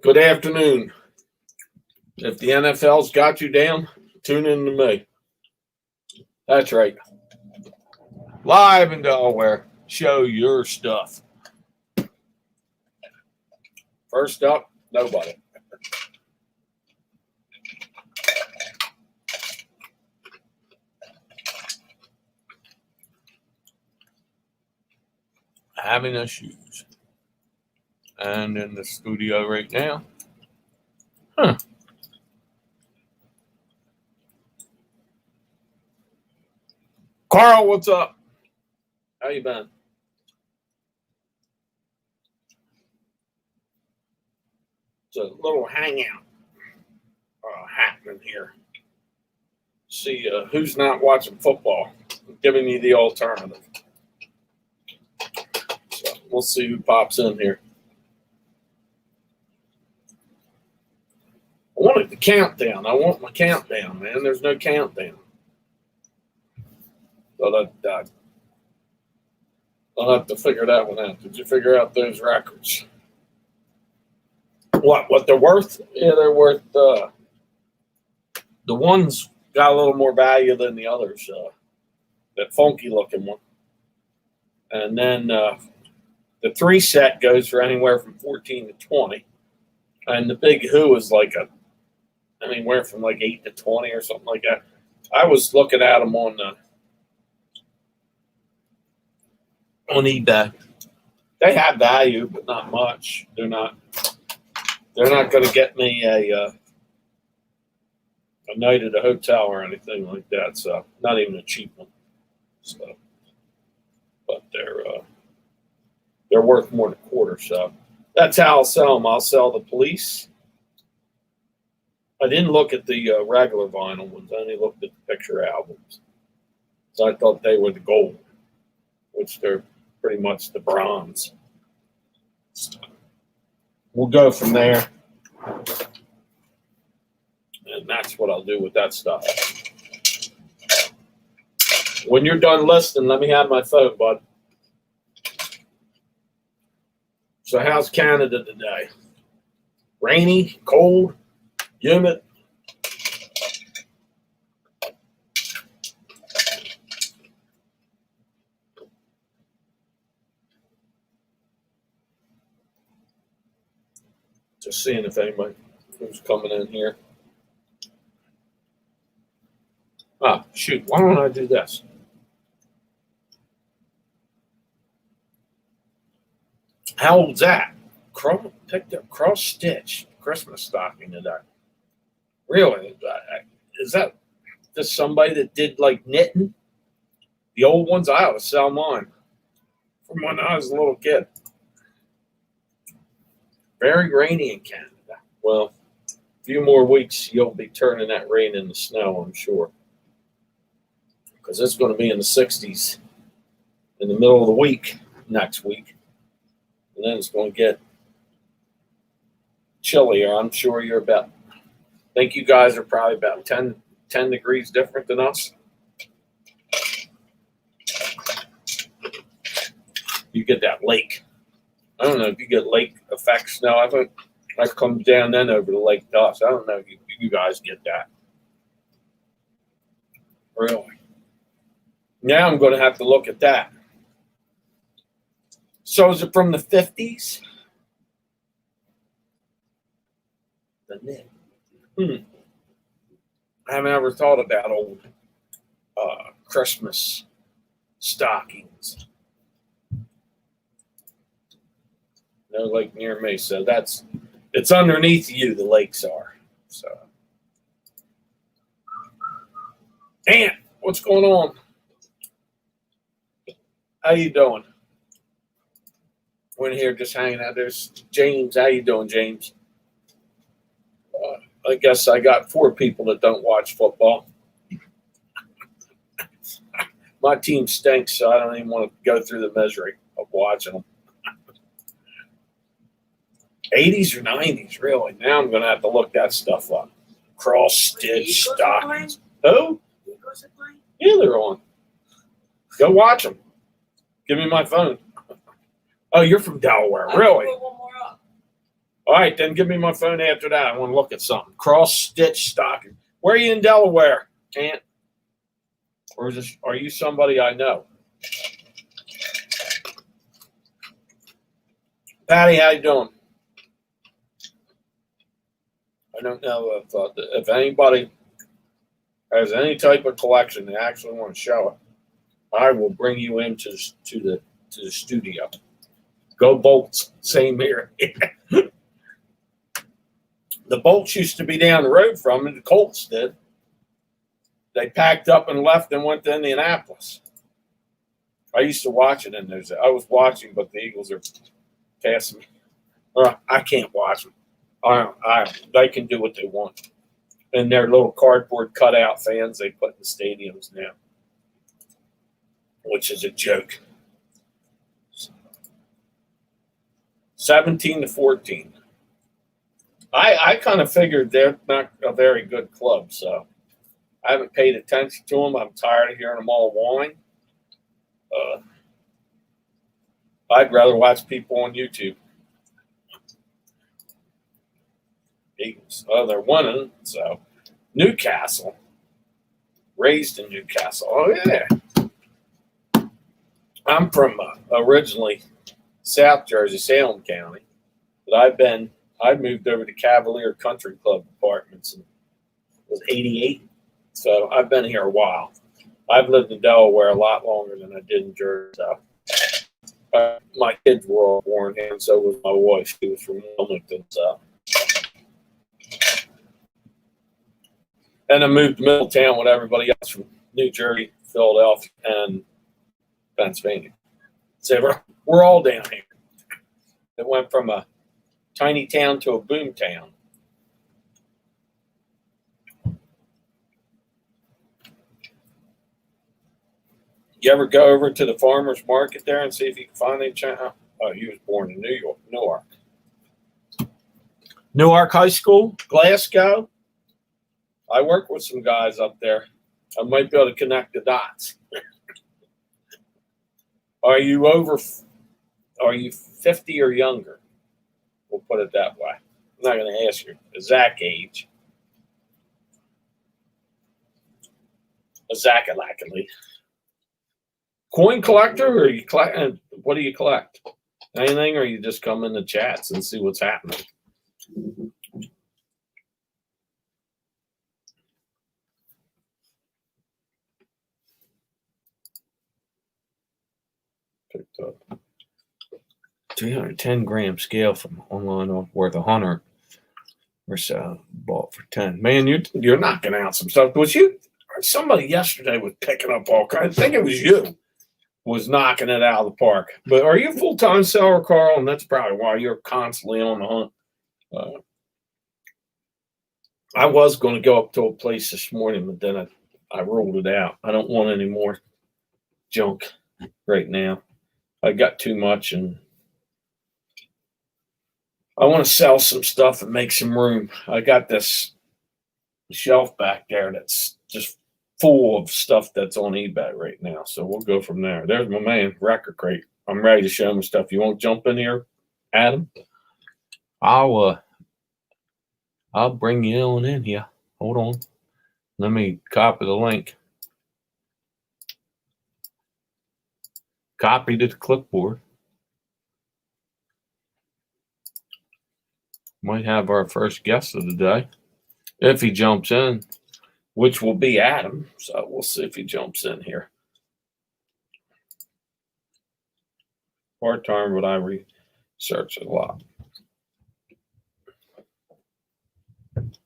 Good afternoon. If the NFL's got you down, tune in to me. That's right. Live in Delaware. Show your stuff. First up, nobody. Having issues. And in the studio right now. Carl, what's up? How you been? It's a little hangout happening here. See who's not watching football. I'm giving you the alternative. So we'll see who pops in here. I wanted the countdown. I want my countdown, man. There's no countdown. But I'll have to figure that one out. Did you figure out those records? What they're worth? Yeah, they're worth. The ones got a little more value than the others. That funky looking one, and then the 3 set goes for anywhere from 14 to 20, and the big Who is like anywhere from like 8 to 20 or something like that. I was looking at them on eBay. They have value, but not much. They're not going to get me a night at a hotel or anything like that. So not even a cheap one. So, but they're worth more than a quarter. So that's how I'll sell them. I'll sell the police. I didn't look at the regular vinyl ones. I only looked at the picture albums. So I thought they were the gold, which they're pretty much the bronze. So we'll go from there. And that's what I'll do with that stuff. When you're done listening, let me have my phone, bud. So how's Canada today? Rainy, cold, humid? Just seeing if anybody who's coming in here. Ah, shoot, why don't I do this? How old's that? Picked up cross stitch Christmas stocking today. Really? Is that just somebody that did like knitting? The old ones, I ought to sell mine from when I was a little kid. Very rainy in Canada. Well, a few more weeks, you'll be turning that rain into snow, I'm sure. Because it's going to be in the 60s in the middle of the week next week. And then it's going to get chillier. I'm sure I think you guys are probably about 10 degrees different than us. You get that lake. I don't know if you get lake effect snow. I think that comes down then over the lake to us. I don't know if you guys get that. Really? Now I'm going to have to look at that. So is it from the 50s? The knit. I haven't ever thought about old Christmas stockings. No lake near me, so it's underneath you. The lakes are. So, Aunt, what's going on? How you doing? We're in here just hanging out. There's James. How you doing, James? I guess I got 4 people that don't watch football. My team stinks, so I don't even want to go through the misery of watching them. 80s or 90s, really. Now I'm going to have to look that stuff up. Cross-stitch stockings. Who? Yeah, they're on. Go watch them. Give me my phone. Oh, you're from Delaware, I can really? put one more up. All right, then give me my phone after that. I want to look at something. Cross stitch stocking. Where are you in Delaware, Aunt? Or is this, are you somebody I know? Patty, how you doing? I don't know if anybody has any type of collection they actually want to show it. I will bring you into the studio. Go Bolts, same here. The Bolts used to be down the road from me. The Colts did. They packed up and left and went to Indianapolis. I used to watch it in those. I was watching, but the Eagles are passing me. I can't watch them. They can do what they want. And their little cardboard cutout fans they put in the stadiums now, which is a joke. 17-14. I kind of figured they're not a very good club, so I haven't paid attention to them. I'm tired of hearing them all whine. I'd rather watch people on YouTube. Eagles. Oh, they're winning. So Newcastle. Raised in Newcastle. Oh, yeah. I'm from originally South Jersey, Salem County. But I moved over to Cavalier Country Club Apartments in was 88. So I've been here a while. I've lived in Delaware a lot longer than I did in Jersey. So. My kids were all born here, and so was my wife. She was from Wilmington. So. And I moved to Middletown with everybody else from New Jersey, Philadelphia, and Pennsylvania. So we're all down here. It went from a tiny town to a boom town. You ever go over to the farmer's market there and see if you can find any China? Oh, he was born in Newark. Newark High School, Glasgow. I work with some guys up there. I might be able to connect the dots. Are you 50 or younger? We'll put it that way. I'm not going to ask your exact age. Exactly. Coin collector, or you collect? What do you collect? Anything, or you just come in the chats and see what's happening? Picked up 310-gram scale from online worth 100 or so. Bought for 10. Man, you're knocking out some stuff. Was you? Somebody yesterday was picking up all kinds. I think it was you. Was knocking it out of the park. But are you a full-time seller, Carl? And that's probably why you're constantly on the hunt. I was going to go up to a place this morning, but then I ruled it out. I don't want any more junk right now. I got too much, and I want to sell some stuff and make some room. I got this shelf back there that's just full of stuff that's on eBay right now. So we'll go from there. There's my man, Record Crate. I'm ready to show him stuff. You want to jump in here, Adam? I'll bring you on in here. Hold on. Let me copy the link. Copy to the clipboard. Might have our first guest of the day if he jumps in, which will be Adam. So we'll see if he jumps in here. Part time, but I research a lot.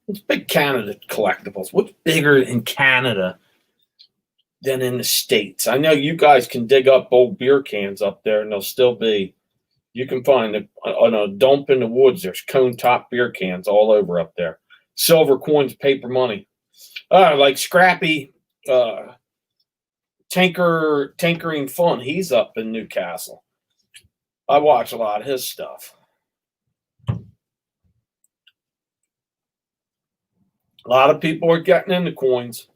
It's big Canada collectibles. What's bigger in Canada than in the States? I know you guys can dig up old beer cans up there, and they'll still be. You can find on a dump in the woods. There's cone top beer cans all over up there. Silver coins, paper money. Like Scrappy, Tinkering Fun. He's up in Newcastle. I watch a lot of his stuff. A lot of people are getting into coins.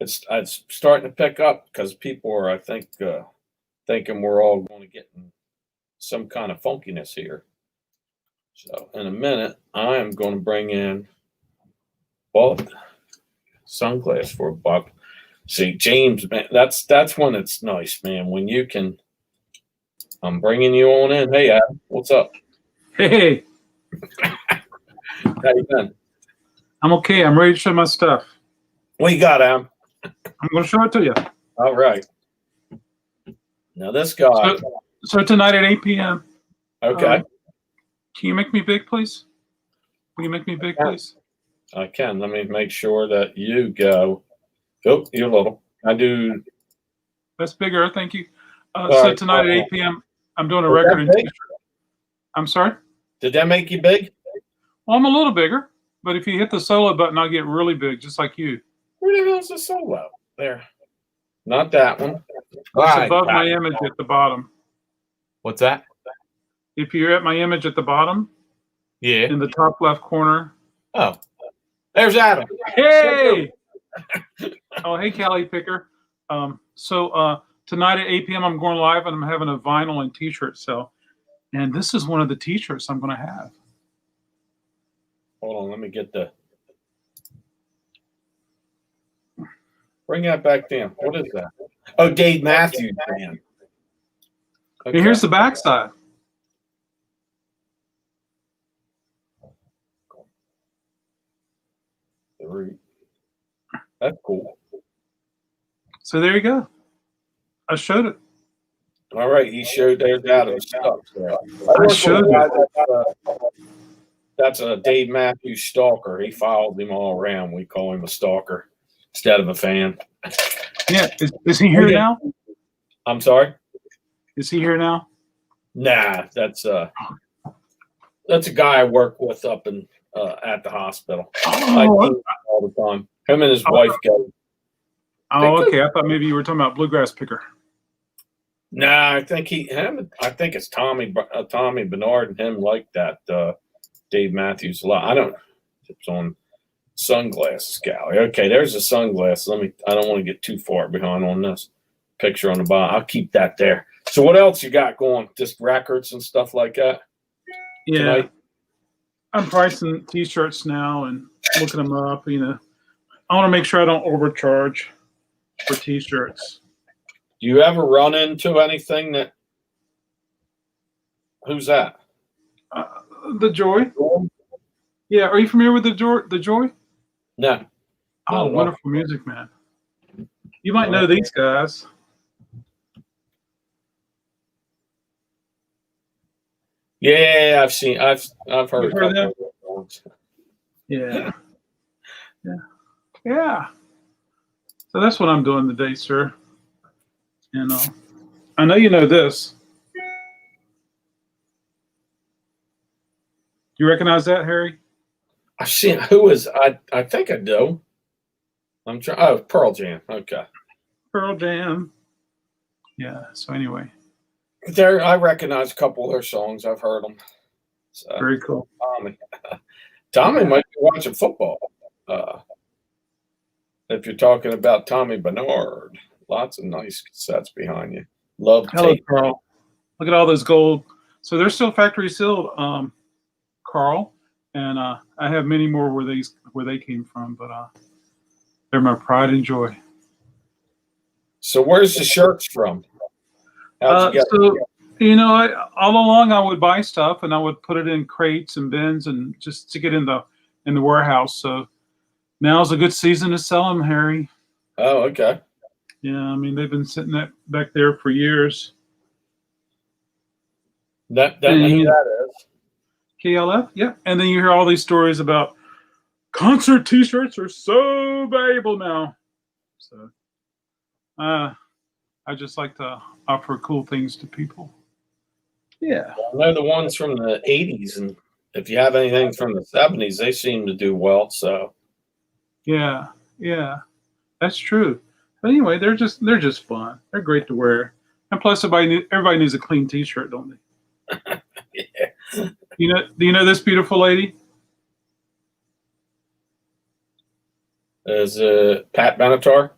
It's starting to pick up because people are, I think, thinking we're all going to get in some kind of funkiness here. So in a minute, I am going to bring in Bob sunglasses for Bob. See, James, man, that's when it's nice, man. When you can, I'm bringing you on in. Hey, Adam, what's up? Hey, How you been? I'm okay. I'm ready to show my stuff. What you got, Adam? I'm going to show it to you. All right. Now this guy. So tonight at 8 p.m. Okay. Can you make me big, please? Will you make me big, please? I can. Let me make sure that you go. Oh, you're little. I do. That's bigger. Thank you. So right. tonight at 8 p.m., I'm doing a record and t-shirt. I'm sorry? Did that make you big? Well, I'm a little bigger, but if you hit the solo button, I'll get really big, just like you. Where the hell's the solo? There. Not that one. It's above my image at the bottom. What's that? If you're at my image at the bottom, Yeah. in the top left corner. Oh, there's Adam. Hey! Oh, hey, Callie Picker. So tonight at 8 p.m., I'm going live, and I'm having a vinyl and T-shirt sale. And this is one of the T-shirts I'm going to have. Hold on, let me get the. Bring that back down. What is that? Oh, Dave Matthews Band. Okay. And here's the backside. That's cool. So there you go. I showed it. All right, he showed there's Adam's stuff. I showed it. That's a Dave Matthews stalker. He followed him all around. We call him a stalker instead of a fan. Yeah, is he here now? I'm sorry? Is he here now? Nah, that's a guy I work with up in at the hospital. I see him all the time. Him and his wife go. Oh, okay. I thought maybe you were talking about Bluegrass Picker. Nah, I think I think it's Tommy Bernard and him like that. Dave Matthews a lot. I don't. It's on sunglasses gallery. Okay, there's the sunglasses. I don't want to get too far behind on this picture on the bottom. I'll keep that there. So what else you got going? Just records and stuff like that? Yeah. Tonight? I'm pricing T-shirts now and looking them up. You know, I want to make sure I don't overcharge for T-shirts. Do you ever run into anything that? Who's that? The Joy. Yeah, are you familiar with the Joy? No. Oh, wonderful music, man. You might know these guys. Yeah, I've heard. You've heard them? Yeah. Yeah. So that's what I'm doing today, sir. And I know you know this. Do you recognize that, Harry? I've seen who is I think I do. I'm trying. Oh, Pearl Jam. Okay. Pearl Jam. Yeah. So anyway. I recognize a couple of their songs. I've heard them. So, very cool. Tommy might be watching football. If you're talking about Tommy Bernard, lots of nice cassettes behind you. Love Hello, tape. Carl. Look at all those gold. So they're still factory sealed, Carl, and I have many more where they came from, but they're my pride and joy. So where's the shirts from? So you know, all along I would buy stuff and I would put it in crates and bins and just stick it in the warehouse. So now's a good season to sell them, Harry. Oh, okay. Yeah, I mean they've been sitting back there for years. That is KLF, yeah. And then you hear all these stories about concert T-shirts are so valuable now. So, I just like to offer cool things to people. Yeah. I know the ones from the 80s, and if you have anything from the 70s, they seem to do well. So. Yeah, that's true. But anyway, they're just fun. They're great to wear, and plus everybody needs a clean T-shirt, don't they? Yeah. Do you know this beautiful lady? Is Pat Benatar?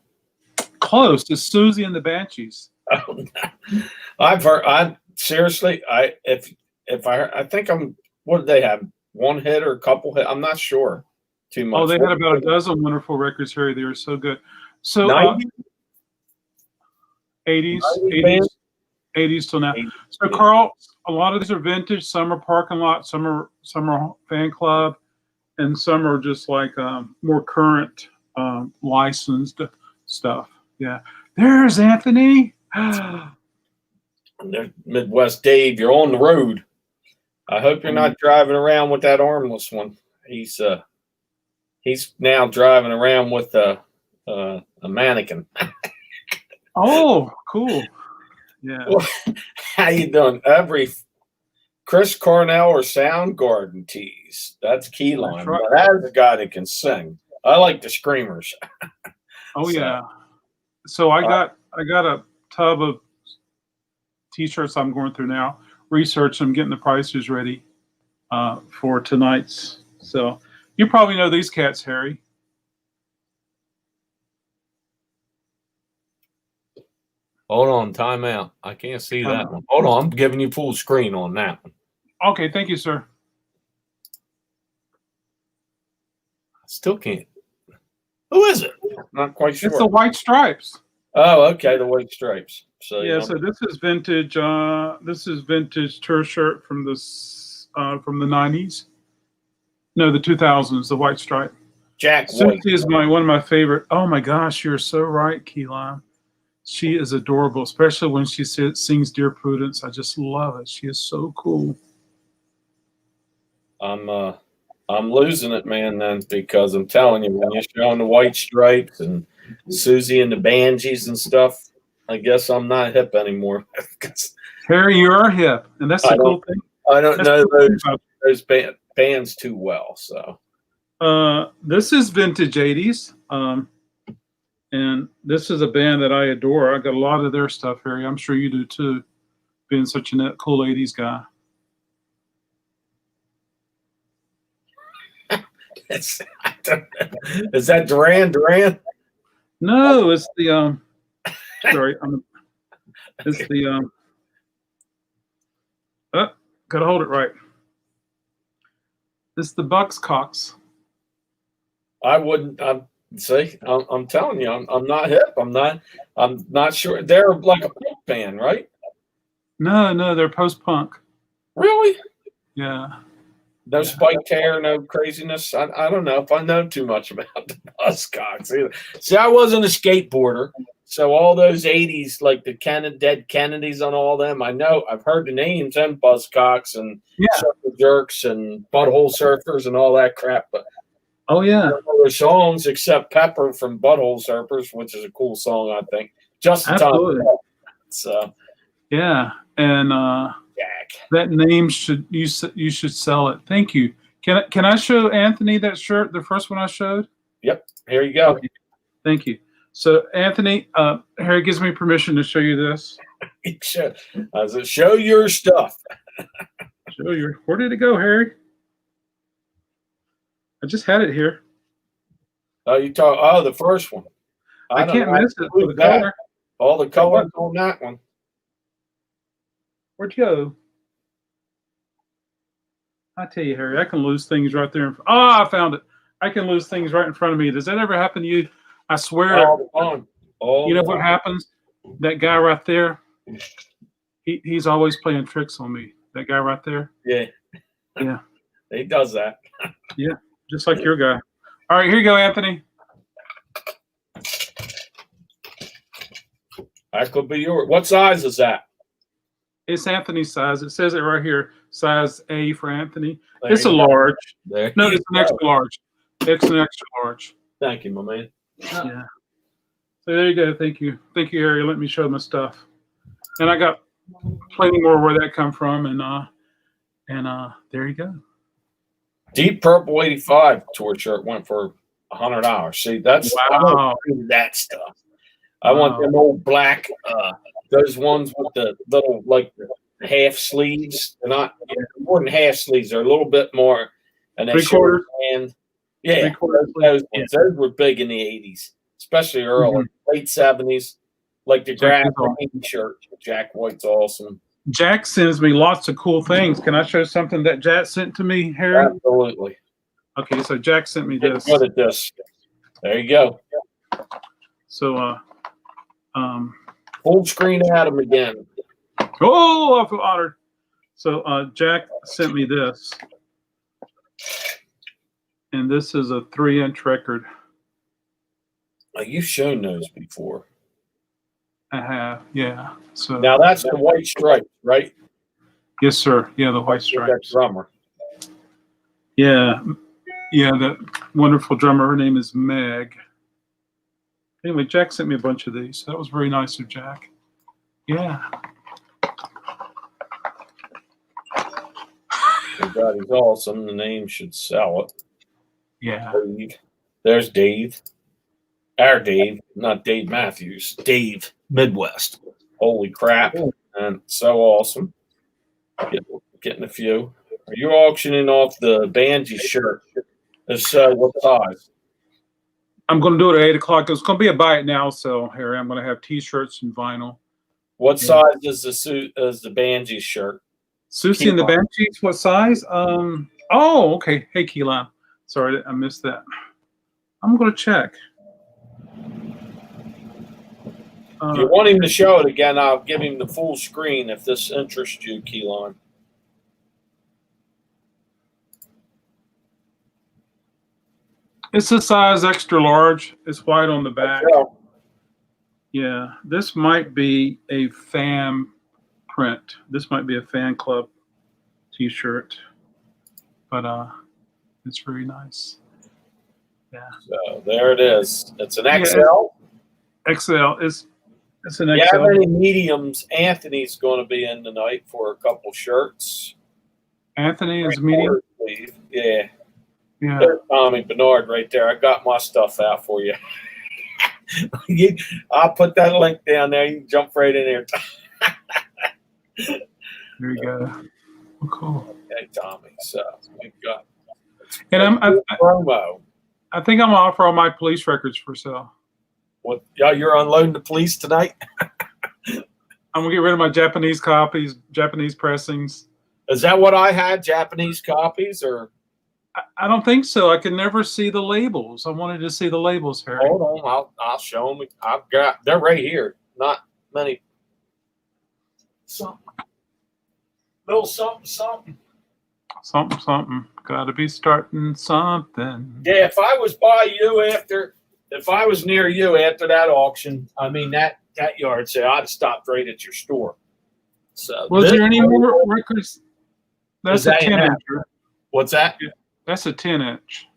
Close. It's Susie and the Banshees. I've heard. I seriously. I think I'm. What did they have? One hit or a couple hit? I'm not sure. Too much. Oh, they had about a dozen wonderful records, Harry. They were so good. So 90? 80s, 90 80s, bands? 80s till now. 80s, So yeah. Carl, a lot of these are vintage. Some are parking lot. Some are fan club, and some are just like more current licensed stuff. Yeah. There's Anthony. Midwest Dave, you're on the road. I hope you're not driving around with that armless one. He's now driving around with a mannequin. Oh, cool. Yeah. Well, how you doing? Every Chris Cornell or Soundgarden tees. That's Keyline. That's right. But that's a guy that can sing. I like the screamers. Oh So, yeah. So I got a tub of t-shirts I'm going through now. Research. I'm getting the prices ready for tonight's. So you probably know these cats, Harry. Hold on, time out. I can't see that one. Hold on, I'm giving you full screen on that one. Okay, thank you, sir. I still can't. Who is it? not quite sure. It's the White Stripes. Oh, okay, the White Stripes. So Yeah, so this is vintage. This is vintage tour shirt from the 90s. No, the 2000s. The White Stripe. Jack White. Susie is one of my favorite. Oh my gosh, you're so right, Keelan. She is adorable, especially when she sings "Dear Prudence." I just love it. She is so cool. I'm losing it, man. Then because I'm telling you, when you're showing the White Stripes and Susie and the Banshees and stuff, I guess I'm not hip anymore. Harry, you are hip, and that's the cool thing. I don't That's know the cool thing about those bands too well. So this is vintage 80s. And this is a band that I adore. I got a lot of their stuff, Harry. I'm sure you do too, being such a cool 80s guy. is that Duran Duran? No, it's the sorry, it's the gotta hold it right. It's the Buzzcocks. I wouldn't. See, I'm telling you, I'm not hip. I'm not sure. They're like a punk band, right? No, they're post-punk. Really? Yeah. No spiked hair, no craziness. I don't know if I know too much about the Buzzcocks either. See, I wasn't a skateboarder, so all those '80s, like the Dead Kennedys and all them, I know. I've heard the names and Buzzcocks and Circle Jerks and Butthole Surfers and all that crap, but oh yeah, I don't know the songs except Pepper from Butthole Surfers, which is a cool song, I think. Just in time. So yeah, and Jack. that name you should sell it. Thank you. Can I show Anthony that shirt, the first one I showed? Yep. Here you go. Okay. Thank you. So Anthony, Harry gives me permission to show you this. Show your stuff. Where did it go, Harry? I just had it here. Oh, the first one. I can't miss it for the that. color. All the colors on that one. Where'd you go? I tell you, Harry, I can lose things right there. I found it. I can lose things right in front of me. Does that ever happen to you? I swear. All the time. You know what happens? That guy right there, he's always playing tricks on me. That guy right there. Yeah. Yeah. He does that. Yeah. Just like your guy. All right, here you go, Anthony. That could be yours. What size is that? It's Anthony's size. It says it right here. Size A for Anthony. There It's a you go. large. There No, you it's an go. extra large. It's an extra large. Thank you, my man. Yeah. So there you go. Thank you. Thank you, Harry. Let me show my stuff. And I got plenty more where that come from. And there you go. Deep Purple 85 tour shirt went for $100. See, that's I Wow. want to do that stuff. I want them old black, those ones with the little like half sleeves. They're not more than half sleeves. They're a little bit more, and they show your hand. Yeah, Three-quarter those ones. Those were big in the '80s, especially early, late '70s. Like the Jack Grab is awesome. Green shirt. Jack White's awesome. Jack sends me lots of cool things. Can I show something that Jack sent to me, Harry? Absolutely. Okay, so Jack sent me Get this. good at this. There you go. So, Full screen Adam again. oh, I feel honored. So, Jack sent me this. And this is a 3-inch record. You've shown those before. I have, yeah. So Now that's the white stripe, right? yes, sir. Yeah, the white That stripes. drummer. Yeah, yeah. That wonderful drummer. Her name is Meg. Anyway, Jack sent me a bunch of these. That was very nice of Jack. Yeah. Everybody's awesome. The name should sell it. Yeah. Dave. There's Dave. Our Dave, not Dave Matthews. Dave Midwest. Holy crap. And so awesome. Getting a few. Are you auctioning off the Banji shirt? If so, what size? I'm going to do it at 8 o'clock. It's going to be a buy it now sale, Harry. I'm going to have T-shirts and vinyl. What size is the suit? Is the Banji shirt? Susie and the Banshees, what size? Oh, okay. Hey, Keelan. Sorry, I missed that. I'm going to check. If you want him to show it again, I'll give him the full screen if this interests you, Keelan. It's a size extra large. It's white on the back. Yeah. Yeah, this might be a fan print. This might be a fan club T-shirt, but it's very nice. Yeah. So there it is. It's an Yeah, XL. XL. It's an You XL. have any mediums? Anthony's going to be in tonight for a couple shirts. Anthony is medium. Sleeve. Yeah. Yeah. There's Tommy Bernard right there. I got my stuff out for you. I'll put that link down there. You can jump right in there. There you go. Oh, cool. Okay, Tommy. So we've got. And promo. I think I'm gonna offer all my police records for sale. What? Yeah, you're unloading the police tonight. I'm gonna get rid of my Japanese copies, Japanese pressings. Is that what I had? Japanese copies or? I don't think so. I can never see the labels. I wanted to see the labels, Harry. Hold on, I'll show them. I've got. They're right here. Not many. Something. Little something. Something. Got to be starting something. Yeah, if I was by you if I was near you after that auction, I mean that yard sale, I'd have stopped right at your store. So Was there any more records? That's a 10-inch. What's that? That's a 10-inch.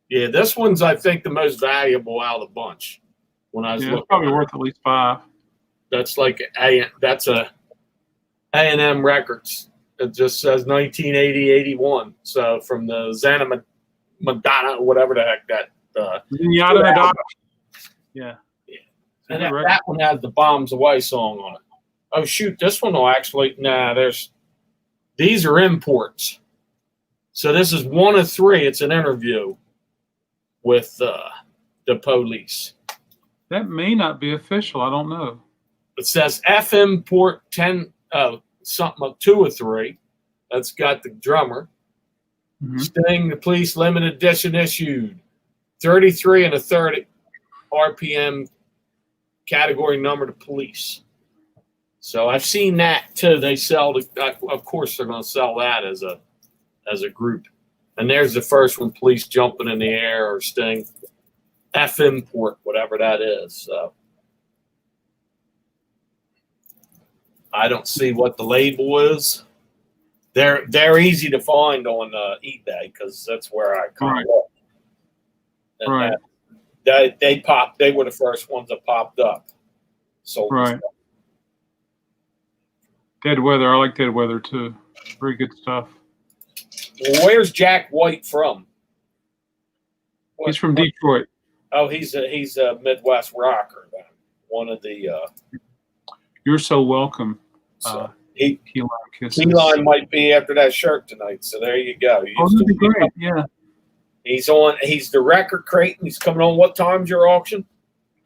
Yeah, this one's I think the most valuable out of the bunch. When I was Yeah, looking, it's probably worth at least $5. that's like that's a A&M Records. It just says 1980-81. So from the Xana Madonna, whatever the heck that. Yeah. And that one has the Bombs Away song on it. Oh shoot, this one will actually these are imports. So this is one of 3. It's an interview with the police. That may not be official. I don't know. It says FM port 10 something of 2 or 3. That's got the drummer. Mm-hmm. Sting, the police limited edition issued 33 and a 30 RPM category number to police. So I've seen that too. They sell of course they're going to sell that as a group. And there's the first one, police jumping in the air or Sting. FM port, whatever that is. So I don't see what the label is. They're easy to find on eBay because that's where I kind of look. And Right. They popped. They were the first ones that popped up. So Right. Dead Weather. I like Dead Weather too. Very good stuff. Where's Jack White from? He's from Detroit. Oh, he's a Midwest rocker. Then. One of the. You're so welcome. So Keyline Kisses. Keyline might be after that shirt tonight. So there you go. Oh, that'd be great. Yeah. He's the record crate. And he's coming on. What time's your auction?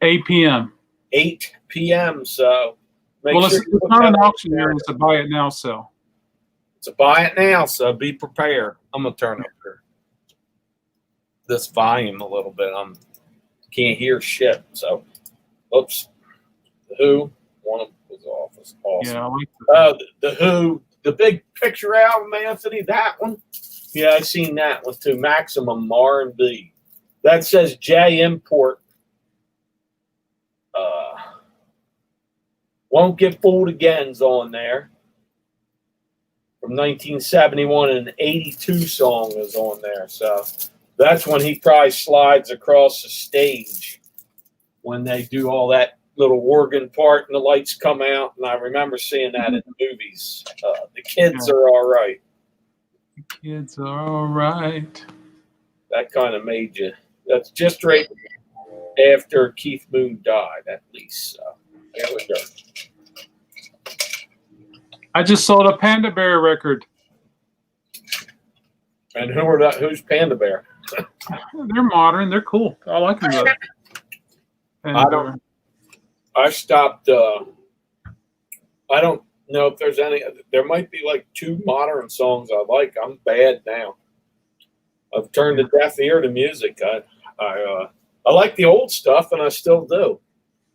8 p.m. 8 p.m. So make Well, sure it's you put not that an on auction there. year. It's a buy it now sale. It's a buy it now, so be prepared. I'm gonna turn up this volume a little bit. I'm can't hear shit. So, oops. The Who, one of them was off. It's awesome. Yeah, I like that. The Who, the big picture album, Anthony. That one. Yeah, I seen that one too. Maximum R&B. That says J Import. Won't Get Fooled Again's on there. From 1971, and an 82 song is on there. So that's when he probably slides across the stage when they do all that little organ part and the lights come out. And I remember seeing that in the movies. The kids are all right. Kids are all right. That kind of made you. That's just right after Keith Moon died, at least. So there we go. I just sold a Panda Bear record. And who's Panda Bear? They're modern. They're cool. I like them. Though. I don't. I stopped. I don't know if there's any. There might be like 2 modern songs I like. I'm bad now. I've turned a deaf ear to music. I like the old stuff, and I still do.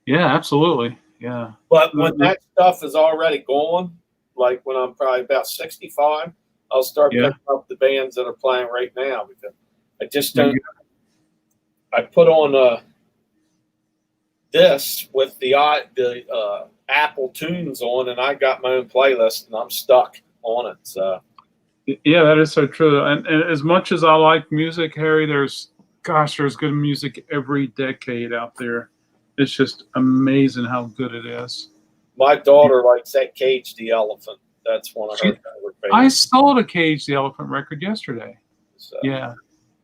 Yeah, absolutely. Yeah. But when that stuff is already gone, like when I'm probably about 65, I'll start picking up the bands that are playing right now because I just don't. I put on this with the Apple Tunes on, and I got my own playlist, and I'm stuck on it. So. Yeah, that is so true. And as much as I like music, Harry, there's good music every decade out there. It's just amazing how good it is. My daughter likes that Cage the Elephant. That's one of her favorite bands. I sold a Cage the Elephant record yesterday. So yeah,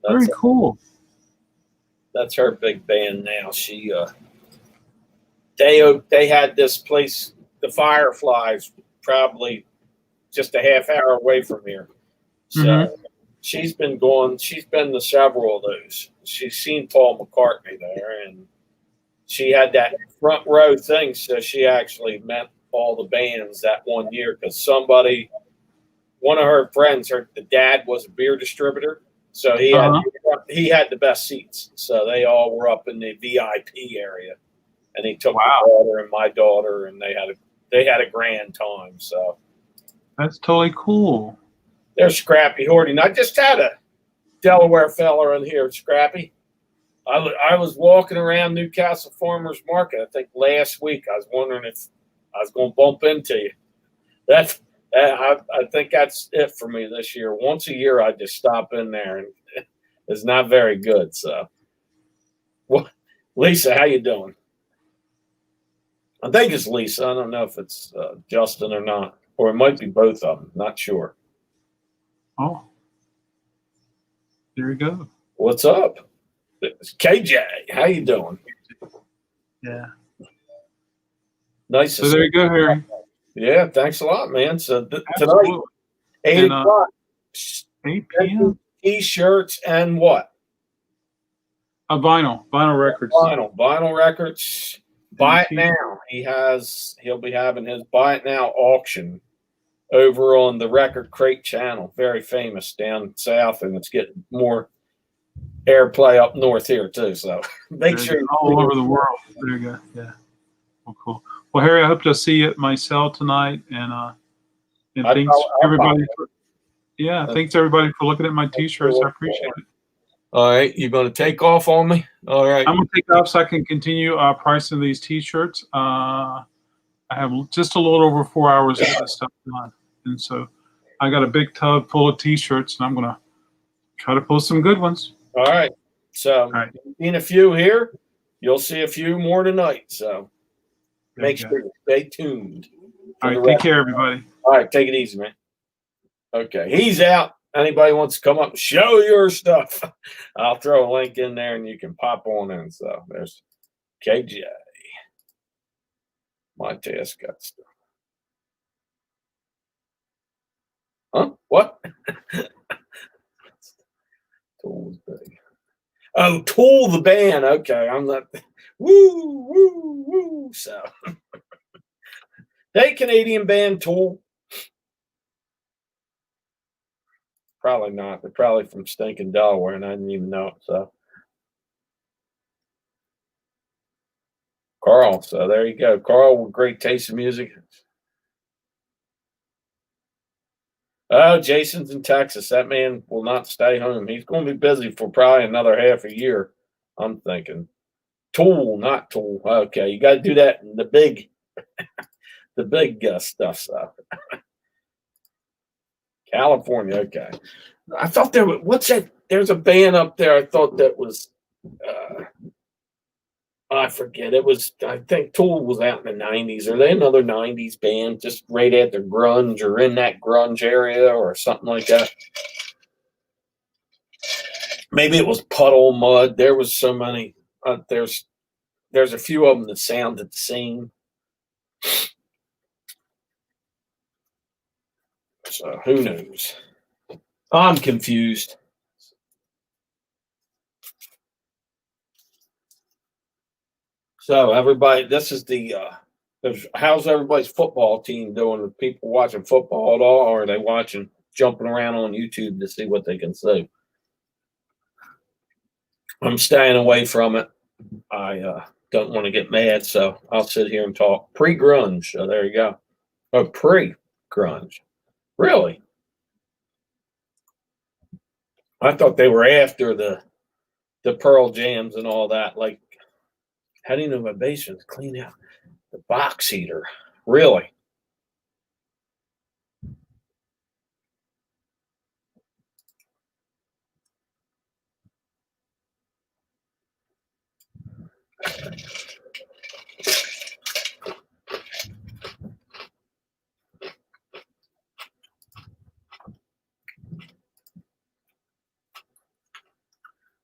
very cool. That's her big band now. She they had this place, the Fireflies, probably just a half hour away from here. So she's been to several of those. She's seen Paul McCartney there, and she had that front row thing. So she actually met all the bands that one year because one of her friends, the dad was a beer distributor. So he had the best seats. So they all were up in the VIP area, and he took my daughter and my daughter, and they had a grand time. So that's totally cool. There's Scrappy Horty. I just had a Delaware fella in here, Scrappy. I was walking around Newcastle Farmers Market, I think last week. I was wondering if I was going to bump into you. I think that's it for me this year. Once a year, I just stop in there, and it's not very good. So, well, Lisa, how you doing? I think it's Lisa. I don't know if it's Justin or not, or it might be both of them. Not sure. Oh, there you go. What's up? It's KJ. How you doing? Yeah. Nice. So there you go, Harry. Yeah, thanks a lot, man. So tonight, 8 o'clock, 8 p.m. T-shirts and what? Vinyl records. Vinyl records. Buy it now. He'll be having his Buy It Now auction over on the Record Crate channel. Very famous down south, and it's getting more airplay up north here too. So make sure all over the world. There you go. Yeah. Well, cool. Well, Harry, I hope to see you at my cell tonight, and thanks everybody. Thanks everybody for looking at my T-shirts. I appreciate it. All right, you're going to take off on me? All right. I'm going to take off so I can continue pricing these T-shirts. I have just a little over 4 hours to get this stuff done. And so I got a big tub full of T-shirts, and I'm going to try to pull some good ones. All right. So in a few here, you'll see a few more tonight. So make sure you stay tuned. All right. Take care, everybody. All right. Take it easy, man. Okay. He's out. Anybody wants to come up and show your stuff, I'll throw a link in there and you can pop on in. So there's KJ. My task got stuff. Huh? What? Tool's big. Oh, Tool the band. Okay. I'm not. Woo, woo, woo. So, hey, Canadian band Tool. Probably not. They're probably from stinking Delaware, and I didn't even know it. So, Carl. So there you go, Carl with great taste in music. Oh, Jason's in Texas. That man will not stay home. He's going to be busy for probably another half a year. I'm thinking. Tool, not Tool. Okay, you got to do that in the big, stuff. So, California. Okay. I thought there was what's that? There's a band up there. I thought that was. I forget. It was. I think Tool was out in the '90s. Are they another '90s band? Just right after grunge or in that grunge area or something like that. Maybe it was Puddle Mud. There was so many. There's a few of them that sounded the same. So who knows? I'm confused. So everybody, this is the. How's everybody's football team doing? Are people watching football at all, or are they watching, jumping around on YouTube to see what they can see? I'm staying away from it. I don't want to get mad, so I'll sit here and talk. Pre-grunge. So there you go. Oh, pre-grunge. Really? I thought they were after the Pearl Jams and all that. Like, how do you know my basement's clean out? The box heater. Really?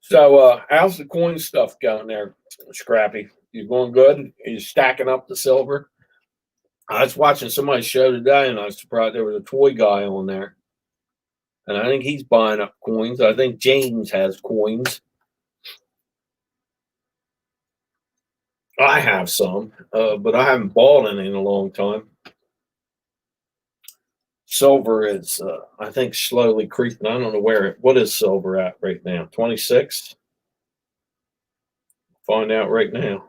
So how's the coin stuff going there, Scrappy? You going good? Are you stacking up the silver? I was watching somebody's show today, and I was surprised there was a toy guy on there. And I think he's buying up coins. I think James has coins. I have some, but I haven't bought any in a long time. Silver is, I think, slowly creeping. I don't know what is silver at right now? 26? Find out right now.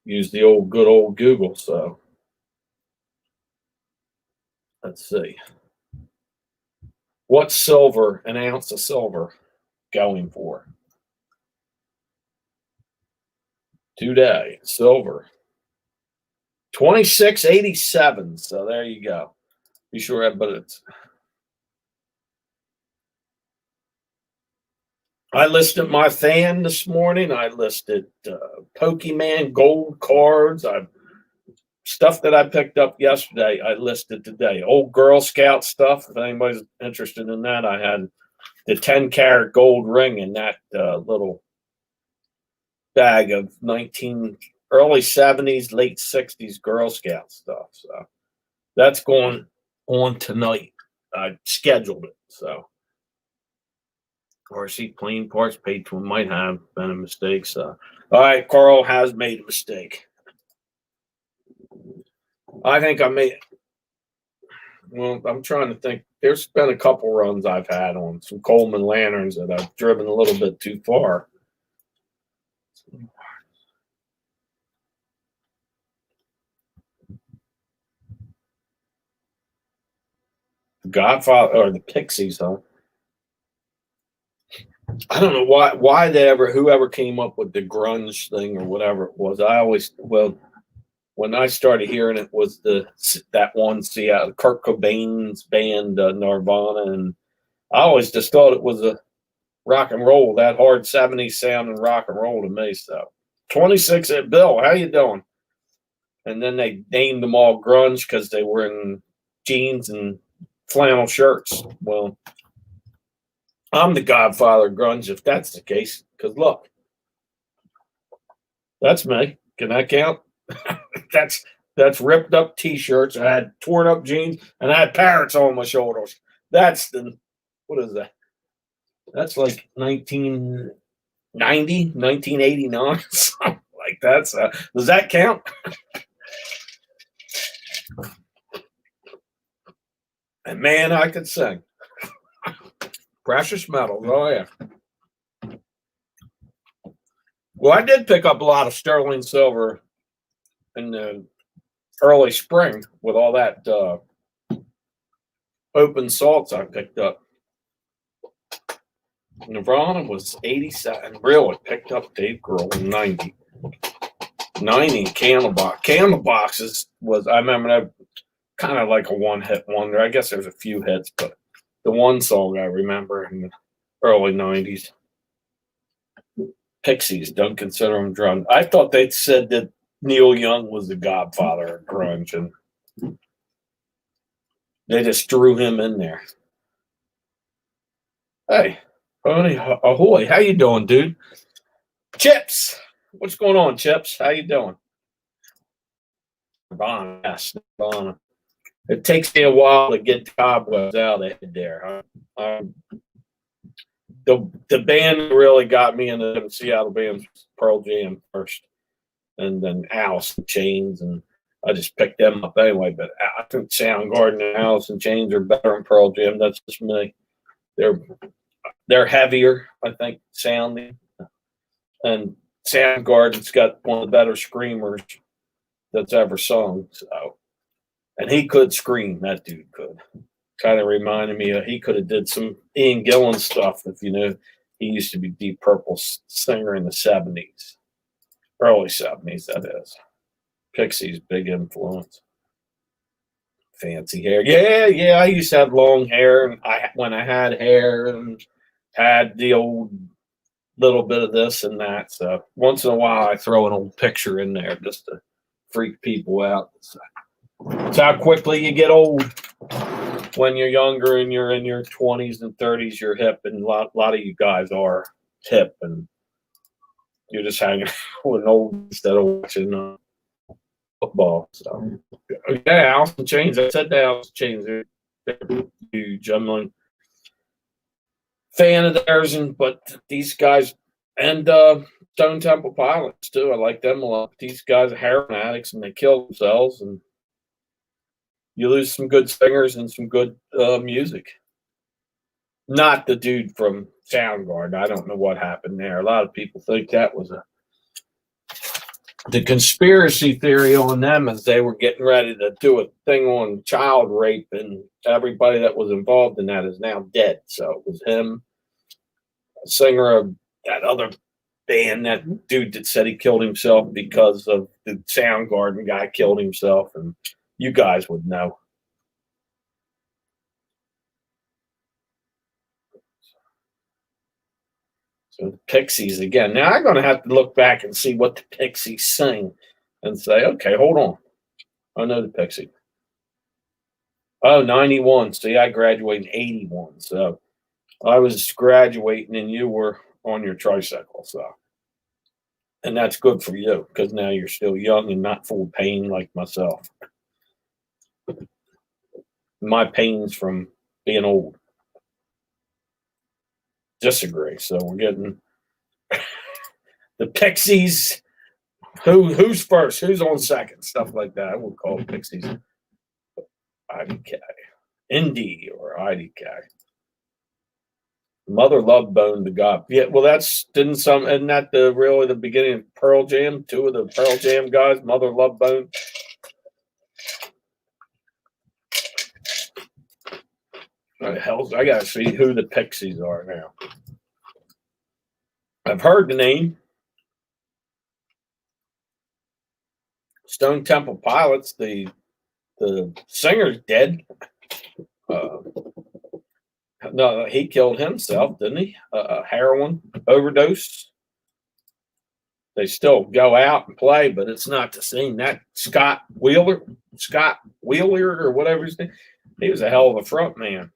Use the good old Google. So let's see. What's silver, an ounce of silver, going for? Today, silver. 26.87. So there you go. Be sure, but it's. I listed my fan this morning. I listed Pokemon gold cards. Stuff that I picked up yesterday. I listed today. Old Girl Scout stuff. If anybody's interested in that, I had the 10-karat gold ring in that little bag of early 70s, late 60s Girl Scout stuff. So that's going on tonight. I scheduled it. So RC Clean Parts page one might have been a mistake. So all right, Carl has made a mistake. I think I made. Well, I'm trying to think. There's been a couple runs I've had on some Coleman lanterns that I've driven a little bit too far. Godfather or the Pixies, huh? I don't know why whoever came up with the grunge thing or whatever it was. When I started hearing it was that one Seattle Kurt Cobain's band Nirvana, and I always just thought it was a rock and roll, that hard 70s sound and rock and roll to me. So 26 at Bill, how you doing? And then they named them all grunge because they were in jeans and flannel shirts. Well, I'm the godfather of grunge if that's the case. Because look, that's me. Can that count? That's ripped up T-shirts. I had torn up jeans, and I had parrots on my shoulders. What is that? That's like 19. 90, 1989, something like that. So does that count? And man, I could sing. Precious metals. Oh, yeah. Well, I did pick up a lot of sterling silver in the early spring with all that open salts I picked up. Nirvana was 87. Really picked up Dave Grohl in 90. 90 Candlebox. Candlebox was, I remember that kind of like a one-hit wonder. I guess there's a few hits, but the one song I remember in the early 90s. Pixies, don't consider them drunk. I thought they said that Neil Young was the godfather of grunge, and they just threw him in there. Hey, Pony Ahoy, how you doing, dude? Chips, what's going on, Chips? How you doing? Nirvana, yes, Nirvana. It takes me a while to get the cobwebs out of there. The band really got me into them Seattle bands, Pearl Jam first, and then Alice in Chains, and I just picked them up anyway. But I think Soundgarden and Alice in Chains are better than Pearl Jam. That's just me. They're heavier, I think, sounding, and Soundgarden's got one of the better screamers that's ever sung. So, and he could scream. That dude could. Kind of reminded me of, he could have did some Ian Gillan stuff. If you know, he used to be Deep Purple's singer in the 70s, early 70s, that is. Pixies, big influence. Fancy hair. Yeah, I used to have long hair, and when I had hair and had the old little bit of this and that. So once in a while I throw an old picture in there just to freak people out. It's how quickly you get old. When you're younger and you're in your 20s and 30s, you're hip, and a lot of you guys are hip, and you're just hanging out with an old instead of watching football. So, yeah, Alice in Chains. I said that Alice in Chains. They're huge. I'm a fan of theirs, but these guys, and Stone Temple Pilots too. I like them a lot. These guys are heroin addicts, and they kill themselves, and you lose some good singers and some good music. Not the dude from Soundgarden. I don't know what happened there. A lot of people think that was the conspiracy theory on them, as they were getting ready to do a thing on child rape, and everybody that was involved in that is now dead. So it was him, a singer of that other band, that dude that said he killed himself because of the Soundgarden guy killed himself, and you guys would know. So the Pixies again. Now I'm going to have to look back and see what the Pixies sing and say, okay, hold on. I know the Pixies. Oh, 91. See, I graduated in 81. So I was graduating and you were on your tricycle. So, and that's good for you because now you're still young and not full of pain like myself. My pain's from being old. Disagree. So we're getting the Pixies. Who's first? Who's on second? Stuff like that. I would call it Pixies. IDK. Indie or IDK. Mother Love Bone to God. Yeah, well, isn't that really the beginning of Pearl Jam? Two of the Pearl Jam guys, Mother Love Bone. What the hell? I gotta see who the Pixies are now. I've heard the name. Stone Temple Pilots. The singer's dead. No, he killed himself, didn't he? Heroin overdose. They still go out and play, but it's not the same. That Scott Wheeler, or whatever his name, he was a hell of a front man.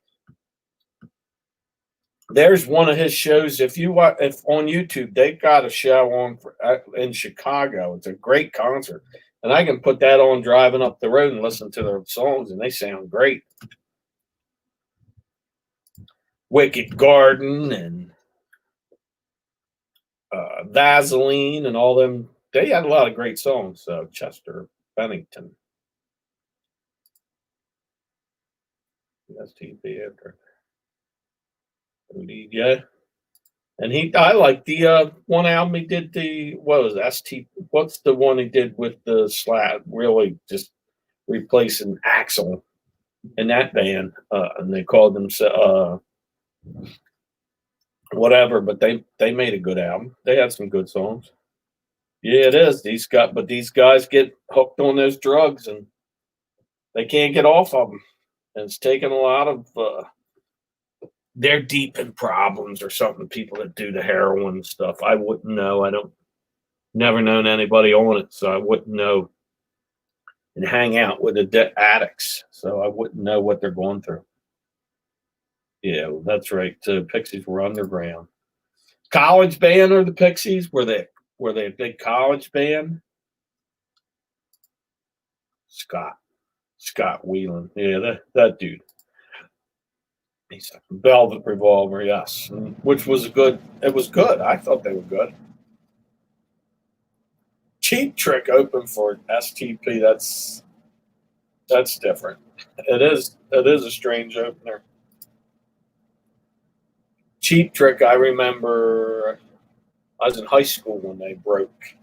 There's one of his shows. If on YouTube, they've got a show on in Chicago. It's a great concert, and I can put that on driving up the road and listen to their songs, and they sound great. Wicked Garden and Vaseline and all them. They had a lot of great songs. Chester Bennington. STP after. Yeah. And I like the one album he did, what was it, ST, what's the one he did with the slab, really just replacing Axel in that band, and they called themselves whatever, but they made a good album. They had some good songs. Yeah, it is. These guys get hooked on those drugs and they can't get off of them. And it's taken a lot of they're deep in problems or something. People that do the heroin stuff, I wouldn't know. I don't never known anybody on it, so I wouldn't know. And hang out with the addicts, so I wouldn't know what they're going through. Yeah, well, that's right. The Pixies were underground. College band or the Pixies? Were they a big college band? Scott Whelan. Yeah, that dude. He's a Velvet Revolver, yes. Which was good. It was good. I thought they were good. Cheap Trick open for STP. That's different. It is a strange opener. Cheap Trick, I remember I was in high school when they broke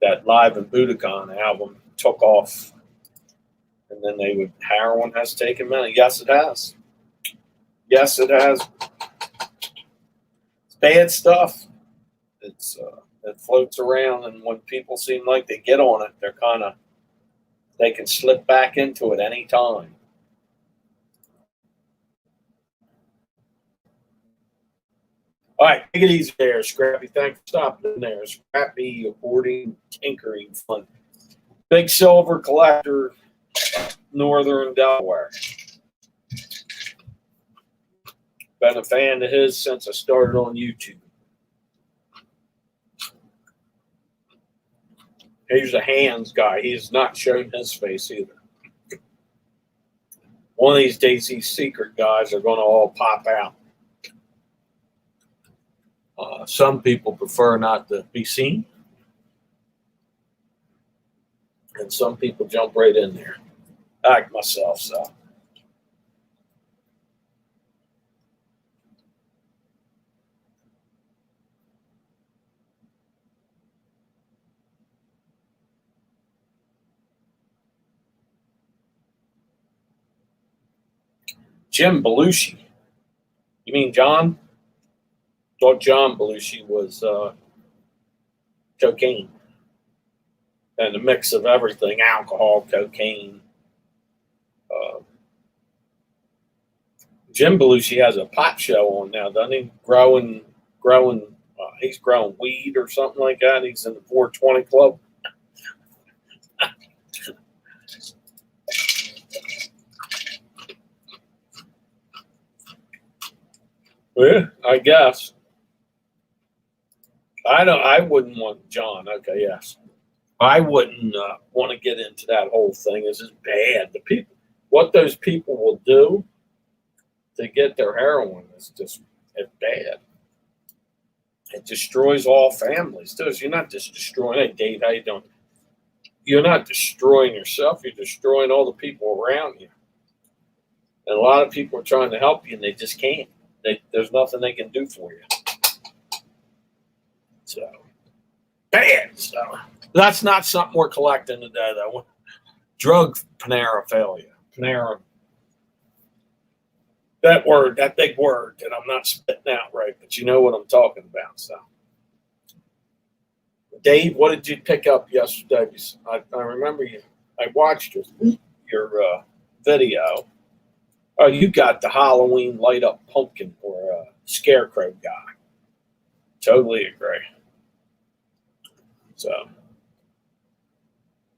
that Live in Budokan album, took off, and then heroin has taken money. Yes, it has. Yes, it has. It's bad stuff. It floats around, and when people seem like they get on it, they can slip back into it any time. All right, take it easy there, Scrappy. Thanks for stopping in there. Scrappy Hoarding Tinkering Fund. Big silver collector, Northern Delaware. Been a fan of his since I started on YouTube. He's a hands guy. He's not shown his face either. One of these days, these secret guys are going to all pop out. Some people prefer not to be seen. And some people jump right in there. Like myself, so. Jim Belushi. You mean John? Thought John Belushi was cocaine. And a mix of everything, alcohol, cocaine. Jim Belushi has a pot show on now, doesn't he? He's growing weed or something like that. He's in the 420 Club. Yeah, I guess. I wouldn't want John. Okay, yes. I wouldn't want to get into that whole thing. This is bad. What those people will do to get their heroin is it's bad. It destroys all families too. So you're not just destroying. Hey, Dave, how you doing? You're not destroying yourself. You're destroying all the people around you. And a lot of people are trying to help you, and they just can't. There's nothing they can do for you. So bad. So that's not something we're collecting today, though. Drug paraphernalia. That big word that I'm not spitting out right, but you know what I'm talking about. So, Dave, what did you pick up yesterday? I remember I watched your video. Oh, you got the Halloween light up pumpkin or a scarecrow guy. Totally agree. So,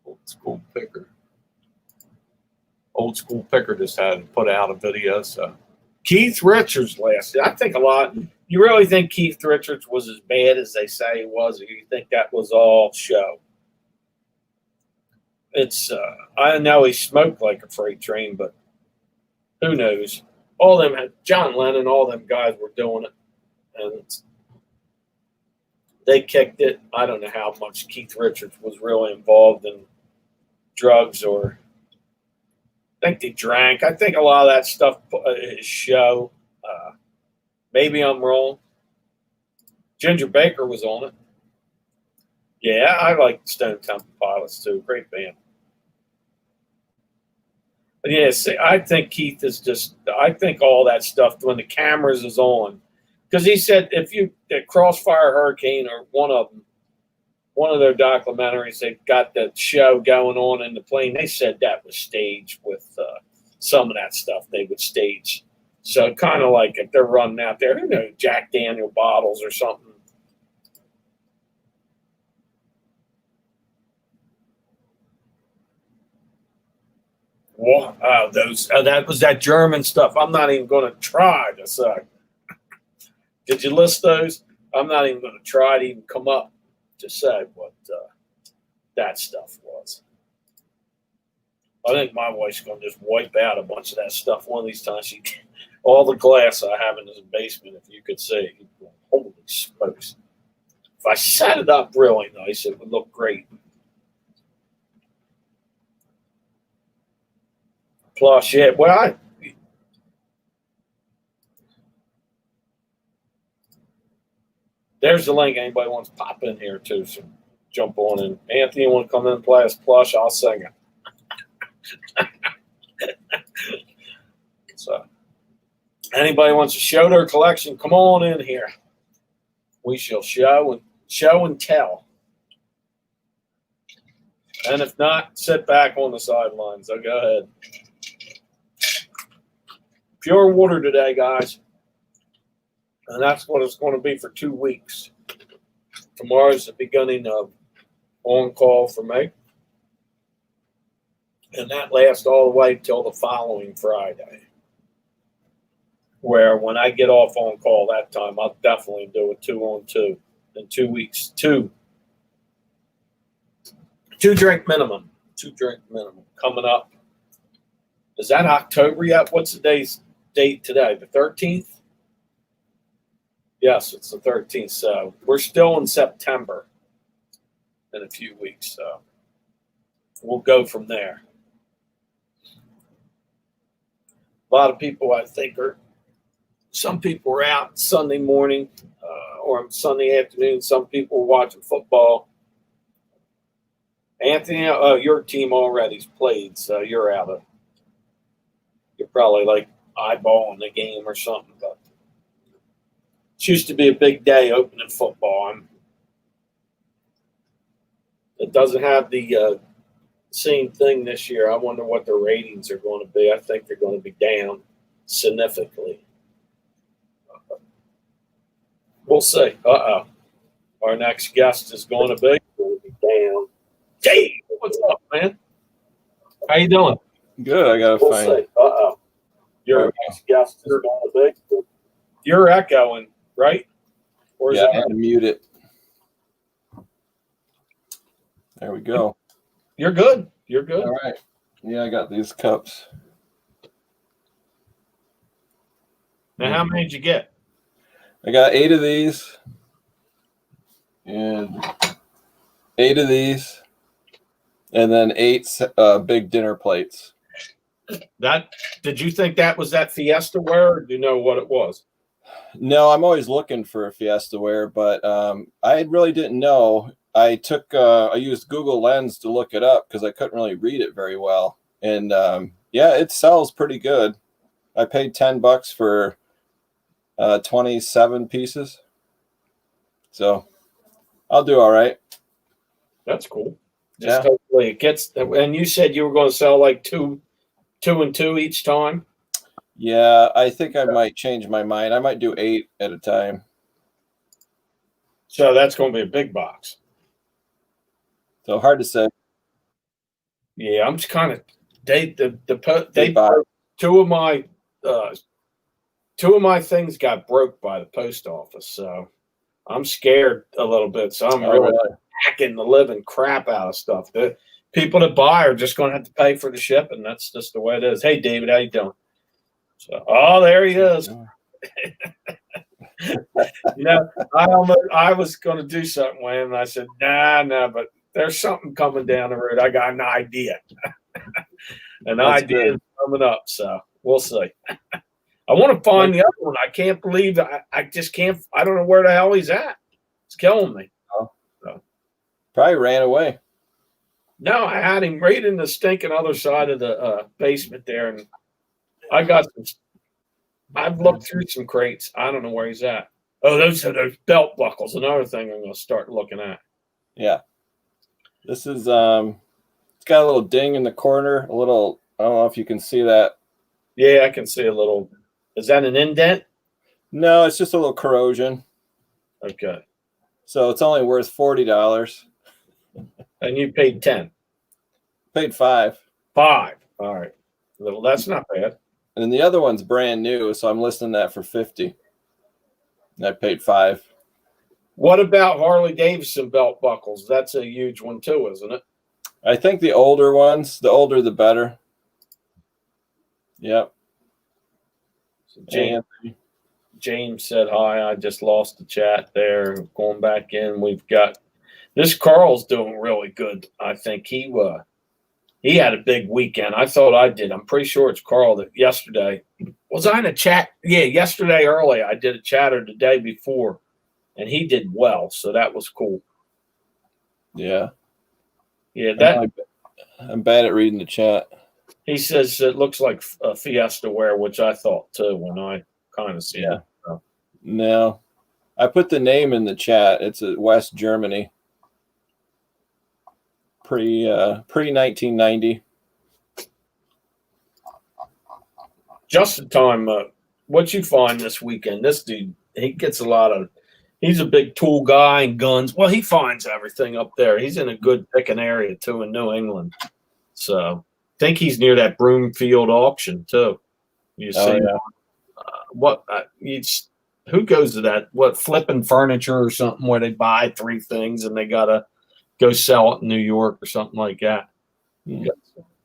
old school picker just had to put out a video. So, Keith Richards last year. I think a lot. You really think Keith Richards was as bad as they say he was, or you think that was all show? I know he smoked like a freight train, but who knows? All them had John Lennon, all them guys were doing it, and they kicked it. I don't know how much Keith Richards was really involved in drugs, or I think they drank. I think a lot of that stuff is show. Maybe I'm wrong. Ginger Baker was on it. Yeah, I like Stone Temple Pilots too. Great band. But yeah, see, I think Keith is just. I think all that stuff when the cameras is on, because he said if you Crossfire Hurricane or one of their documentaries, they've got that show going on in the plane. They said that was staged with some of that stuff they would stage. So kind of like if they're running out there, Jack Daniel bottles or something. Wow, that was that German stuff. I'm not even going to try to say. Did you list those? I'm not even going to try to even come up to say what that stuff was. I think my wife's going to just wipe out a bunch of that stuff one of these times. All the glass I have in this basement, if you could see, holy smokes. If I set it up really nice, it would look great. Plus, yeah, well, there's the link. Anybody wants to pop in here too, so jump on in. Anthony, want to come in and play us plush? I'll sing it. So, anybody wants to show their collection? Come on in here. We shall show and tell. And if not, sit back on the sidelines. So go ahead. Pure water today, guys. And that's what it's going to be for 2 weeks. Tomorrow's the beginning of on-call for me. And that lasts all the way till the following Friday. Where when I get off on call that time, I'll definitely do a 2-on-2 in 2 weeks. Two drink minimum. 2 drink minimum coming up. Is that October yet? What's the date today? The 13th? Yes, it's the 13th. So we're still in September in a few weeks. So we'll go from there. A lot of people, I think, some people are out Sunday morning or Sunday afternoon. Some people are watching football. Anthony, your team already's played, so you're out of. You're probably like eyeballing the game or something. But it used to be a big day opening football. It doesn't have the same thing this year. I wonder what the ratings are going to be. I think they're going to be down significantly. We'll see. Our next guest is going to be down. Dave, what's up, man? How you doing? Good. I gotta find. See. Your next guest is going to be. You're echoing, right? Or is Yeah, I had to mute it. There we go. You're good. You're good. All right. Yeah, I got these cups. Now, how many did you get? I got 8 of these and 8 of these, and then 8 big dinner plates. Did you think that was that Fiesta ware, or do you know what it was? No, I'm always looking for a Fiesta ware, but I really didn't know. I used Google Lens to look it up because I couldn't really read it very well. And yeah, it sells pretty good. I paid $10 for 27 pieces. So I'll do all right. That's cool. Just hopefully it gets. And you said you were going to sell like two and two each time. Yeah, I think I might change my mind. I might do 8 at a time. So that's going to be a big box. So hard to say. Yeah, I'm just kind of two of my things got broke by the post office, so I'm scared a little bit. So I'm really hacking the living crap out of stuff. The people that buy are just going to have to pay for the shipping. That's just the way it is. Hey, David, how you doing? So, there he is. I was going to do something with him, and I said, nah, but there's something coming down the road. I got an idea. An That's idea good. is coming up, so we'll see. I want to find the other one. I can't believe I just can't. I don't know where the hell he's at. It's killing me. Probably ran away. No, I had him right in the stinking other side of the basement there, and I got some. I've looked through some crates. I don't know where he's at. Oh, those are those belt buckles. Another thing I'm going to start looking at. Yeah. This is it's got a little ding in the corner, a little, I don't know if you can see that. Yeah, I can see a little. Is that an indent? No, it's just a little corrosion. Okay. So it's only worth $40. And you paid 10. Paid $5. 5. All right. Well, that's not bad. And then the other one's brand new, so I'm listing that for $50. And I paid $5. What about Harley Davidson belt buckles? That's a huge one too, isn't it? I think the older ones, the older the better. Yep. So James said hi. I just lost the chat there. Going back in, we've got this. Carl's doing really good. I think he had a big weekend. I thought I did. I'm pretty sure it's Carl that yesterday. Was I in a chat? Yeah, yesterday early. I did a chatter the day before, and he did well. So that was cool. Yeah. Yeah, I'm bad at reading the chat. he says it looks like Fiesta wear, which I thought too when I kind of see it. So. No. I put the name in the chat. It's West Germany. Pre 1990. Just in time. What you find this weekend? This dude, he gets a lot of. He's a big tool guy and guns. Well, he finds everything up there. He's in a good picking area too in New England. So I think he's near that Broomfield auction too. You see who goes to that? What, flipping furniture or something where they buy 3 things and they gotta go sell it in New York or something like that.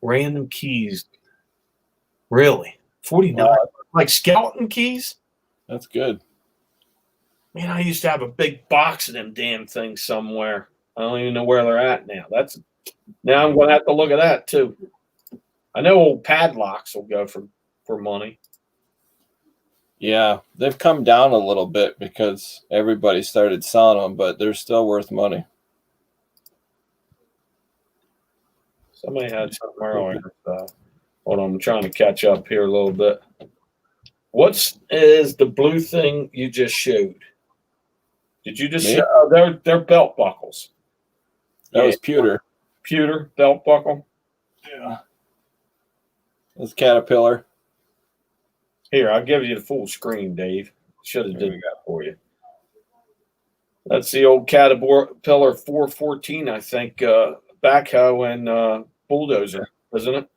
Random keys. Really? 49. Like skeleton keys? That's good. Man, I used to have a big box of them damn things somewhere. I don't even know where they're at now. Now I'm gonna have to look at that too. I know old padlocks will go for money. Yeah, they've come down a little bit because everybody started selling them, but they're still worth money. Somebody had something earlier. Hold on, I'm trying to catch up here a little bit. What is the blue thing you just showed? Did you just show? Oh, they're belt buckles. That was pewter. Pewter belt buckle. Yeah. That's Caterpillar. Here, I'll give you the full screen, Dave. Should have did that for you. That's the old Caterpillar 414, I think, backhoe and bulldozer, isn't it?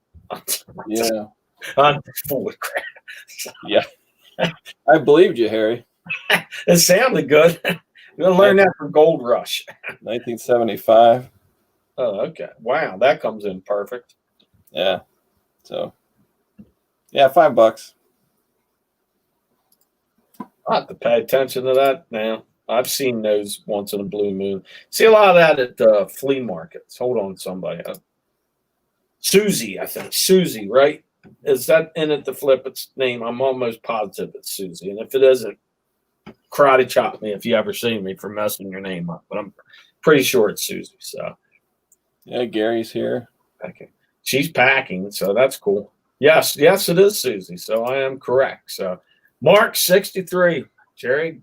Yeah. I'm full of crap. Yeah. I believed you, Harry. It sounded good. You're going to learn that from Gold Rush. 1975. Oh, okay. Wow, that comes in perfect. Yeah. So, yeah, $5. I have to pay attention to that now. I've seen those once in a blue moon. See a lot of that at flea markets. Hold on, somebody. Susie, I think. Susie, right? Is that in it to flip its name? I'm almost positive it's Susie. And if it isn't, karate chop me if you ever see me for messing your name up. But I'm pretty sure it's Susie. So Yeah, Gary's here. okay. She's packing, so that's cool. Yes, it is Susie. So I am correct. So Mark 63, Jerry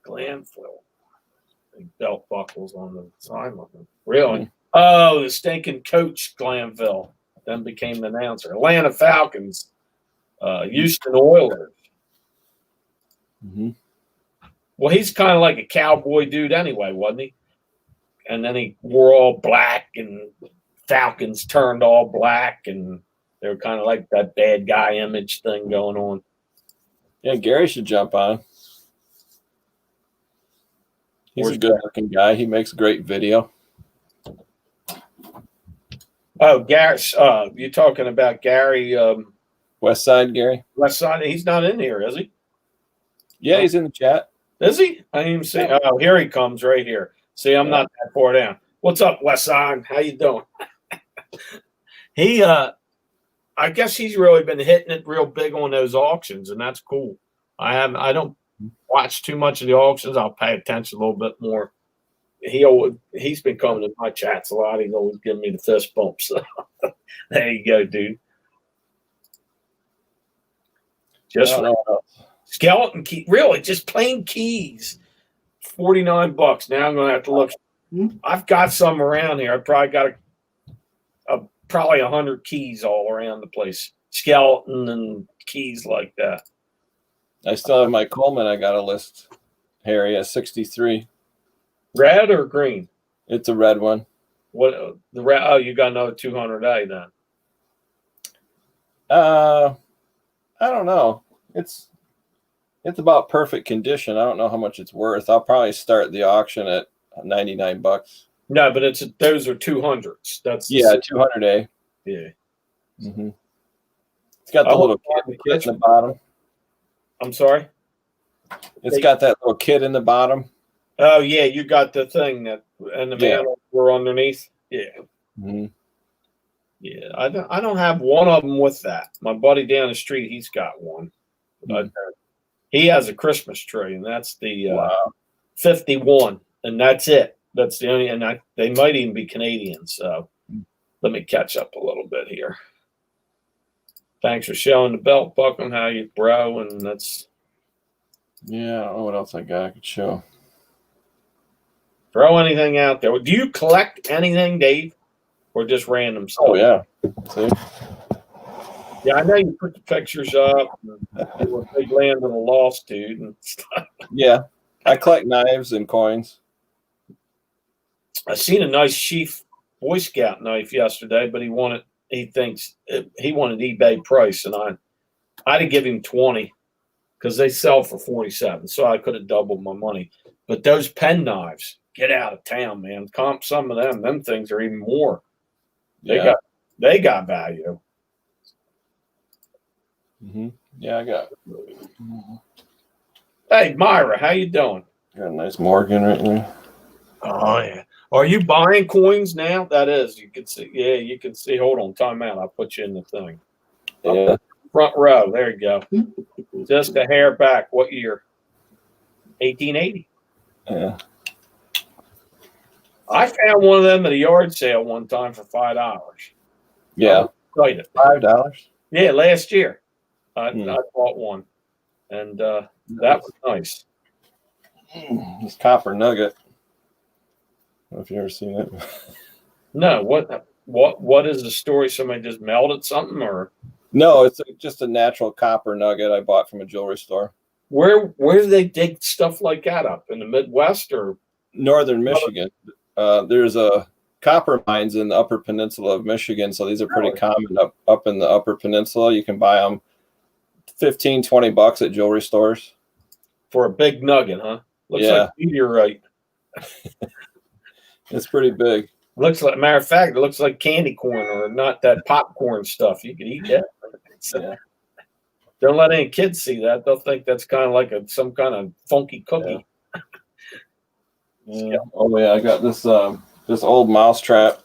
Glanville. Big belt buckles on the side of them. Really? Oh, the stinking coach Glanville then became the announcer. Atlanta Falcons, Houston Oilers. Mm-hmm. Well, he's kind of like a cowboy dude anyway, wasn't he? And then he wore all black, and Falcons turned all black, and they were kind of like that bad guy image thing going on. Yeah, Gary should jump on. He's a good-looking guy. He makes great video. Oh, Gary, you're talking about Gary West Side Gary? West Side. He's not in here, is he? Yeah, he's in the chat. Is he? I didn't even see. Oh, here he comes right here. See, I'm not that far down. What's up, Westside? How you doing? He, I guess he's really been hitting it real big on those auctions, and that's cool. I don't watch too much of the auctions. I'll pay attention a little bit more. He's been coming to my chats a lot. He's always giving me the fist bumps. So there you go, dude. Just skeleton key, really, just plain keys. $49. Now I'm gonna have to look. I've got some around here. I probably got probably 100 keys all around the place. Skeleton and keys like that. I still have my Coleman. I got a list, Harry, at 63. Red or green? It's a red one. What the red? Oh, you got another 200A then. I don't know. It's about perfect condition. I don't know how much it's worth. I'll probably start the auction at $99. No, but those are 200s. That's 200A. Yeah. Mm-hmm. It's got the little kit in the bottom. I'm sorry. It's got that little kit in the bottom. Oh yeah, you got the thing that and the mantle were underneath. Yeah. Mm-hmm. Yeah, I don't have one of them with that. My buddy down the street, he's got one. Mm-hmm. He has a Christmas tree, and that's the 51, and that's it. That's the only, and they might even be Canadian. So let me catch up a little bit here. Thanks for showing the belt buckle. How you, bro? And that's I don't know what else I got I could show. throw anything out there. Do you collect anything, Dave, or just random stuff? Oh yeah. See? Yeah, I know you put the pictures up. And you were big land in a lost dude and stuff. Yeah, I collect knives and coins. I seen a nice Chief Boy Scout knife yesterday, but he wanted eBay price, and I'd have give him 20 because they sell for 47, so I could have doubled my money. But those pen knives, get out of town, man. Comp some of them. Them things are even more. They got value. Mm-hmm. Yeah, I got. Hey, Myra, how you doing? Got a nice Morgan right there. Oh yeah. Are you buying coins now? That is. You can see. Yeah, you can see. Hold on, time out. I'll put you in the thing. Yeah. Front row. There you go. Just a hair back. What year? 1880. Yeah. I found one of them at a yard sale one time for $5. Yeah. Excited. $5. Yeah, last year. I bought one, and that was nice. This copper nugget. I don't know if you ever seen it. No, what is the story? Somebody just melted something, or No, it's just a natural copper nugget I bought from a jewelry store. where do they dig stuff like that up in the Midwest or Northern Michigan? There's a copper mines in the Upper Peninsula of Michigan, so these are pretty common up in the Upper Peninsula. You can buy them $15-20 at jewelry stores for a big nugget, huh? Looks Yeah. like meteorite. It's pretty big. Looks like, matter of fact, it looks like candy corn or not that popcorn stuff. You could eat that. Yeah. Don't let any kids see that. They'll think that's kind of like some kind of funky cookie. Yeah. Oh yeah, I got this this old mouse trap.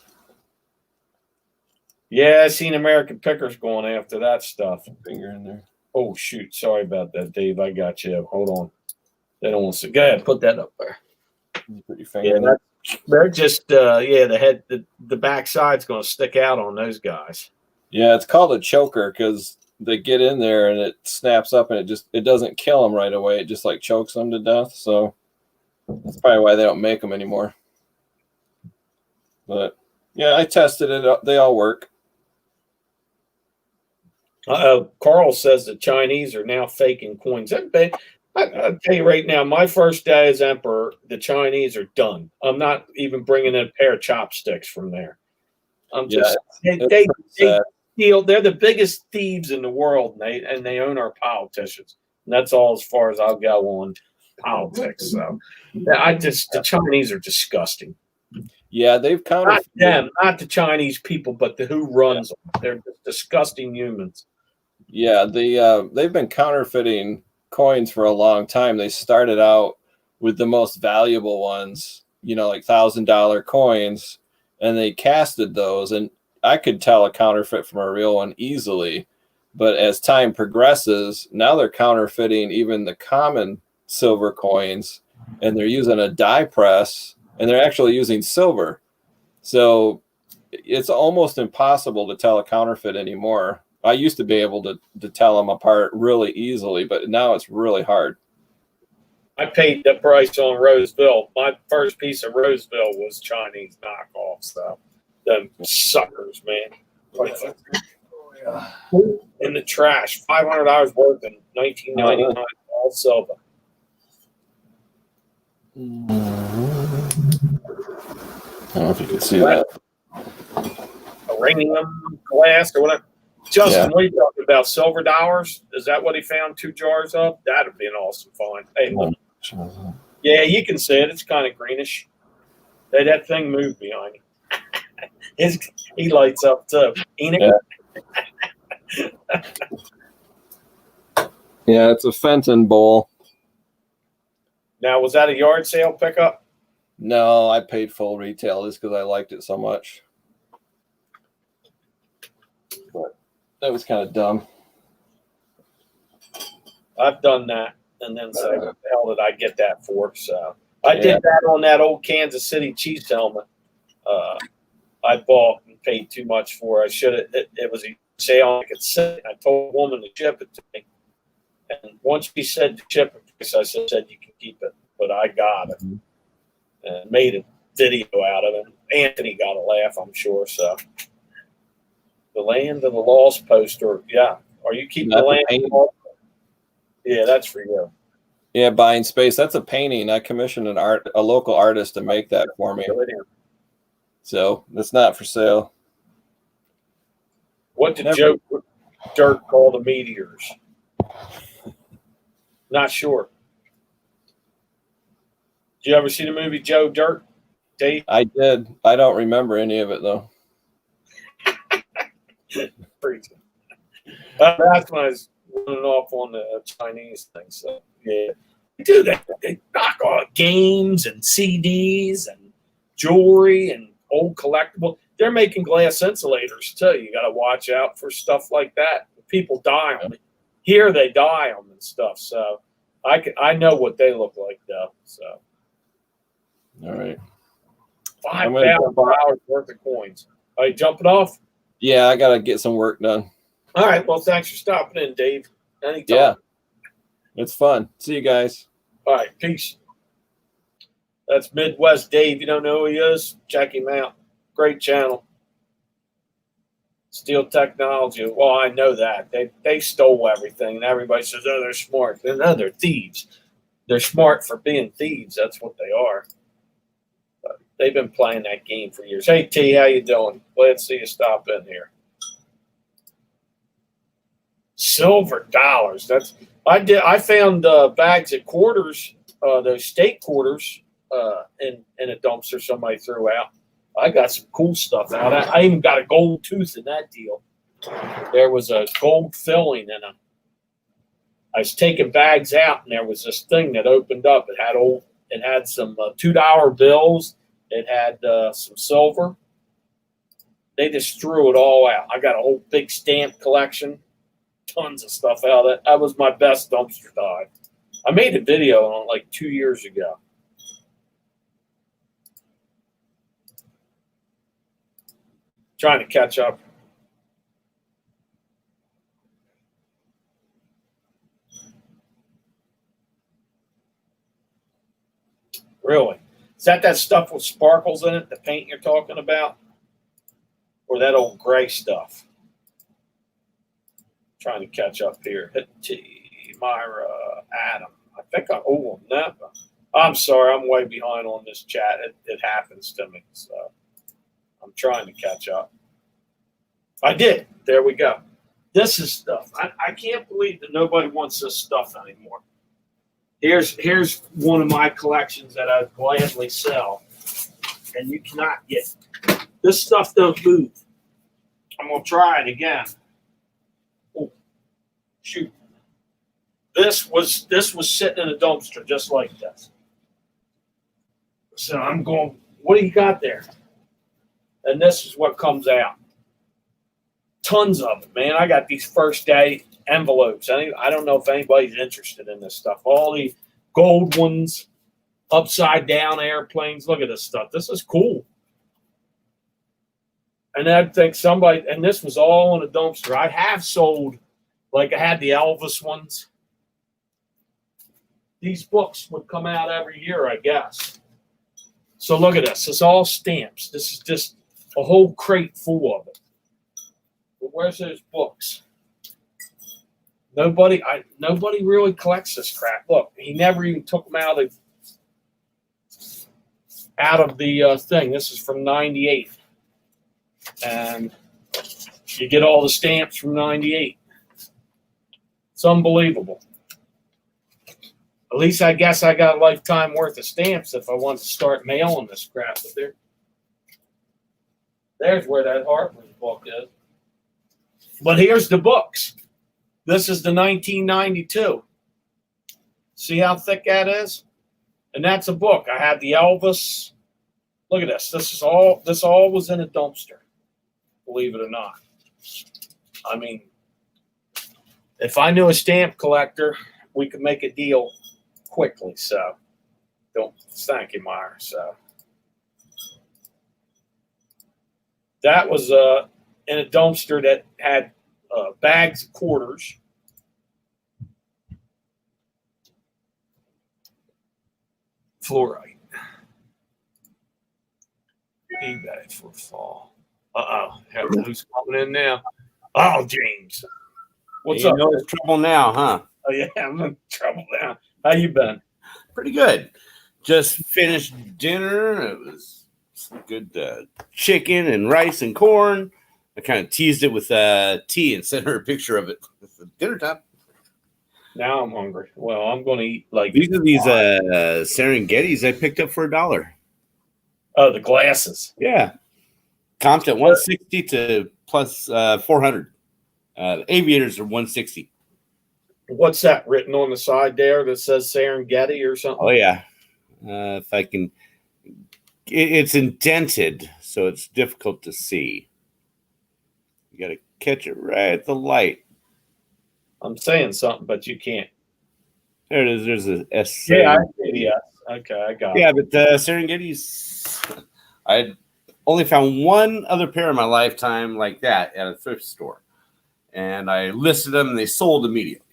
Yeah, I seen American Pickers going after that stuff. Finger in there. Oh shoot! Sorry about that, Dave. I got you. Hold on. They don't want to see. Go ahead, put that up there. You put your finger in Yeah, there. they're just the head, the back side's going to stick out on those guys. Yeah, it's called a choker because they get in there and it snaps up and it doesn't kill them right away. It just like chokes them to death. So that's probably why they don't make them anymore. But yeah, I tested it. They all work. Carl says the Chinese are now faking coins. I'll tell you right now, my first day as emperor, the Chinese are done. I'm not even bringing in a pair of chopsticks from there. I'm just they steal. They're the biggest thieves in the world, and they own our politicians. And that's all as far as I'll go on politics. So the Chinese are disgusting. Yeah, they've Not them, not the Chinese people, but who runs them. They're just disgusting humans. Yeah, they've been counterfeiting coins for a long time. They started out with the most valuable ones, like $1,000 coins, and they casted those, and I could tell a counterfeit from a real one easily. But as time progresses, now they're counterfeiting even the common silver coins, and they're using a die press, and they're actually using silver. So it's almost impossible to tell a counterfeit anymore. I used to be able to tell them apart really easily, but now it's really hard. I paid the price on Roseville. My first piece of Roseville was Chinese knockoff. So them suckers, man. In the trash. $500 worth in 1999. All silver. I don't know if you can see that. Uranium glass or whatever. Justin, what are you talking about? Silver dollars? Is that what he found 2 jars of? That'd be an awesome find. Hey, look. Yeah, you can see it. It's kind of greenish. Hey, that thing moved behind him. He lights up too. Ain't it? Yeah, it's a Fenton bowl. Now, was that a yard sale pickup? No, I paid full retail just because I liked it so much. But that was kind of dumb. I've done that and then say, what the hell did I get that for? So I did that on that old Kansas City Chiefs helmet. I bought and paid too much for. I should have. It was a sale. I could say. I told a woman to ship it to me, and once she said to ship it, I said you can keep it, but I got it and made a video out of it. Anthony got a laugh, I'm sure. So the Land of the Lost poster. Yeah, are you keeping the Land of the Lost? Yeah, that's for you. Yeah, buying space. That's a painting. I commissioned a local artist to make that for me. So it's not for sale. What did Joe Dirt call the meteors? Not sure. Did you ever see the movie Joe Dirt, Dave? I did. I don't remember any of it though. That's when I was running off on the Chinese thing. So yeah, they do that. They knock off games and CDs and jewelry and old collectible. They're making glass insulators too. You got to watch out for stuff like that. People die on it. Here they die on and stuff. So I know what they look like though. So all right, $5,000 worth of coins. Are you jumping off? Yeah, I gotta get some work done. All right. Well, thanks for stopping in, Dave. Anytime. Yeah, it's fun. See you guys. All right. Peace. That's Midwest Dave. You don't know who he is? Check him out. Great channel. Steel Technology. Well, I know that. They stole everything, and everybody says, oh, they're smart. No, they're thieves. They're smart for being thieves. That's what they are. But they've been playing that game for years. Hey, T, how you doing? Glad to see you stop in here. Silver dollars. I found bags of quarters, those state quarters, in a dumpster somebody threw out. I got some cool stuff out. I even got a gold tooth in that deal. There was a gold filling in them. I was taking bags out, and there was this thing that opened up. It had some $2 bills. It had some silver. They just threw it all out. I got a whole big stamp collection, tons of stuff out of that. That was my best dumpster dive. I made a video on it like 2 years ago. Trying to catch up. Really? Is that stuff with sparkles in it, the paint you're talking about? Or that old gray stuff? Trying to catch up here. Hit T, Myra, Adam. I think I'm sorry, I'm way behind on this chat. It happens to me, so I'm trying to catch up. I did. There we go. This is stuff. I can't believe that nobody wants this stuff anymore. Here's one of my collections that I gladly sell, and you cannot get. This stuff don't move. I'm gonna try it again. Oh, shoot! This was sitting in a dumpster just like this. So I'm going, what do you got there? And this is what comes out. Tons of it, man. I got these first day envelopes. I don't know if anybody's interested in this stuff. All the gold ones, upside down airplanes. Look at this stuff. This is cool. And I think somebody, and this was all in a dumpster. I have sold, like I had the Elvis ones. These books would come out every year, I guess. So look at this. It's all stamps. This is just a whole crate full of it. But where's those books? Nobody really collects this crap. Look, he never even took them out of the thing. This is from '98, and you get all the stamps from '98. It's unbelievable. At least I guess I got a lifetime worth of stamps if I want to start mailing this crap. But there's where that Hartman's book is. But here's the books. This is the 1992. See how thick that is? And that's a book. I had the Elvis. Look at this. This all was in a dumpster, believe it or not. I mean, if I knew a stamp collector, we could make a deal quickly. So thank you, Meyer. So that was in a dumpster that had bags of quarters. Fluorite. eBay for fall. Who's coming in now? Oh, James. What's up? There's trouble now, huh? Oh, yeah, I'm in trouble now. How you been? Pretty good. Just finished dinner. It was some good chicken and rice and corn. I kind of teased it with tea and sent her a picture of it. It's dinner time. Now I'm hungry. Well, I'm going to eat like These are these Serengetis I picked up for $1. Oh, the glasses. Yeah. Comped at 160 to plus 400. Aviators are 160. What's that written on the side there that says Serengeti or something? Oh, yeah. If I can. It's indented, so it's difficult to see. You got to catch it right at the light. I'm saying something, but you can't. There it is. There's a S. Yeah, I see. Yeah. Okay, I got it. Yeah, but Serengeti's. I only found one other pair in my lifetime like that at a thrift store, and I listed them, and they sold immediately.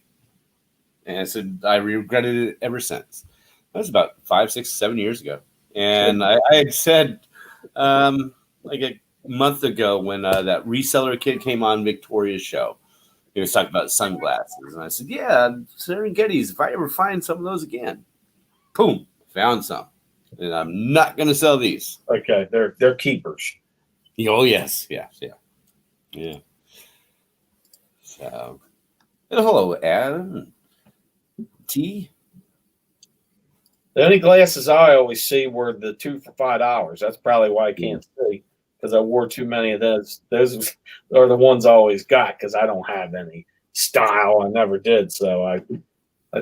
And I said I regretted it ever since. That was about 5, 6, 7 years ago, and I had said like a month ago when that reseller kid came on Victoria's show. He was talking about sunglasses, and I said, "Yeah, Serengeti's. If I ever find some of those again, boom, found some, and I'm not going to sell these." Okay, they're keepers. Oh yes, yeah. So, hello, Adam. T. The only glasses I always see were the 2 for $5. That's probably why I can't see, because I wore too many of those. Those are the ones I always got because I don't have any style. I never did. So I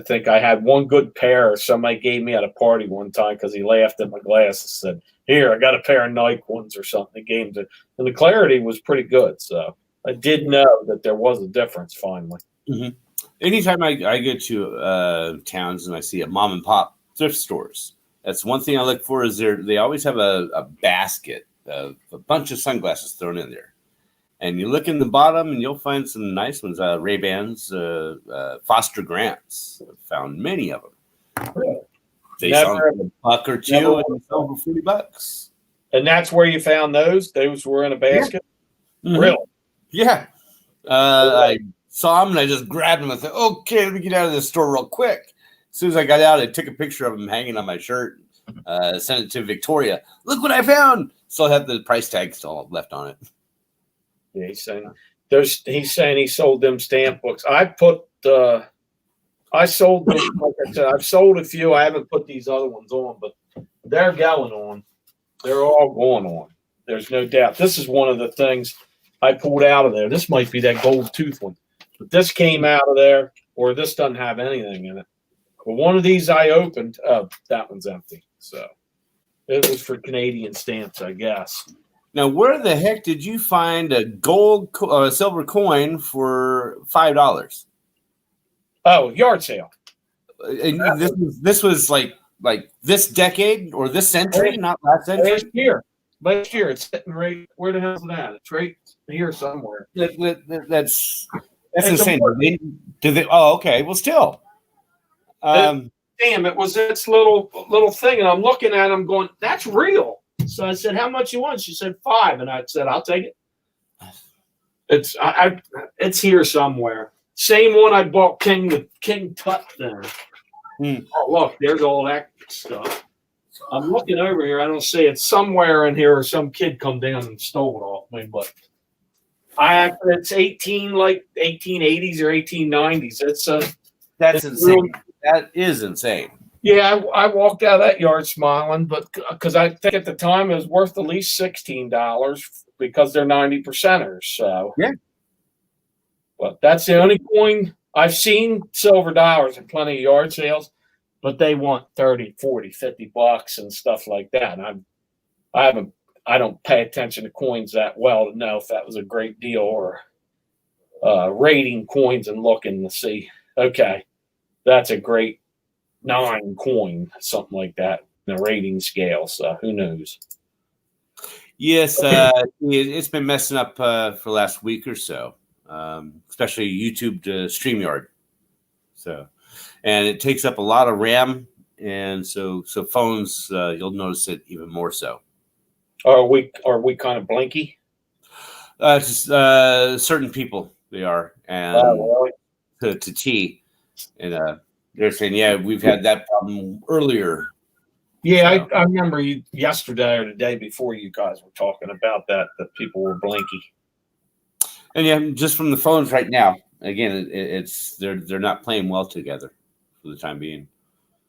think I had one good pair somebody gave me at a party one time because he laughed at my glasses. Said, "Here, I got a pair of Nike ones or something." The game, and the clarity was pretty good. So I did know that there was a difference finally. Mm-hmm. Anytime I go to towns and I see a mom and pop thrift stores, that's one thing I look for. Is they always have a basket of a bunch of sunglasses thrown in there, and you look in the bottom and you'll find some nice ones. Ray-Bans, Foster Grants. I've found many of them. Really? They sell a buck or two and sell for $40. And that's where you found those? Those were in a basket? Yeah. Mm-hmm. Really? Yeah. I saw them and I just grabbed them and said, "Okay, let me get out of this store real quick." As soon as I got out, I took a picture of them hanging on my shirt, sent it to Victoria. "Look what I found." Still have the price tag still left on it. Yeah, he's saying he sold them stamp books. I sold them, like I said, I've sold a few. I haven't put these other ones on, but they're going on. They're all going on. There's no doubt. This is one of the things I pulled out of there. This might be that gold tooth one. But this came out of there, or this doesn't have anything in it. But one of these I opened, that one's empty. So It was for Canadian stamps, I guess. Now, where the heck did you find a silver coin for $5? Oh, yard sale. And this was like this decade or this century, not last century. Last year, it's sitting right. Where the hell's it at? It's right here somewhere. That's It's insane. a- Did they? Oh, okay. Well, still. Damn, it was its little thing, and I'm looking at him going, "That's real." So I said, "How much you want?" She said $5, and I said, "I'll take it." It's here somewhere. Same one I bought King Tut there. Oh, look, there's all that stuff. I'm looking over here. I don't see it. Somewhere in here, some kid come down and stole it off me. But it's 1880s or 1890s. That's it's insane. real. That is insane. Yeah, I walked out of that yard smiling, but because I think at the time it was worth at least $16 because they're 90%ers. So yeah, but that's the only coin I've seen. Silver dollars in plenty of yard sales, but they want 30, 40, $50 and stuff like that. And I don't pay attention to coins that well to know if that was a great deal or rating coins and looking to see, okay, that's a great 9 coin, something like that, in the rating scale. So who knows? Yes, it's been messing up for the last week or so, especially YouTube to StreamYard. So, and it takes up a lot of RAM, and so phones you'll notice it even more so. Are we kind of blinky? Just certain people they are, and Really? to T, and they're saying, yeah, we've had that problem earlier. Yeah, I remember you yesterday or the day before you guys were talking about that people were blinky. And yeah, just from the phones right now, again, it's they're not playing well together for the time being.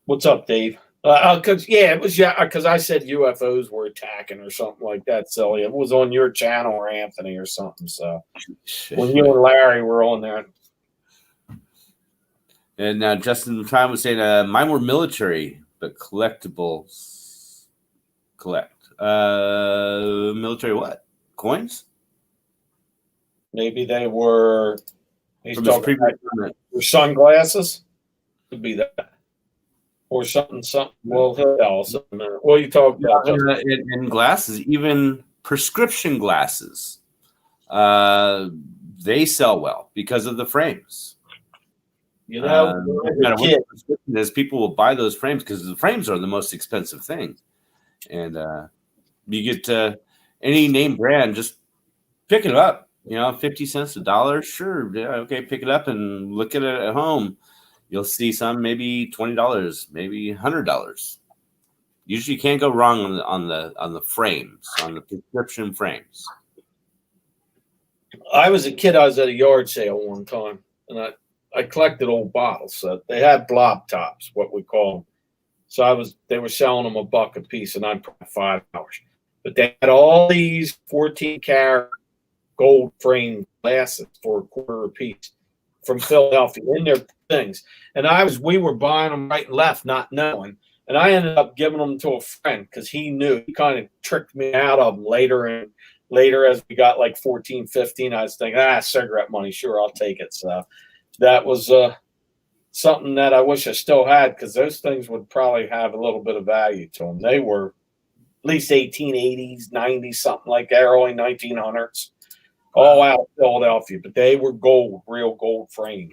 What's up, Dave? Because I said UFOs were attacking or something like that. Silly. It was on your channel or Anthony or something. So when you and Larry were on there. And Justin Time was saying, mine were military, but collectibles. Military what? Coins? Maybe they were. He's From his talking previous about comment. your sunglasses. Could be that. Or something. Well, what are you talking about? And glasses, even prescription glasses, they sell well because of the frames. You know, No matter what the prescription is, people will buy those frames because the frames are the most expensive thing. And you get any name brand, just pick it up. 50 cents, $1, sure, yeah, okay, pick it up and look at it at home. You'll see some maybe $20, maybe $100. Usually, you can't go wrong on the frames, on the prescription frames. I was a kid. I was at a yard sale one time, and I collected old bottles. So they had blob tops, what we call them. So they were selling them $1 a piece, and I'm $5. But they had all these 14-karat gold frame glasses for $0.25 a piece from Philadelphia in their things. And we were buying them right and left, not knowing. And I ended up giving them to a friend because he knew. He kind of tricked me out of them later. And later, as we got like 14, 15, I was thinking, cigarette money, sure, I'll take it. So that was something that I wish I still had because those things would probably have a little bit of value to them. They were at least 1880s, 90s, something like that, early 1900s, all out of Philadelphia. But they were gold, real gold framed.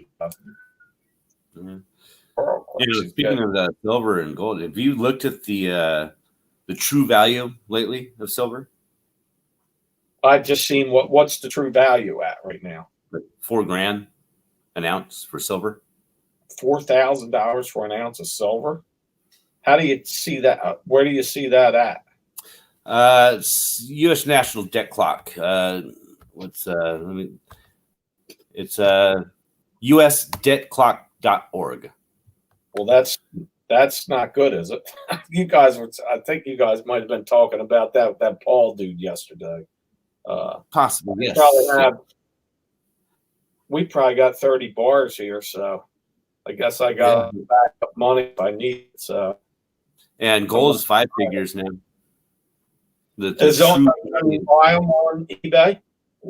Mm-hmm. Speaking of the silver and gold, have you looked at the true value lately of silver? I've just seen what's the true value at right now. Like $4,000 an ounce for silver. $4,000 for an ounce of silver. How do you see that? Where do you see that at? U.S. National Debt Clock. It's usdebtclock.org. Well, that's not good, is it? I think you guys might have been talking about that with that Paul dude yesterday. Possibly, yes. We probably got 30 bars here, so I guess I got backup money if I need it. So, and gold is 5 figures now. The Is the only true- time you buy them on eBay?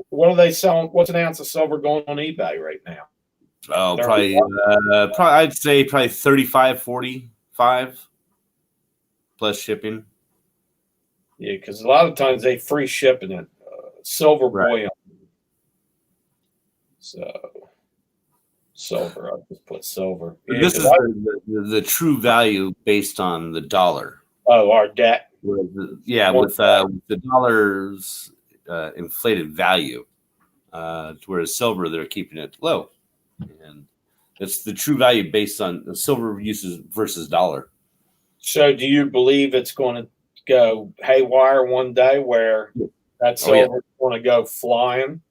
What are they selling? What's an ounce of silver going on eBay right now? Oh, probably I'd say probably 35, 45 plus shipping. Yeah, because a lot of times they free shipping it. Silver Right. bullion. So silver, I'll just put silver. Yeah, This 'cause is the true value based on the dollar. our debt. With the dollar's inflated value, whereas silver they're keeping it low, and it's the true value based on the silver uses versus dollar. So do you believe it's going to go haywire one day where that Oh, yeah. silver is going to go flying?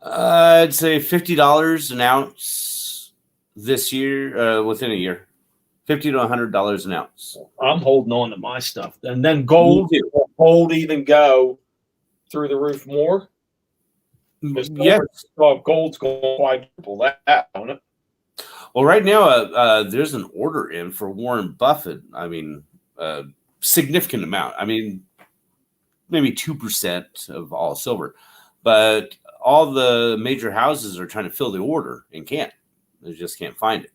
I'd say $50 an ounce this year, within a year, $50 to $100 an ounce. I'm holding on to my stuff. And then gold, Me too. will gold even go through the roof more? Because Yes. gold's going to quadruple that, don't it? Well, right now, there's an order in for Warren Buffett. I mean, significant amount. I mean, maybe 2% of all silver, but all the major houses are trying to fill the order and can't. They just can't find it.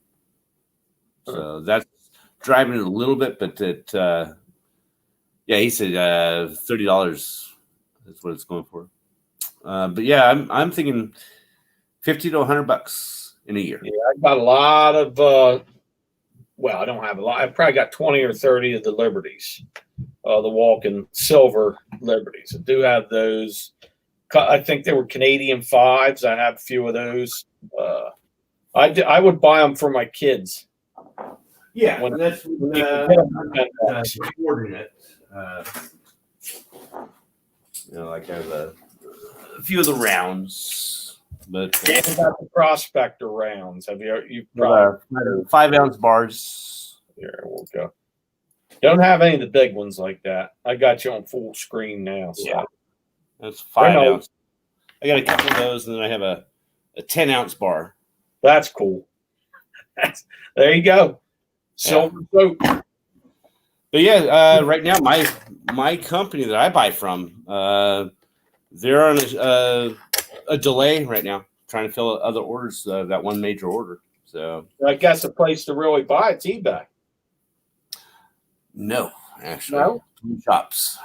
So that's driving it a little bit, but he said $30 is what it's going for. But yeah, I'm thinking $50 to $100 in a year. Yeah, I've got a lot of, I don't have a lot. I've probably got 20 or 30 of the Liberties, the Walking Silver Liberties. I do have those. I think they were Canadian 5s. I have a few of those. I would buy them for my kids. Yeah, When- that's you can get 'em for $10. coordinate. Like I have a few of the rounds, but What about the prospector rounds? Have you probably 5-ounce bars. here? We'll go. Don't have any of the big ones like that. I got you on full screen now. So. Yeah. That's 5 They're ounce. I got a couple of those, and then I have a 10-ounce bar. That's cool. There you go. Silver soap. But yeah, right now my company that I buy from, they're on a delay right now, trying to fill other orders. That one major order. So I guess the place to really buy it's eBay. no, actually, No? shops,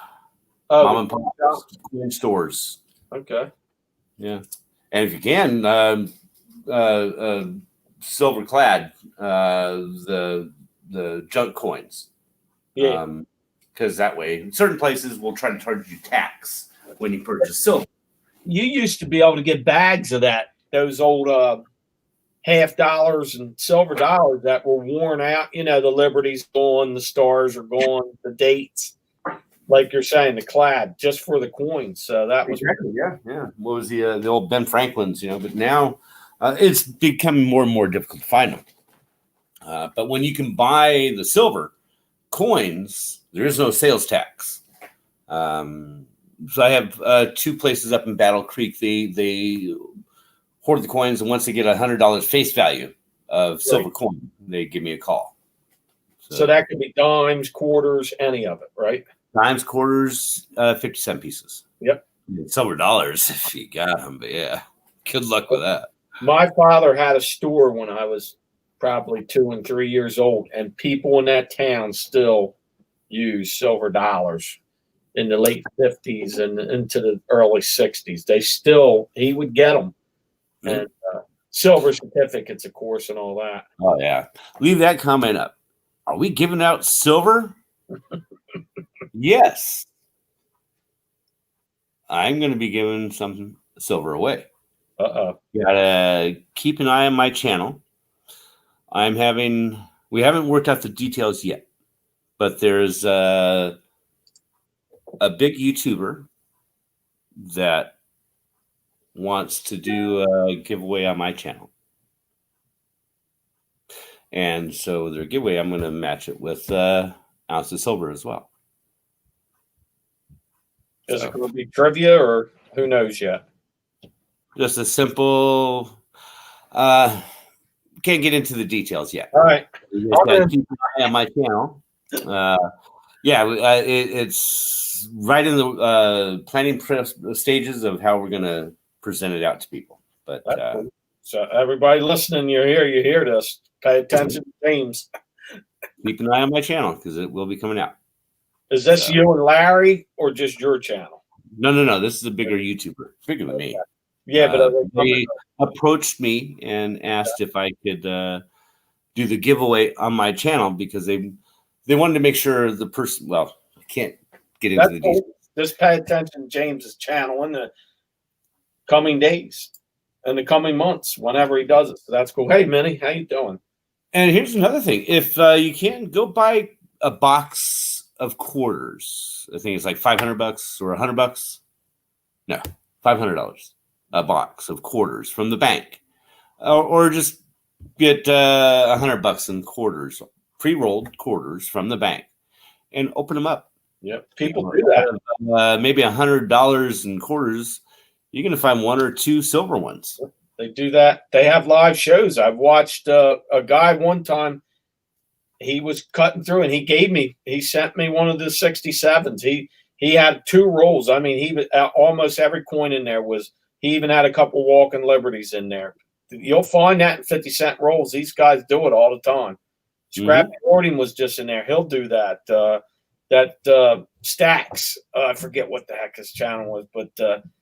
Oh, mom and pop stores. okay. Yeah, and if you can, silver clad, the junk coins. Yeah. Because that way, certain places will try to charge you tax when you purchase silver. You used to be able to get bags of that, those old $50 and silver dollars that were worn out. You know, the Liberty's gone, the stars are gone, the dates, like you're saying, the clad just for the coins. So that was Exactly. Yeah. What was the old Ben Franklin's? But now it's becoming more and more difficult to find them. But when you can buy the silver coins, there is no sales tax. So I have 2 places up in Battle Creek. They hoard the coins, and once they get $100 face value of silver coin, they give me a call. so that could be dimes, quarters, any of it, right? Dimes, quarters, 50-cent pieces. Yep. Silver dollars if you got them, but yeah, good luck with that. My father had a store when I was probably 2 and 3 years old, and people in that town still use silver dollars in the late 50s and into the early 60s. He would get them. And silver certificates, of course, and all that. Oh yeah, leave that comment up. Are we giving out silver? Yes, I'm going to be giving some silver away. Gotta keep an eye on my channel. We haven't worked out the details yet, but there's a big YouTuber that wants to do a giveaway on my channel. And so their giveaway, I'm going to match it with ounce of silver as well. Is it going to be trivia or who knows yet? Just a simple, can't get into the details yet. All right. You just gotta keep an eye on my channel. Yeah, it's right in the planning stages of how we're going to present it out to people. But So everybody listening, you hear this. Pay attention, James. keep an eye on my channel because it will be coming out. Is this you and Larry, or just your channel? No. This is a bigger YouTuber, bigger than me. Yeah, but they approached me and asked if I could do the giveaway on my channel because they wanted to make sure the person. Well, I can't get into the details. Just pay attention to James's channel in the coming days, in the coming months, whenever he does it. So that's cool. Hey, Minnie, how you doing? And here's another thing: if you can go buy a box of quarters, I think it's like $500 or $100. No, $500 a box of quarters from the bank, or just get $100 in quarters, pre-rolled quarters from the bank, and open them up. Yep, people do that. Maybe $100 in quarters. You're going to find one or two silver ones. They do that. They have live shows. I've watched a guy one time. He was cutting through, and he sent me one of the 67s. He had 2 rolls. I mean, he almost every coin in there was. He even had a couple walking liberties in there. You'll find that in 50-cent rolls. These guys do it all the time. Scrappy Gordon was just in there. He'll do that. Stacks. I forget what the heck his channel was, but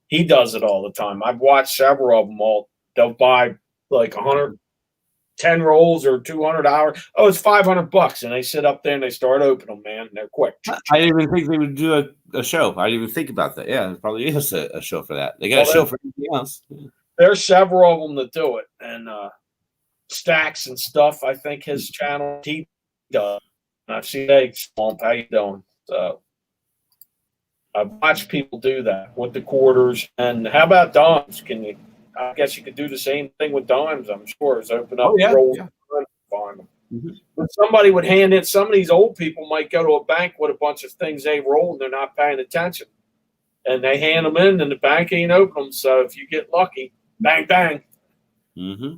he does it all the time. I've watched several of them all. They'll buy like 110 rolls or 200 hours. Oh, it's $500, and they sit up there and they start opening them. Man, they're quick. I didn't even think they would do a show. I didn't even think about that. Yeah, it probably is a show for that. They got a show for everything else. There's several of them that do it, and Stacks and stuff. I think his channel he does. And I've seen hey, Swamp, how you doing? So I've watched people do that with the quarters. And how about dimes? I guess you could do the same thing with dimes. I'm sure is open up rolls and find them. Mm-hmm. But somebody would hand in. Some of these old people might go to a bank with a bunch of things they roll and they're not paying attention, and they hand them in, and the bank ain't open them. So if you get lucky, bang bang. Mm-hmm.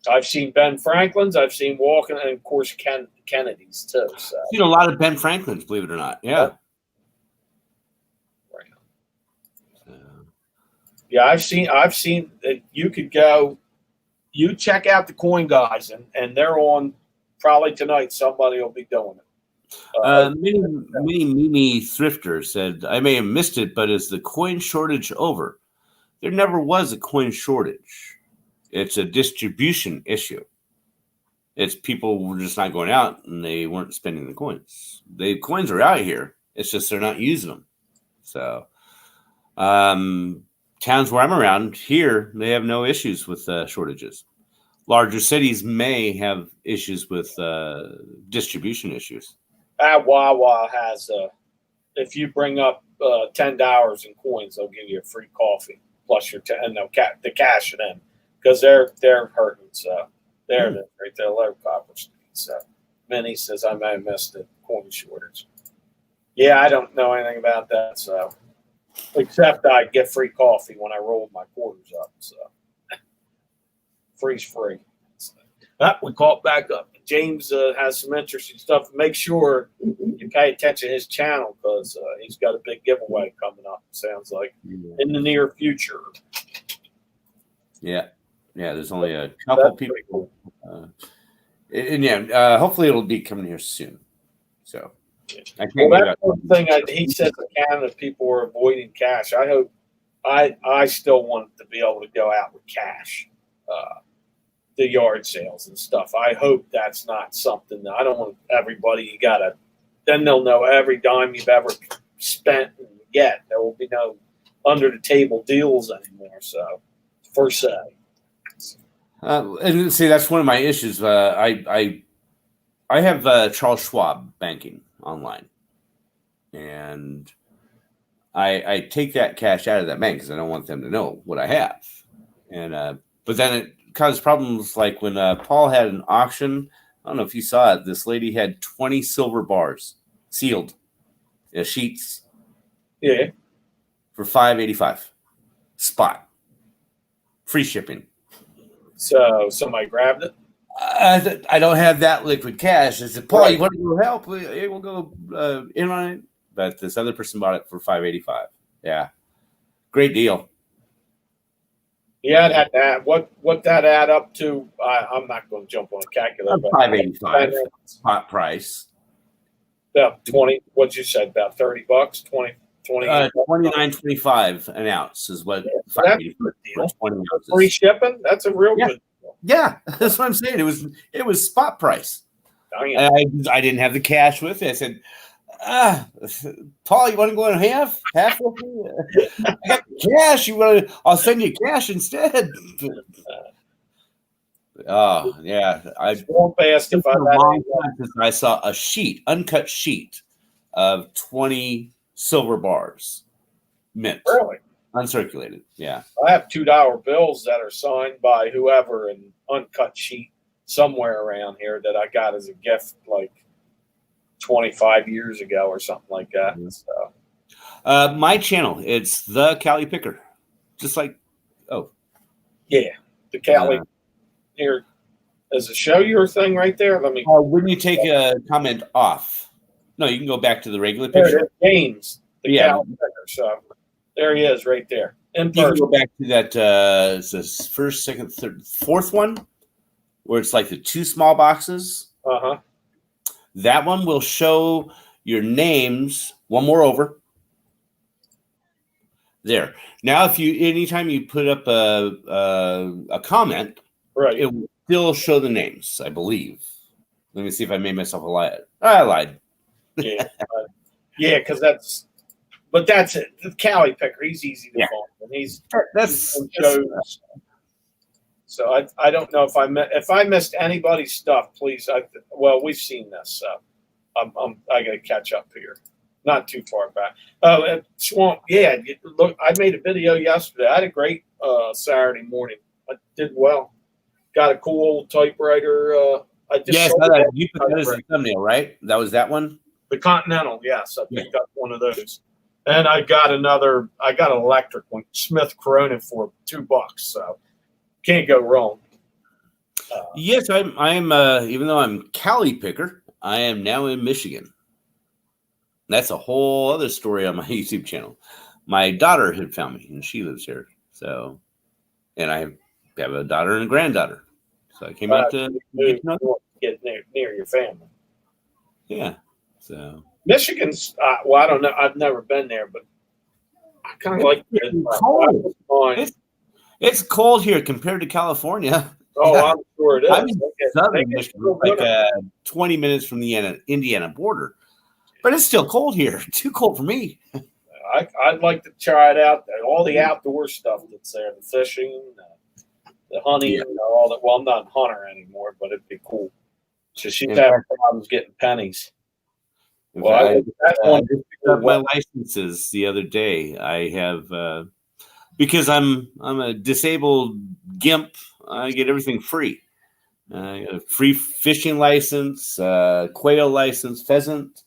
I've seen Ben Franklin's, I've seen Walken, and of course Kennedy's too. So I've seen a lot of Ben Franklin's, believe it or not. Yeah. Yeah, I've seen that you could go, you check out the coin guys, and they're on probably tonight. Somebody will be doing it. Mini Thrifter said, I may have missed it, but is the coin shortage over? There never was a coin shortage. It's a distribution issue. It's people were just not going out and they weren't spending the coins. The coins are out here. It's just they're not using them. So, towns where I'm around here, they have no issues with shortages. Larger cities may have issues with distribution issues. Wawa has if you bring up $10 in coins, they'll give you a free coffee plus your and they'll the cash it in because they're hurting. So there it is, right there, low copper. So Minnie says I may have missed the coin shortage. Yeah, I don't know anything about that. So except I get free coffee when I roll my quarters up. So free's free. We caught back up. James has some interesting stuff. Make sure you pay attention to his channel because he's got a big giveaway coming up, sounds like, in the near future. Yeah. There's only a couple people. Cool. Hopefully it'll be coming here soon. So that's one thing he said in Canada people are avoiding cash. I hope I still want to be able to go out with cash. The yard sales and stuff. I hope that's not something that I don't want everybody. Then they'll know every dime you've ever spent and get. There will be no under the table deals anymore. So, per se. And see, that's one of my issues. I have Charles Schwab banking online, and I take that cash out of that bank because I don't want them to know what I have. And but then it caused problems like when Paul had an auction. I don't know if you saw it. This lady had 20 silver bars sealed sheets. Yeah. For $5.85 spot, free shipping. So somebody grabbed it. I don't have that liquid cash. I said, Paul, Right. you want to go help? Hey, we'll go in on it. But this other person bought it for $585. Yeah, great deal. Yeah, that what that add up to? I'm not going to jump on a calculator, but $585 spot price. about 20. What you said, about $30, 20. $29.25 an ounce is what That's a $585 good deal. for 20 ounces. Free shipping. That's a real Yeah. good deal. Yeah, that's what I'm saying. It was spot price. I mean, I didn't have the cash with it. I said, Paul, you want to go in half with me? I got the cash. I'll send you cash instead. Oh yeah, I won't fast if I a long time since I saw a uncut sheet of 20 silver bars, mint, really. uncirculated. Yeah, I have $2 bills that are signed by whoever in uncut sheet somewhere around here that I got as a gift like 25 years ago or something like that. So, my channel, it's the Cali Picker, just like yeah, the Cali here. Does it show your thing right there? Let me. when you take a comment off, no, you can go back to the regular There picture. it is, James, the Yeah. Cali Picker. So there he is right there in You can person. go back to that it's this first, second, third, fourth one, where it's like the two small boxes. Uh-huh. That one will show your names. One more over. There. Now, anytime you put up a comment, Right. it will still show the names, I believe. Let me see if I made myself a lie. I lied. Yeah. Yeah, because that's it. The Cali Picker, he's easy to Yeah. find. And he's That's shows. So I don't know if I missed anybody's stuff, please. Well, we've seen this, so I got to catch up here. Not too far back. Swamp. Yeah, look, I made a video yesterday. I had a great Saturday morning. I did well. Got a cool old typewriter. I just yes, sold you put that as a thumbnail, right? That was that one. the Continental. Yes, I picked up one of those. And I got an electric one, Smith Corona, for $2. So can't go wrong. Yes, I'm even though I'm Cali Picker, I am now in Michigan. That's a whole other story on my YouTube channel. My daughter had found me, and she lives here. So, and I have a daughter and a granddaughter. So I came out to get near your family. Yeah. So Michigan's, well, I don't know. I've never been there, but I kind of like it. Cold. It's cold here compared to California. Oh, I'm sure it is. I'm in southern Michigan, like 20 minutes from the Indiana border. But it's still cold here. Too cold for me. I'd like to try it out. All the outdoor stuff that's there, the fishing, the hunting, all that. Well, I'm not a hunter anymore, but it'd be cool. So she's having problems getting pennies. Well, I picked up my licenses the other day. I have because I'm a disabled gimp. I get everything free. I got a free fishing license, quail license, pheasant,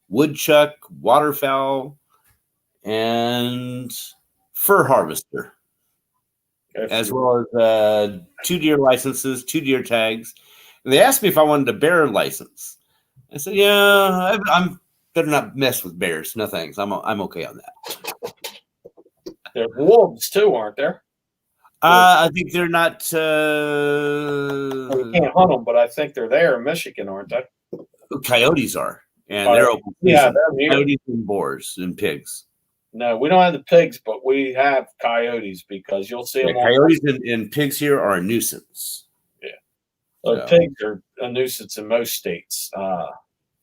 woodchuck, waterfowl, and fur harvester, as well as 2 deer licenses, 2 deer tags. And they asked me if I wanted a bear license. I said, "Yeah, I'm better not mess with bears. No thanks. I'm okay on that." There's wolves too, aren't there? I think they're not. You can't hunt them, but I think they're there in Michigan, aren't they? Coyotes are, and they're open. Yeah, they're here. Coyotes and boars and pigs. No, we don't have the pigs, but we have coyotes because you'll see them. Coyotes and pigs here are a nuisance. Yeah, pigs are a nuisance in most states.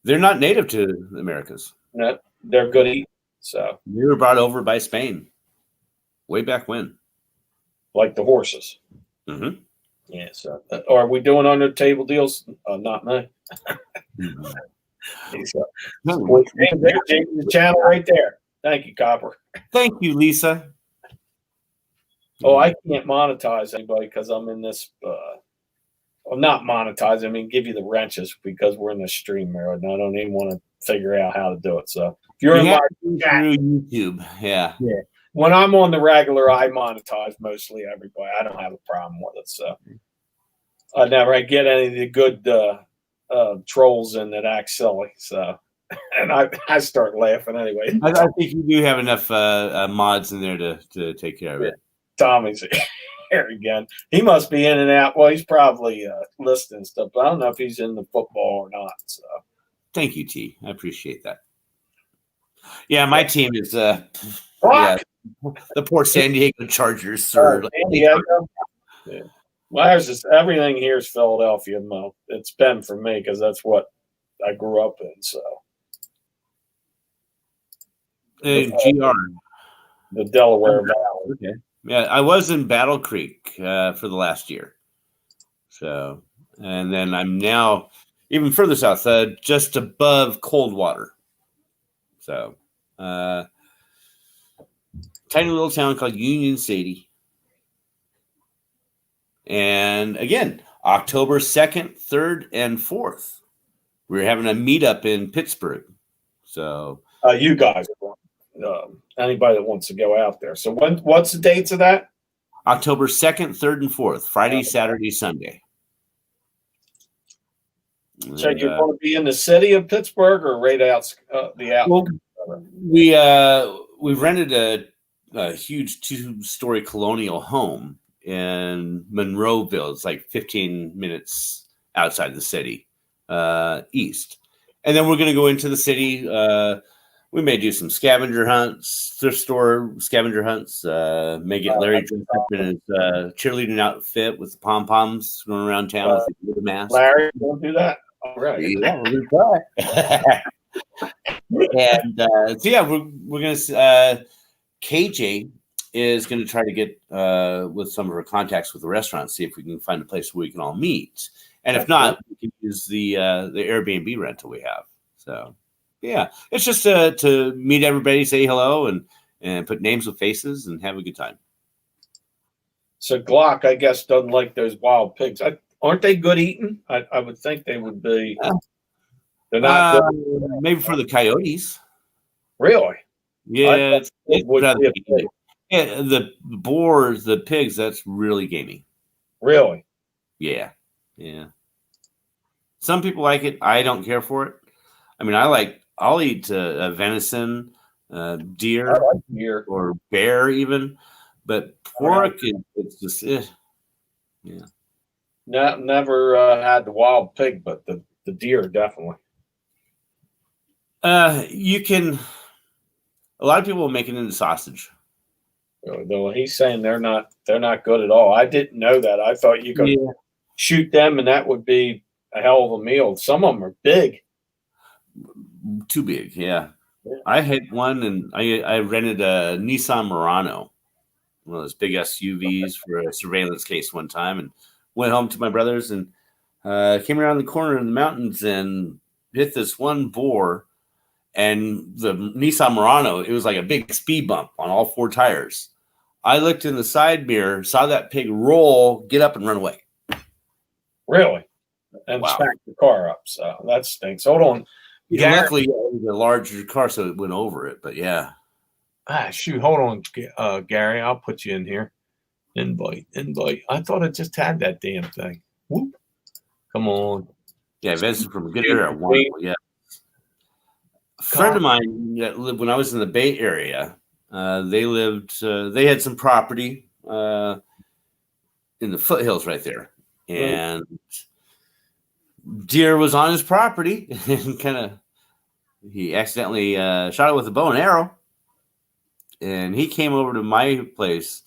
They're not native to the Americas. No, they're good eating. So they were brought over by Spain way back when. Like the horses. Mm-hmm. Yeah. So, are we doing under table deals? Not me. So, the channel right there. Thank you, Copper. Thank you, Lisa. Oh, I can't monetize anybody because I'm in this. Well, not monetize. I mean, give you the wrenches because we're in the stream mode, and I don't even want to figure out how to do it. So, if you're in my chat, through YouTube, yeah. When I'm on the regular, I monetize mostly everybody. I don't have a problem with it. So, I never get any of the good trolls in that act silly. So, and I start laughing anyway. I think you do have enough mods in there to take care of it. Tommy's here again. He must be in and out. Well, he's probably listening stuff, but I don't know if he's in the football or not. So, Thank you, T. I appreciate that. Yeah, my team is the poor San Diego Chargers, sir. San Diego? Yeah. Well, everything here is Philadelphia, Mo. It's been for me because that's what I grew up in. So, GR. The Delaware Valley. Okay. Yeah, I was in Battle Creek for the last year. So, and then I'm now even further south, just above Coldwater. So, tiny little town called Union City. And again, October 2nd, 3rd, and 4th, we're having a meetup in Pittsburgh. So, you guys are going. Anybody that wants to go out there. So, what's the dates of that? October 2nd, 3rd, and 4th, Friday, Saturday, Sunday. So, you're going to be in the city of Pittsburgh or right out the out? Well, we rented a huge 2-story colonial home in Monroeville. It's like 15 minutes outside the city, east. And then we're going to go into the city. We may do some scavenger hunts, thrift store scavenger hunts. May get Larry dressed up in his cheerleading outfit with the pom poms going around town with the mask. Larry, you want to do that? All right. Yeah, we're gonna try. And so yeah, we're gonna. KJ is going to try to get with some of her contacts with the restaurant, see if we can find a place where we can all meet. And if not, we can use the Airbnb rental we have. So yeah, it's just to meet everybody, say hello, and put names with faces and have a good time. So Glock, I guess, doesn't like those wild pigs. Aren't they good eating? I would think they would be. They're not good. Maybe for the coyotes. Really? Yeah, Yeah, the boars, the pigs, that's really gamey. Really? Yeah. Some people like it. I don't care for it. I mean, I'll eat venison, deer, I like deer or bear even, but pork, it's just yeah. Never had the wild pig, but the deer definitely. You can. A lot of people will make it into sausage. Though he's saying they're not good at all. I didn't know that. I thought you could shoot them and that would be a hell of a meal. Some of them are big. Too big, yeah. I had one and I rented a Nissan Murano, one of those big SUVs for a surveillance case one time, and went home to my brother's and came around the corner in the mountains and hit this one boar. And the Nissan Murano, it was like a big speed bump on all 4 tires. I looked in the side mirror, saw that pig roll, get up, and run away. Really? And smack the car up. So that stinks. Hold on. Yeah, luckily, it was a larger car, so it went over it. But yeah. Shoot. Hold on, Gary. I'll put you in here. Invite. I thought it just had that damn thing. Whoop. Come on. Yeah, Vincent from a good area. Wonderful. Yeah. A friend of mine that lived when I was in the Bay Area, they had some property in the foothills right there. And deer was on his property and he accidentally shot it with a bow and arrow. And he came over to my place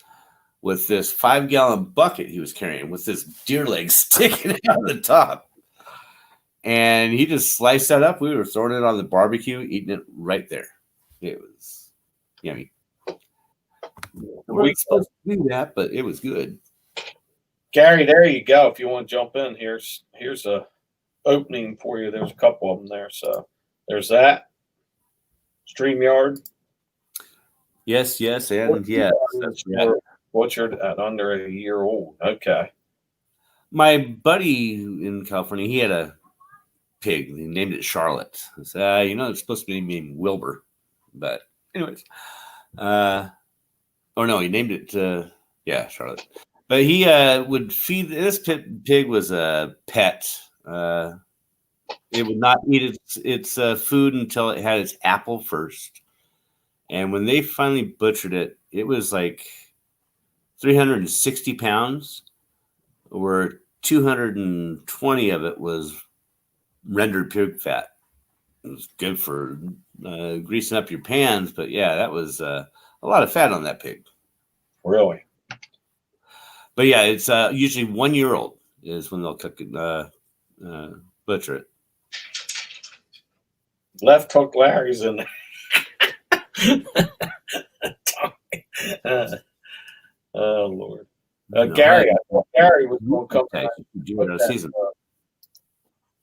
with this 5-gallon bucket he was carrying with this deer leg sticking out of the top. And he just sliced that up. We were throwing it on the barbecue, eating it right there. It was yummy. We weren't supposed to do that, but it was good. Gary, there you go. If you want to jump in, here's a opening for you. There's a couple of them there. So there's that. StreamYard. Yes, and yes. That's right. What's your under a year old? Okay. My buddy in California, he had a pig. He named it Charlotte. I said, it's supposed to be named Wilbur. But anyways. He named it Charlotte. But he would feed this pig was a pet. It would not eat its food until it had its apple first. And when they finally butchered it, it was like 360 pounds, where 220 of it was rendered pig fat. It was good for greasing up your pans, but yeah, that was a lot of fat on that pig. Really? But yeah, it's usually 1 year old is when they'll cook it, butcher it. Left hook Larry's in there. Oh Lord. No, Gary, I thought Gary was going to come okay, back. do it in a season.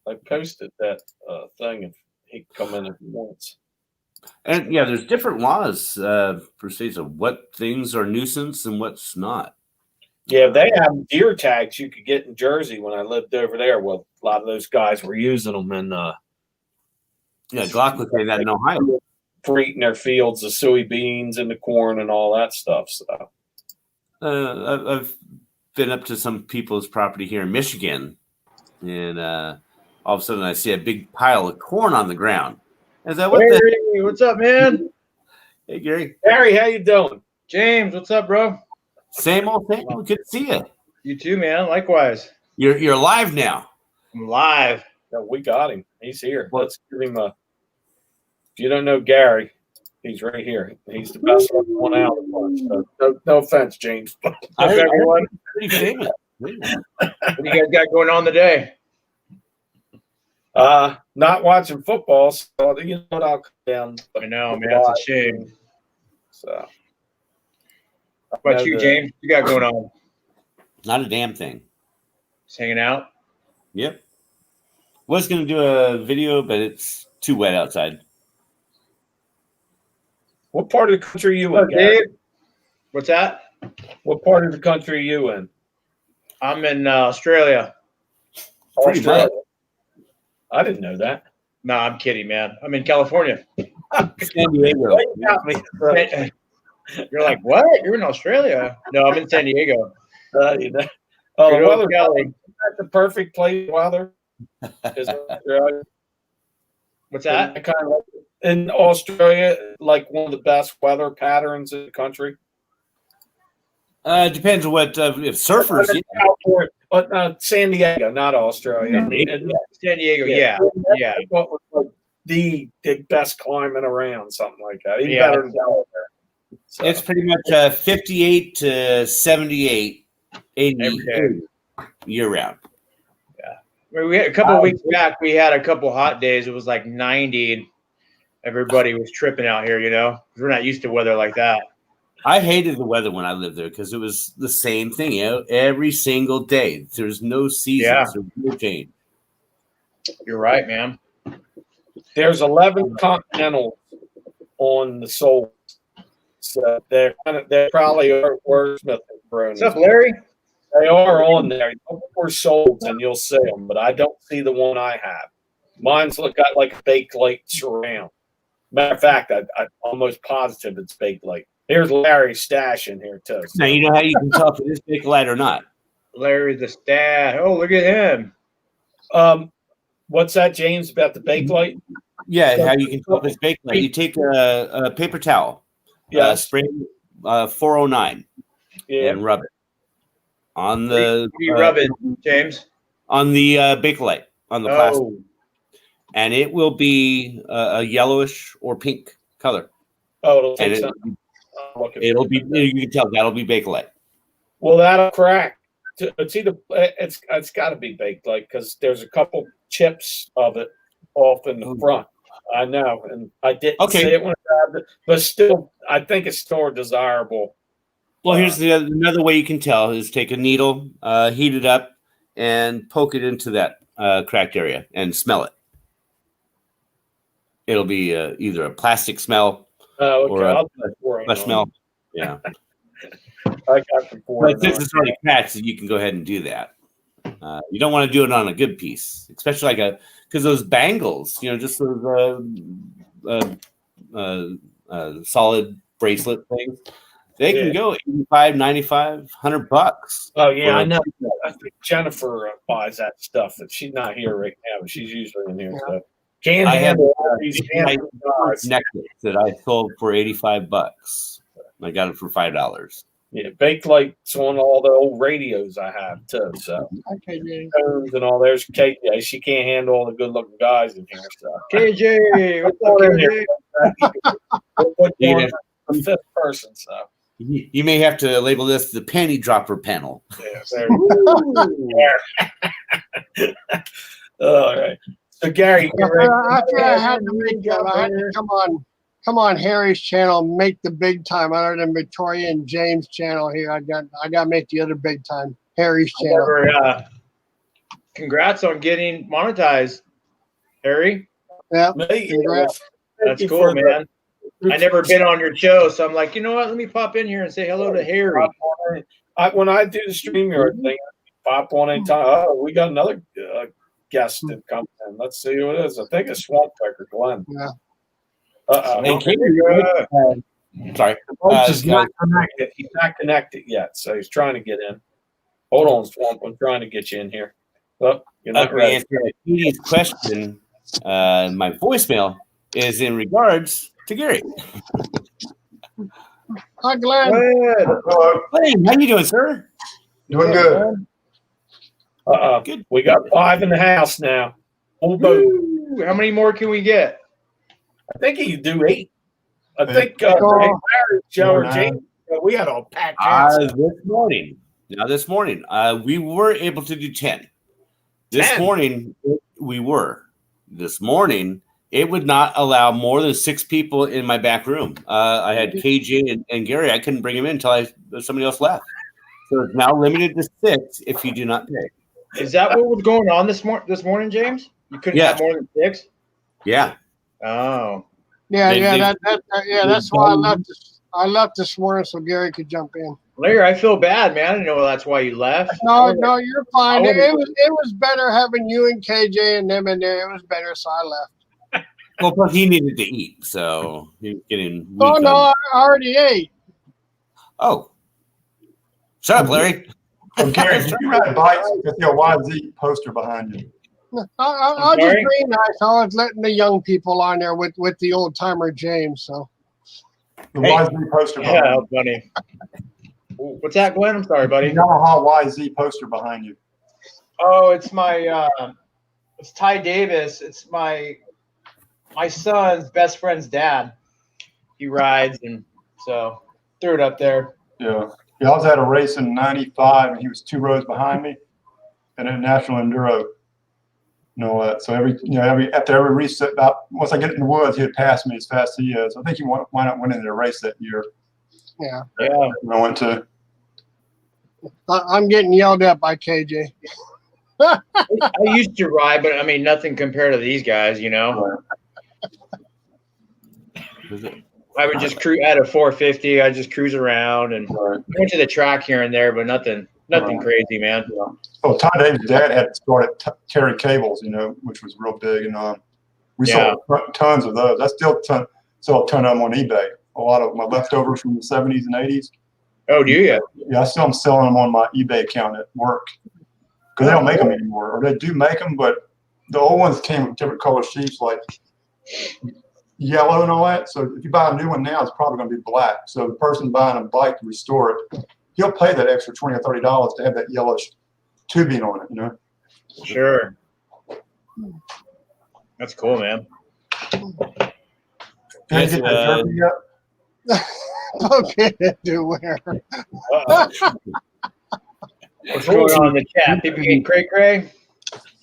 I posted that thing if he could come in if he wants. And yeah, there's different laws for states of what things are nuisance and what's not. Yeah, they have deer tags you could get in Jersey when I lived over there. Well, a lot of those guys were using them and Yeah, Glock was saying that in Ohio. for eating their fields, the soybeans and the corn and all that stuff. So I've been up to some people's property here in Michigan, and all of a sudden I see a big pile of corn on the ground. I said, "What the?" Hey, what's up, man? Hey, Gary. Gary, how you doing? James, what's up, bro? Same old thing. Good to see you. You too, man. Likewise. You're live now. I'm live. No, we got him. He's here. Let's give him a. If you don't know Gary, he's right here. He's the best one out of the bunch. So no offense, James. What's up, everyone? Pretty famous. What do you guys got going on today? Not watching football, so you know what, I'll come down. I know, man. It's a shame. So, How about you, James? What you got going on? Not a damn thing. Just hanging out? Yep. Was going to do a video, but it's too wet outside. what part of the country are you What's in, up, Gary? Dave? What's that? What part of the country are you in? I'm in Australia. Pretty Australia. I didn't know that. No, I'm kidding, man. I'm in California. San Diego. Well, you got me. You're like, what? You're in Australia? No, I'm in San Diego. You know. Oh, Good the old weather. Cali. That's the perfect place weather. Is Australia. What's that? Kind of like, in Australia, like one of the best weather patterns in the country. Depends on what if surfers. San Diego, not Australia. I mean, San Diego, yeah. Yeah. What was like the best climate around, something like that. Even Yeah. better than Delaware. So, It's pretty much 58 to 78, 80 Every day. year round. I mean, we had a couple of weeks back, we had a couple hot days. It was like 90 and everybody was tripping out here, you know? 'Cause we're not used to weather like that. I hated the weather when I lived there because it was the same thing, you know, every single day. There's no seasons, Yeah. there's no change. You're right, man. there's 11 continentals on the soul. So they're probably are wordsmithing What's up, Larry? They are on there. Look for souls and you'll see them, but I don't see the one I have. Mine's got like a baked light surround. Matter of fact, I'm almost positive it's baked light. Here's Larry's stash in here too. Now, you know how you can tell if it is Bakelite or not? Larry the stat. Oh, look at him. What's that, James, about the baked light? Yeah, how you can tell if it's Bakelite. You take a paper towel, spray 409, Yeah. and rub it on Where the you rub it, James? on the Bakelite, on the plastic. Oh, And it will be a yellowish or pink color. Oh, it'll And take something. it'll be, you can tell that'll be Bakelite. Well, that'll crack. It's got to be baked light because there's a couple chips of it off in the front. I know, and I didn't see it when I grabbed it, but still, I think it's still desirable. Well, here's another way you can tell is take a needle, heat it up, and poke it into that cracked area and smell it. It'll be either a plastic smell Oh, okay. or a I'll do that for flesh smell. Yeah. I got the four. But since it's already cracked, so you can go ahead and do that. You don't want to do it on a good piece, especially because those bangles, just those solid bracelet things, They can go 85, 95, $100. Oh yeah, I Well, know. I think Jennifer buys that stuff. But she's not here right now, but she's usually in here. So can't I have handle these my handsome guys. necklace that I sold for $85. I got it for $5. Yeah, baked lights on all the old radios I have too. So Okay, Jay. phones and all. There's KJ. She can't handle all the good-looking guys in here. So KJ, what's up, KJ? we'll put you on Yeah. the fifth person. So You may have to label this the panty dropper panel. yeah, there. All right. So Gary, I feel I had to make that. I had to come on Harry's channel, make the big time other than Victoria and James' channel here. I got to make the other big time, Harry's channel. Congrats on getting monetized, Harry. Yeah, me, congrats. That's cool, man. I never been on your show, so I'm like, you know what? Let me pop in here and say hello to Harry. When I do the StreamYard thing, I pop on anytime. Oh, we got another guest that comes in. Let's see who it is. I think it's Swamp Pecker Glenn. Yeah. And Katie, sorry. He's not connected. He's not connected yet, so he's trying to get in. Hold on, Swamp. I'm trying to get you in here. Oh, you're not ready. answer Katie's question, my voicemail is in regards to Gary. Hi, Glenn. Hello. Hey, how you doing, sir? Doing good. Good. We got 5 in the house now. Oh, boom. Ooh, how many more can we get? I think he could do 8. I think Oh. Larry, Joe, or 9. James, we had all packed house. This morning, we were able to do 10. This 10? morning, we were. This morning, it would not allow more than 6 people in my back room. I had KJ and Gary. I couldn't bring them in until somebody else left. So it's now limited to 6 if you do not pay. Is that what was going on this morning, James? You couldn't Yeah. have more than 6? Yeah. Oh. Yeah, They- yeah, they- that's why I left this morning so Gary could jump in. Larry, I feel bad, man. I didn't know that's why you left. No, you're fine. I It would've- was better having you and KJ and them in there. It was better, so I left. Well, plus he needed to eat, so he was getting. Oh weak no, on- I already ate. Oh. Shut up, Larry. Gary, did you ride bikes with your YZ poster behind you? I'll just sorry? be nice. I was letting the young people on there with the old timer James. So The Hey. YZ poster Yeah, behind how funny. What's that, Glenn? I'm sorry, you. buddy. Yamaha YZ poster behind you. Oh, it's my it's Ty Davis. It's my son's best friend's dad. He rides, and so threw it up there. Yeah. Yeah, I was at a race in '95 and he was 2 rows behind me and at National Enduro. So after every race, once I get in the woods, he'd pass me as fast as he is. I think he wound up winning the race that year. yeah, Yeah. I went to. I'm getting yelled at by KJ. I used to ride, but I mean nothing compared to these guys, you know. I would just cruise at a 450. I just cruise around and went to the track here and there, but nothing Right. crazy, man. Oh, Todd Davis' dad had started Terry Cables, which was real big, and we sold tons of those. I still sell a ton of them on eBay. A lot of my leftovers from the '70s and '80s. Oh, do you? Yeah, I still am selling them on my eBay account at work because they don't make them anymore, or they do make them, but the old ones came with different color sheets, like yellow and all that. So if you buy a new one now, it's probably going to be black. So the person buying a bike to restore it, he'll pay that extra $20 or $30 to have that yellowish tubing on it. Sure. That's cool, man. Did you get that jerky yet? Okay, do where? What's going on in the chat? People getting cray-cray?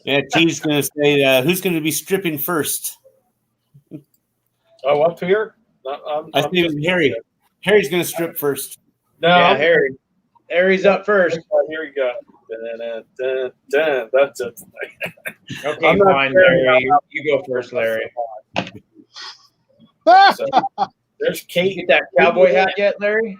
Yeah, T's going to say, who's going to be stripping first? Oh, up here? I think it was Harry. Harry's going to strip first. No, Yeah, Harry. Harry's up first. Here you go. That's it. Okay, I'm not fine, very- Larry. You go first, Larry. So, there's You Kate. get that cowboy hat yet, Larry?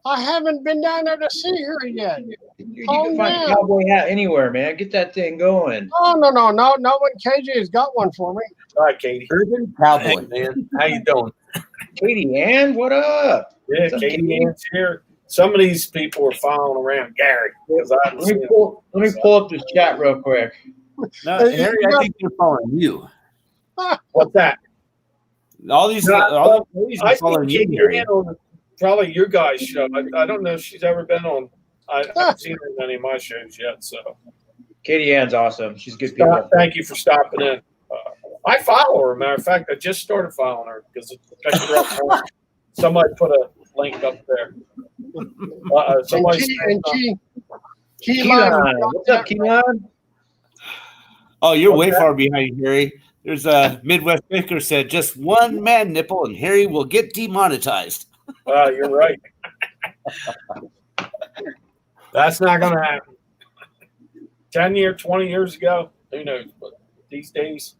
I haven't been down there to see her yet. You Oh, can find a man. cowboy hat anywhere, man. Get that thing going. Oh no, not when KJ has got one for me. All right, Katie. Urban Hey, Cowboy. man. How you doing? Katie Ann, what up? Yeah, Katie Ann's here. Some of these people are following around Gary because I haven't Let seen me him. pull up this chat real quick. No, Harry, I think they're following you. What's that? All these ladies I are see following you, Katie Harry. Ann on probably your guys' show. I don't know if she's ever been on. I haven't seen her in any of my shows yet. So Katie Ann's awesome. She's good people. thank you for stopping in. I follow her. Matter of fact, I just started following her because somebody put a link up there. Somebody. Keelan. What's up, Keelan? Oh, you're way far behind, Harry. There's a Midwest Baker said just one man nipple and Harry will get demonetized. You're right. That's not going to happen. 10 years, 20 years ago, who knows? But these days,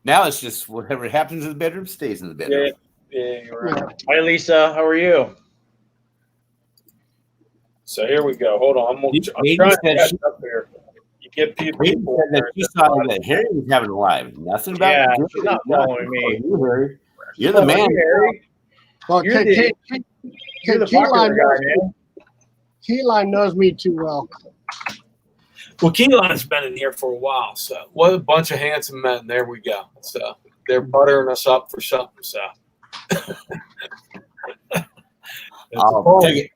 Now it's just whatever happens in the bedroom stays in the bedroom. yeah, you're right. Hi, Lisa. How are you? So here we go. Hold on. I'm Katie trying to said catch she- up here. You get people. Katie said that she saw that Harry was having a live. Nothing about Yeah, it. she's not following me. You, Harry. You're the man. Harry. Well, You're the popular guy, man. Keyline knows me too well. Well, Keyline's been in here for a while, so what a bunch of handsome men. There we go. So they're buttering us up for something. So I'll take it.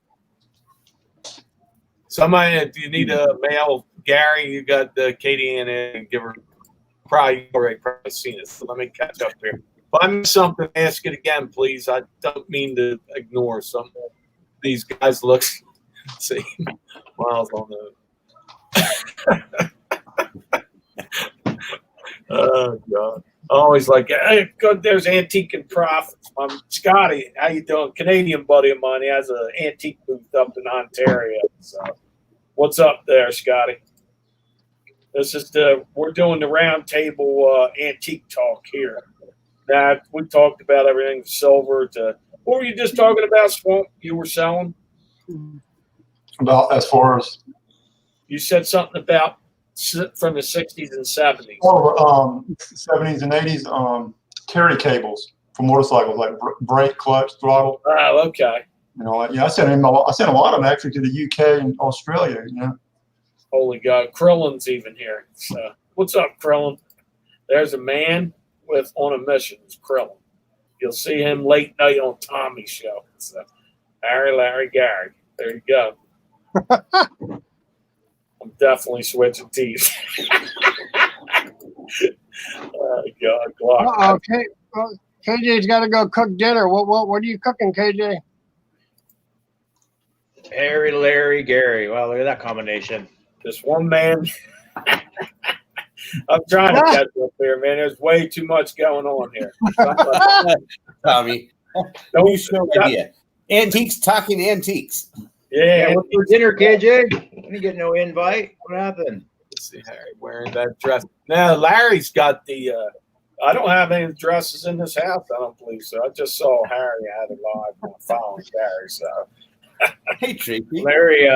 Somebody, if you need a male Gary, you got Katie Ann and give her. Probably already seen it. So let me catch up here. If I miss something, ask it again, please. I don't mean to ignore some. These guys look. See, miles on the. Oh God! Always like, hey, good. There's Antique and Profits. Scotty, how you doing? Canadian buddy of mine. He has an antique booth up in Ontario. So, what's up there, Scotty? This is we're doing the round table antique talk here. Now we talked about everything silver to. What were you just talking about, Swamp? You were selling. About as far as You said something about from the 60s and 70s. 70s and 80s carry cables for motorcycles like brake, clutch, throttle. Oh, okay. You know, yeah, I sent a lot of them actually to the UK and Australia. You know, Holy God, Krillin's even here. So, what's up, Krillin? There's a man on a mission. It's Krillin. You'll see him late night on Tommy's show. So, Larry, Gary. There you go. I'm definitely switching teams. Oh God, Glock. Okay, well, KJ's got to go cook dinner. What are you cooking, KJ? Harry, Larry, Gary. Wow, look at that combination. This one man. I'm trying to catch up here, man. There's way too much going on here. Tommy. Don't show idea. Antiques talking antiques. Yeah. What's for dinner, KJ? You didn't get no invite. What happened? Let's see Harry wearing that dress. Now Larry's got the. I don't have any dresses in this house. I don't believe so. I just saw Harry had it live following Harry. So. Hey, Tracy. Larry,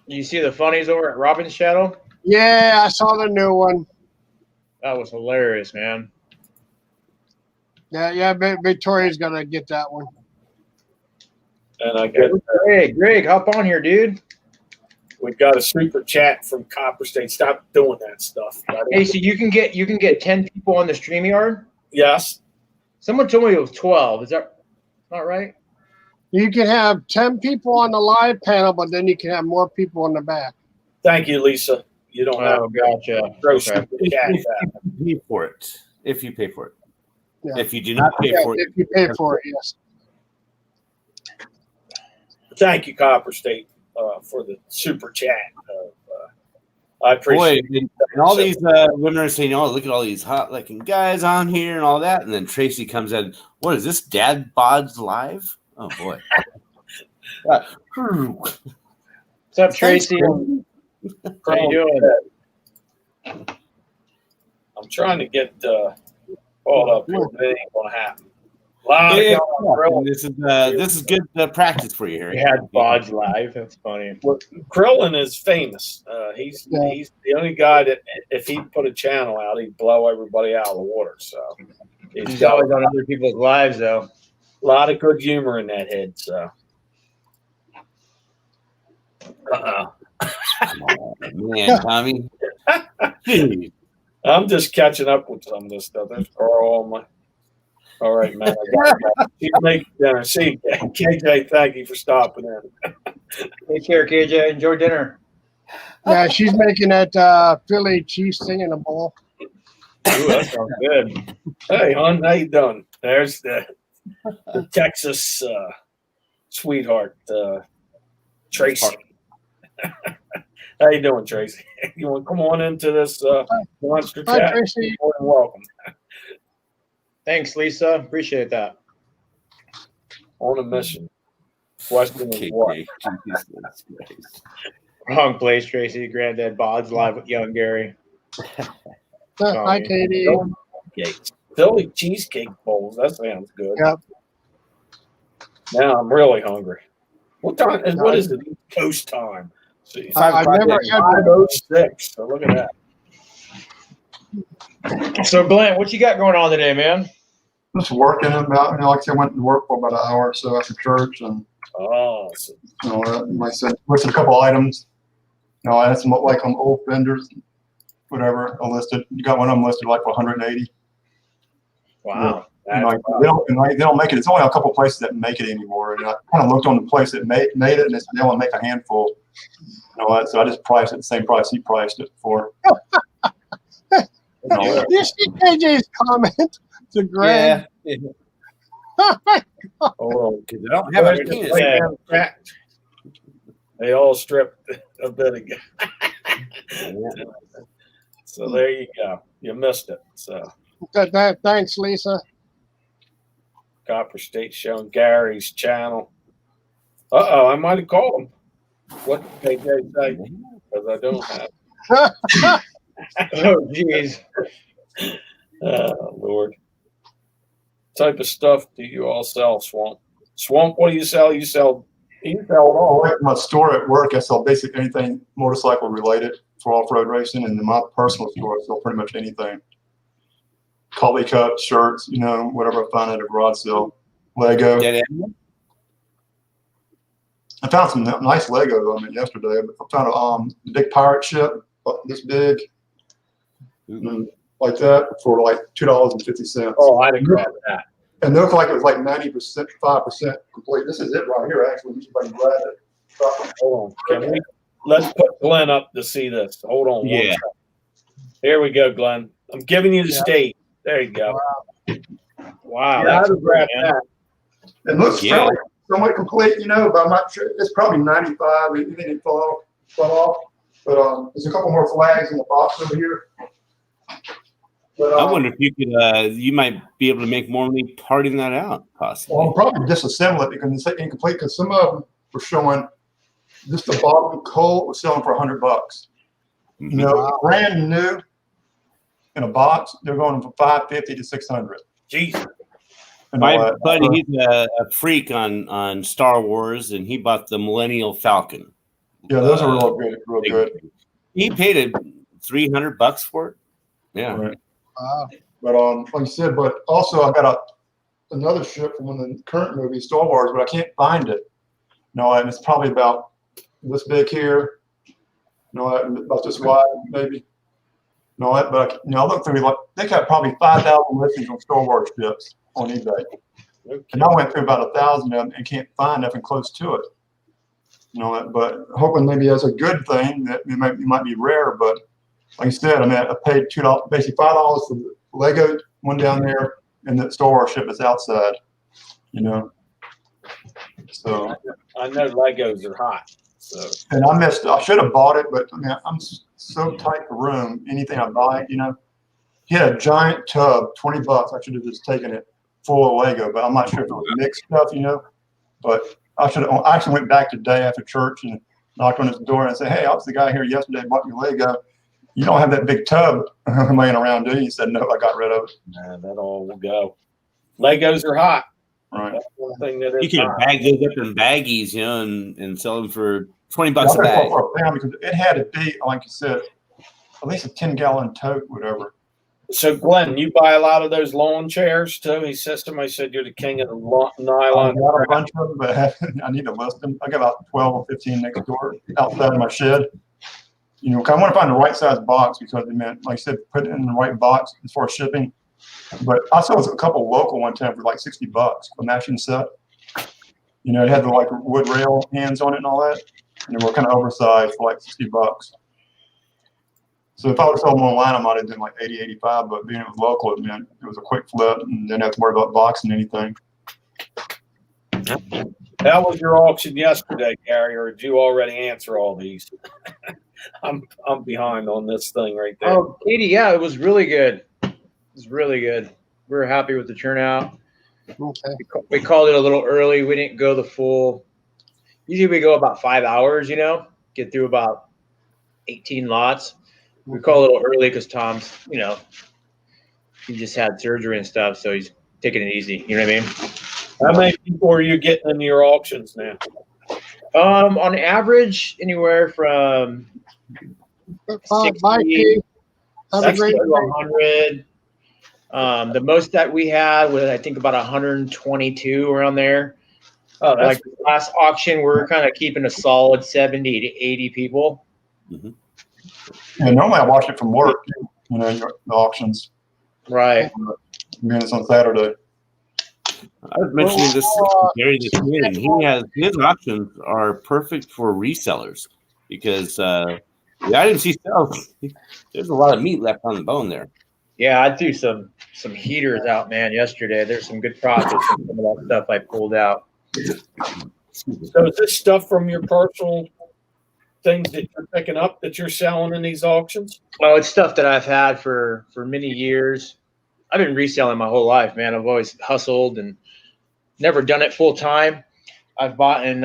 you see the funnies over at Robin's Shadow? Yeah, I saw the new one. That was hilarious, man. Yeah, Victoria's gonna get that one. And I get. Hey, Greg, hop on here, dude. We've got a super chat from Copper State. Stop doing that stuff. Hey, so you can get 10 people on the StreamYard? Yes. Someone told me it was 12. Is that not right? You can have 10 people on the live panel, but then you can have more people in the back. Thank you, Lisa. You don't have gotcha. throw Okay. super chat. If you pay for it. If you pay for it. Yeah. If you do not pay for it. If you pay for it, yes. Thank you, Copper State, for the super chat. I appreciate Boy, and all these women are saying, "Oh, look at all these hot-looking guys on here and all that." And then Tracy comes in. What is this? Dad Bods Live? Oh boy. What's up, Tracy? How you doing? I'm trying to get caught up here, but it ain't gonna happen. Lot of Yeah, going on. this is good practice for you, Harry. We had Bodge live. That's funny. Krillin is famous. He's the only guy that if he put a channel out, he'd blow everybody out of the water. So He's always on other people's lives, though. lot of good humor in that head. So, Oh, man, Tommy. Jeez. I'm just catching up with some of this stuff. There's Carl on my. All right, man. I gotta go. She's making dinner. See, KJ, thank you for stopping in. Take care, KJ. Enjoy dinner. Yeah, she's making that Philly cheese singing a bowl. Ooh, that sounds good. Hey, hon, how you doing? There's the Texas sweetheart, Tracy. How you doing, Tracy? You want to come on into this monster Hi, chat? Tracy. More than welcome. Thanks, Lisa. Appreciate that. On a mission. Question is what? Wrong place, Tracy. Granddad Bod's live with young Gary. Hi, Katie. Philly cheesecake bowls. That sounds good. Yep. Now I'm really hungry. What time? What is it? East Coast time. See, I've never had 5:06. So look at that. So, Glenn, what you got going on today, man? Just working about, like I said, I went to work for about an hour or so after church, and Awesome. like I said, listed a couple items. I had some like on old vendors, whatever. I listed. You got one of them listed like for 180. Wow. And like they don't make it. It's only a couple places that make it anymore. And I kind of looked on the place that made it, and they only make a handful. So I just priced it the same price he priced it for. You see KJ's comment to Greg? Yeah. Hold on. Because I don't have a penis. They all stripped a bit ago. So there you go. You missed it. So Thanks, Lisa. Copper State showing Gary's channel. I might have called him. What did KJ say? Because I don't have. Oh, jeez. Oh, Lord. What type of stuff do you all sell, Swamp? Swamp, what do you sell? You sell it all. Like my store at work, I sell basically anything motorcycle related for off-road racing, and in my personal store, I sell pretty much anything. Collie cups, shirts, whatever I find at a garage sale. Lego. I found some nice Legos on it yesterday. I found a big pirate ship, this big, like that, for like $2.50. Oh, I'd have grabbed that. And it looked like it was like 90%, 5% complete. This is it right here, actually. Anybody grab it? Hold on. Let's put Glenn up to see this. Hold on. Yeah. One second. Here we go, Glenn. I'm giving you the state. There you go. Wow. Yeah, I'd have grabbed that. It looks fairly somewhat complete, but I'm not sure. It's probably 95. It didn't fall off. But there's a couple more flags in the box over here. But, I wonder if you could, you might be able to make more money parting that out, possibly. Well, I'll probably disassemble it because it's incomplete. Because some of them were showing just the bottom coat was selling for $100. Brand new in a box, they're going from $550 to $600. Jesus. My buddy, he's a freak on Star Wars, and he bought the Millennial Falcon. Yeah, those are real good. He paid $300 for it. Yeah. Right. But like I said, but also I got another ship from one of the current movies, Star Wars, but I can't find it. And it's probably about this big here. About this wide, maybe. But I looked through, like, they got probably 5,000 listings on Star Wars ships on eBay. Okay. And I went through about 1,000 of them and can't find nothing close to it. But hoping maybe as a good thing that it might be rare. But like I said, I paid $2, basically $5 for the Lego one down there, and the Star Wars ship is outside. So I know Legos are hot. So. And I should have bought it, but I'm so tight for room. Anything I buy, he had a giant tub, $20. I should have just taken it full of Lego, but I'm not sure if it was mixed stuff, But I actually went back today after church and knocked on his door and said, "Hey, I was the guy here yesterday, bought me Lego. You don't have that big tub laying around, do you?" He said, "No, I got rid of it." Nah, that all will go. Legos are hot. Right. That's one thing that is you can hot. bag those up in baggies, and sell them for $20 a bag. Because it had to be, like you said, at least a 10-gallon tote, whatever. So Glenn, you buy a lot of those lawn chairs too? He says to me, I said, you're the king of the I nylon. got a bunch of them, but I need to list them. I got about 12 or 15 next door outside of my shed. You know, 'cause I want to find the right size box because it meant, like I said, put it in the right box as far as shipping. But I saw a couple local one time for like $60, a matching set. You know, it had the like wood rail hands on it and all that. And they were kind of oversized for like $60. So if I would have sold them online, I might have done like 80, 85, but being it was local, it meant it was a quick flip and didn't have to worry about boxing anything. How was your auction yesterday, Gary? Or did you already answer all these? I'm behind on this thing right there. Oh, Katie, yeah, it was really good. It was really good. We were happy with the turnout. Okay. We called it a little early. We didn't go the full. Usually we go about 5 hours, you know, get through about 18 lots. We call it a little early because Tom's, you know, he just had surgery and stuff, so he's taking it easy. You know what I mean? How many people are you getting into your auctions now? On average, anywhere from Bye, Keith. Have a 60 great to day. 100. The most that we had was, I think, about 122 around there. Oh, that's Like the last auction, we're kind of keeping a solid 70 to 80 people. Yeah, normally I watch it from work, you know, the auctions. Right. Being it's on Saturday. I was mentioning this to Gary this morning. His auctions are perfect for resellers because the items he sells, there's a lot of meat left on the bone there. Yeah, I threw some heaters out, man, yesterday. There's some good profits from some of that stuff I pulled out. So is this stuff from your personal things that you're picking up that you're selling in these auctions? Well, it's stuff that I've had for many years. I've been reselling my whole life, man. I've always hustled and never done it full time. I've bought in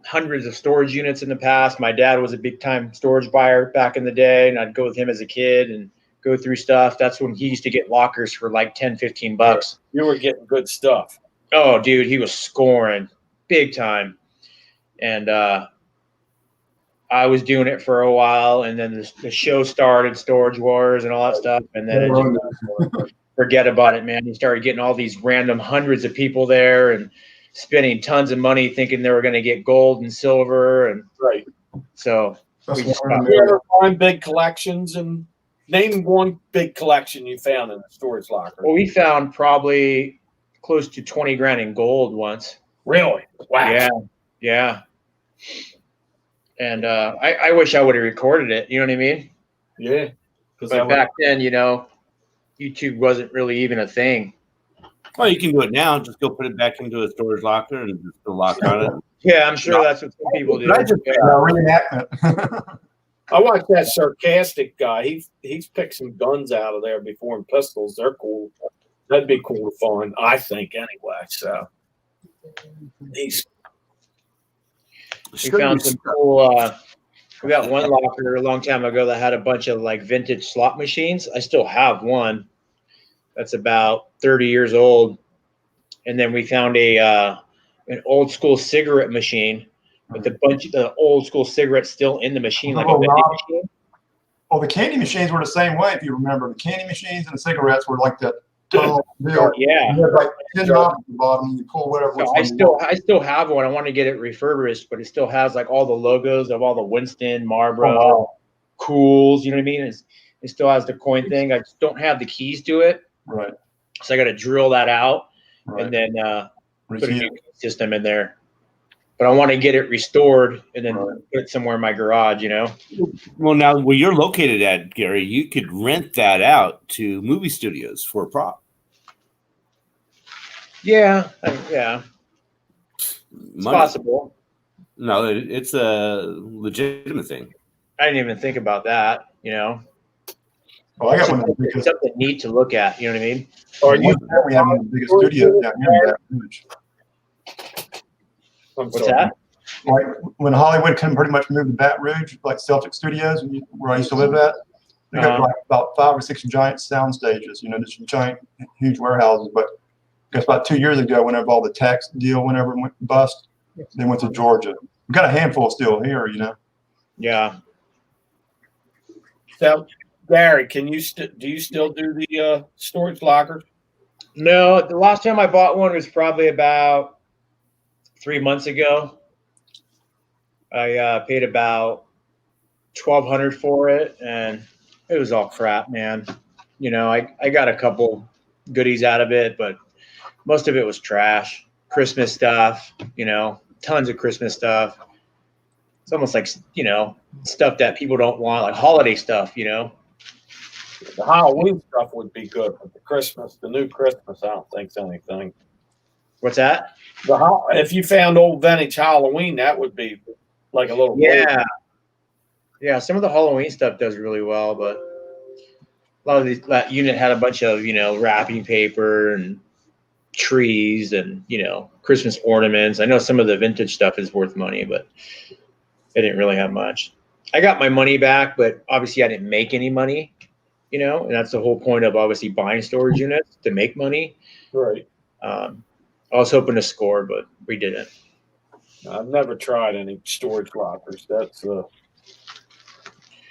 hundreds of storage units in the past. My dad was a big time storage buyer back in the day, and I'd go with him as a kid and go through stuff. That's when he used to get lockers for like 10, 15 bucks. You were getting good stuff. Oh, dude, he was scoring big time. And I was doing it for a while, and then the show started, Storage Wars and all that stuff, and then it just, forget about it, man. You started getting all these random hundreds of people there and spending tons of money thinking they were going to get gold and silver, and Right. so That's we just one of You ever find big collections? And name one big collection you found in the storage locker. well, we found probably close to 20 grand in gold once. Really? Wow. Yeah, yeah. And I wish I would have recorded it. You know what I mean? Yeah. But back then, you know, YouTube wasn't really even a thing. Well, you can do it now. Just go put it back into a storage locker and just the lock on it. Yeah, I'm sure that's what some people do. But I just- Yeah. reenactment. I watched that sarcastic guy. He's picked some guns out of there before, and pistols. They're cool. That'd be cool to find, I think, anyway. So he's We found some cool. We got one locker a long time ago that had a bunch of like vintage slot machines. I still have one that's about 30 years old, and then we found an old school cigarette machine with a bunch of the old school cigarettes still in the machine, like a vending machine. Well, the candy machines were the same way, if you remember. The candy machines and the cigarettes were like that tall deal. Yeah. You had like 10 knobs at the bottom, and you pull whatever. So I still have one. I want to get it refurbished, but it still has like all the logos of all the Winston, Marlboro, Cools. You know what I mean? It still has the coin thing. I just don't have the keys to it, Right. so I got to drill that out Right. and then put a Repeat new it. system in there. But I want to get it restored and then Right. put it somewhere in my garage. You know? Well, now where you're located at, Gary, you could rent that out to movie studios for a prop. Yeah, yeah, it's Money. possible. No, it's a legitimate thing. I didn't even think about that. You know, Well, I got one of the it's biggest. something neat to look at. You know what I mean? Are you? We have one of the biggest studios down here in Baton Rouge. I'm What's sorry. that? Like when Hollywood can pretty much move to Baton Rouge, like Celtic Studios, where I used to live at, they got like about 5 or 6 giant sound stages. You know, just giant, huge warehouses. But I guess about 2 years ago, whenever all the tax deal, whenever it went bust, they went to Georgia. We got a handful still here. You know. Yeah. So Gary, do you still do the storage lockers? No, the last time I bought one was probably about 3 months ago. I paid about $1,200 for it, and it was all crap, man. You know, I got a couple goodies out of it, but most of it was trash. Christmas stuff, you know, tons of Christmas stuff. It's almost like, you know, stuff that people don't want, like holiday stuff, you know. The Halloween stuff would be good, but the new Christmas, I don't think's anything. What's that? If you found old vintage Halloween, that would be like a little. Yeah. Yeah, some of the Halloween stuff does really well, but a lot of that unit had a bunch of, you know, wrapping paper and trees and, you know, Christmas ornaments. I know some of the vintage stuff is worth money, but it didn't really have much. I got my money back, but obviously I didn't make any money, you know, and that's the whole point of obviously buying storage units, to make money. Right. I was hoping to score, but we didn't. I've never tried any storage lockers. That's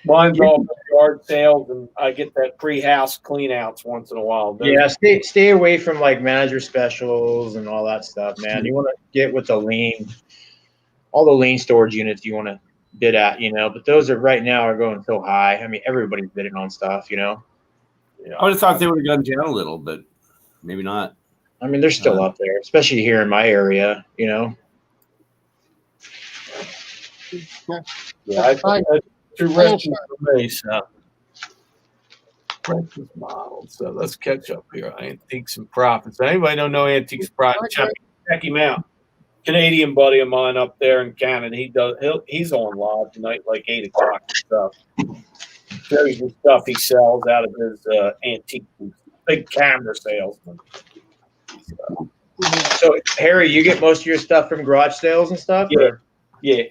mine's all yard sales, and I get that pre-house clean outs once in a while. Yeah, stay away from like manager specials and all that stuff, man. You want to get with all the lean storage units you want to bid at, you know, but those are right now are going so high. I mean, everybody's bidding on stuff, you know. Yeah. I would have thought they would have gone down a little, but maybe not. I mean, they're still up there, especially here in my area, you know. Yeah, I think that's too risky for me. So, Christmas model. So let's catch up here. Antiques and Profits. Anybody don't know Antiques and Profits? Check him out. Canadian buddy of mine up there in Canada. He's on live tonight, like 8:00 and stuff. Shows the stuff he sells out of his antique booth. Big camera salesman. So Harry, you get most of your stuff from garage sales and stuff? Yeah. Yeah,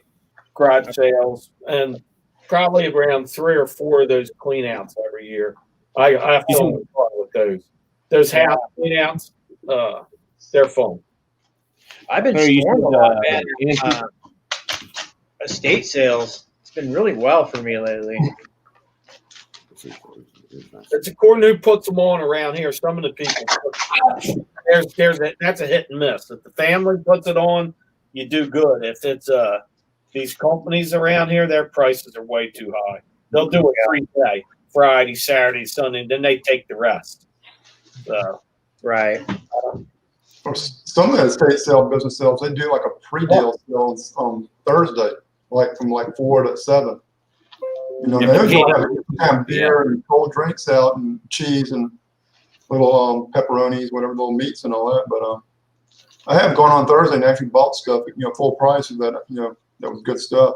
garage sales, and probably around 3 or 4 of those clean outs every year. I have fun with those. Those house clean outs, they're fun. I've been scoring a lot, man. Estate sales. It's been really well for me lately. It's a Cornu who puts them on around here. Some of the people, that's a hit and miss. If the family puts it on, you do good. If it's these companies around here, their prices are way too high. They'll do it 3 day, Friday, Saturday, Sunday, and then they take the rest. So, right. Some of the estate sale business sales, they do like a pre-deal sales on Thursday, like from like 4 to 7. You know, they usually have beer and cold drinks out and cheese and little pepperonis, whatever, little meats and all that. But I have gone on Thursday and actually bought stuff, you know, full price of that, you know, that was good stuff.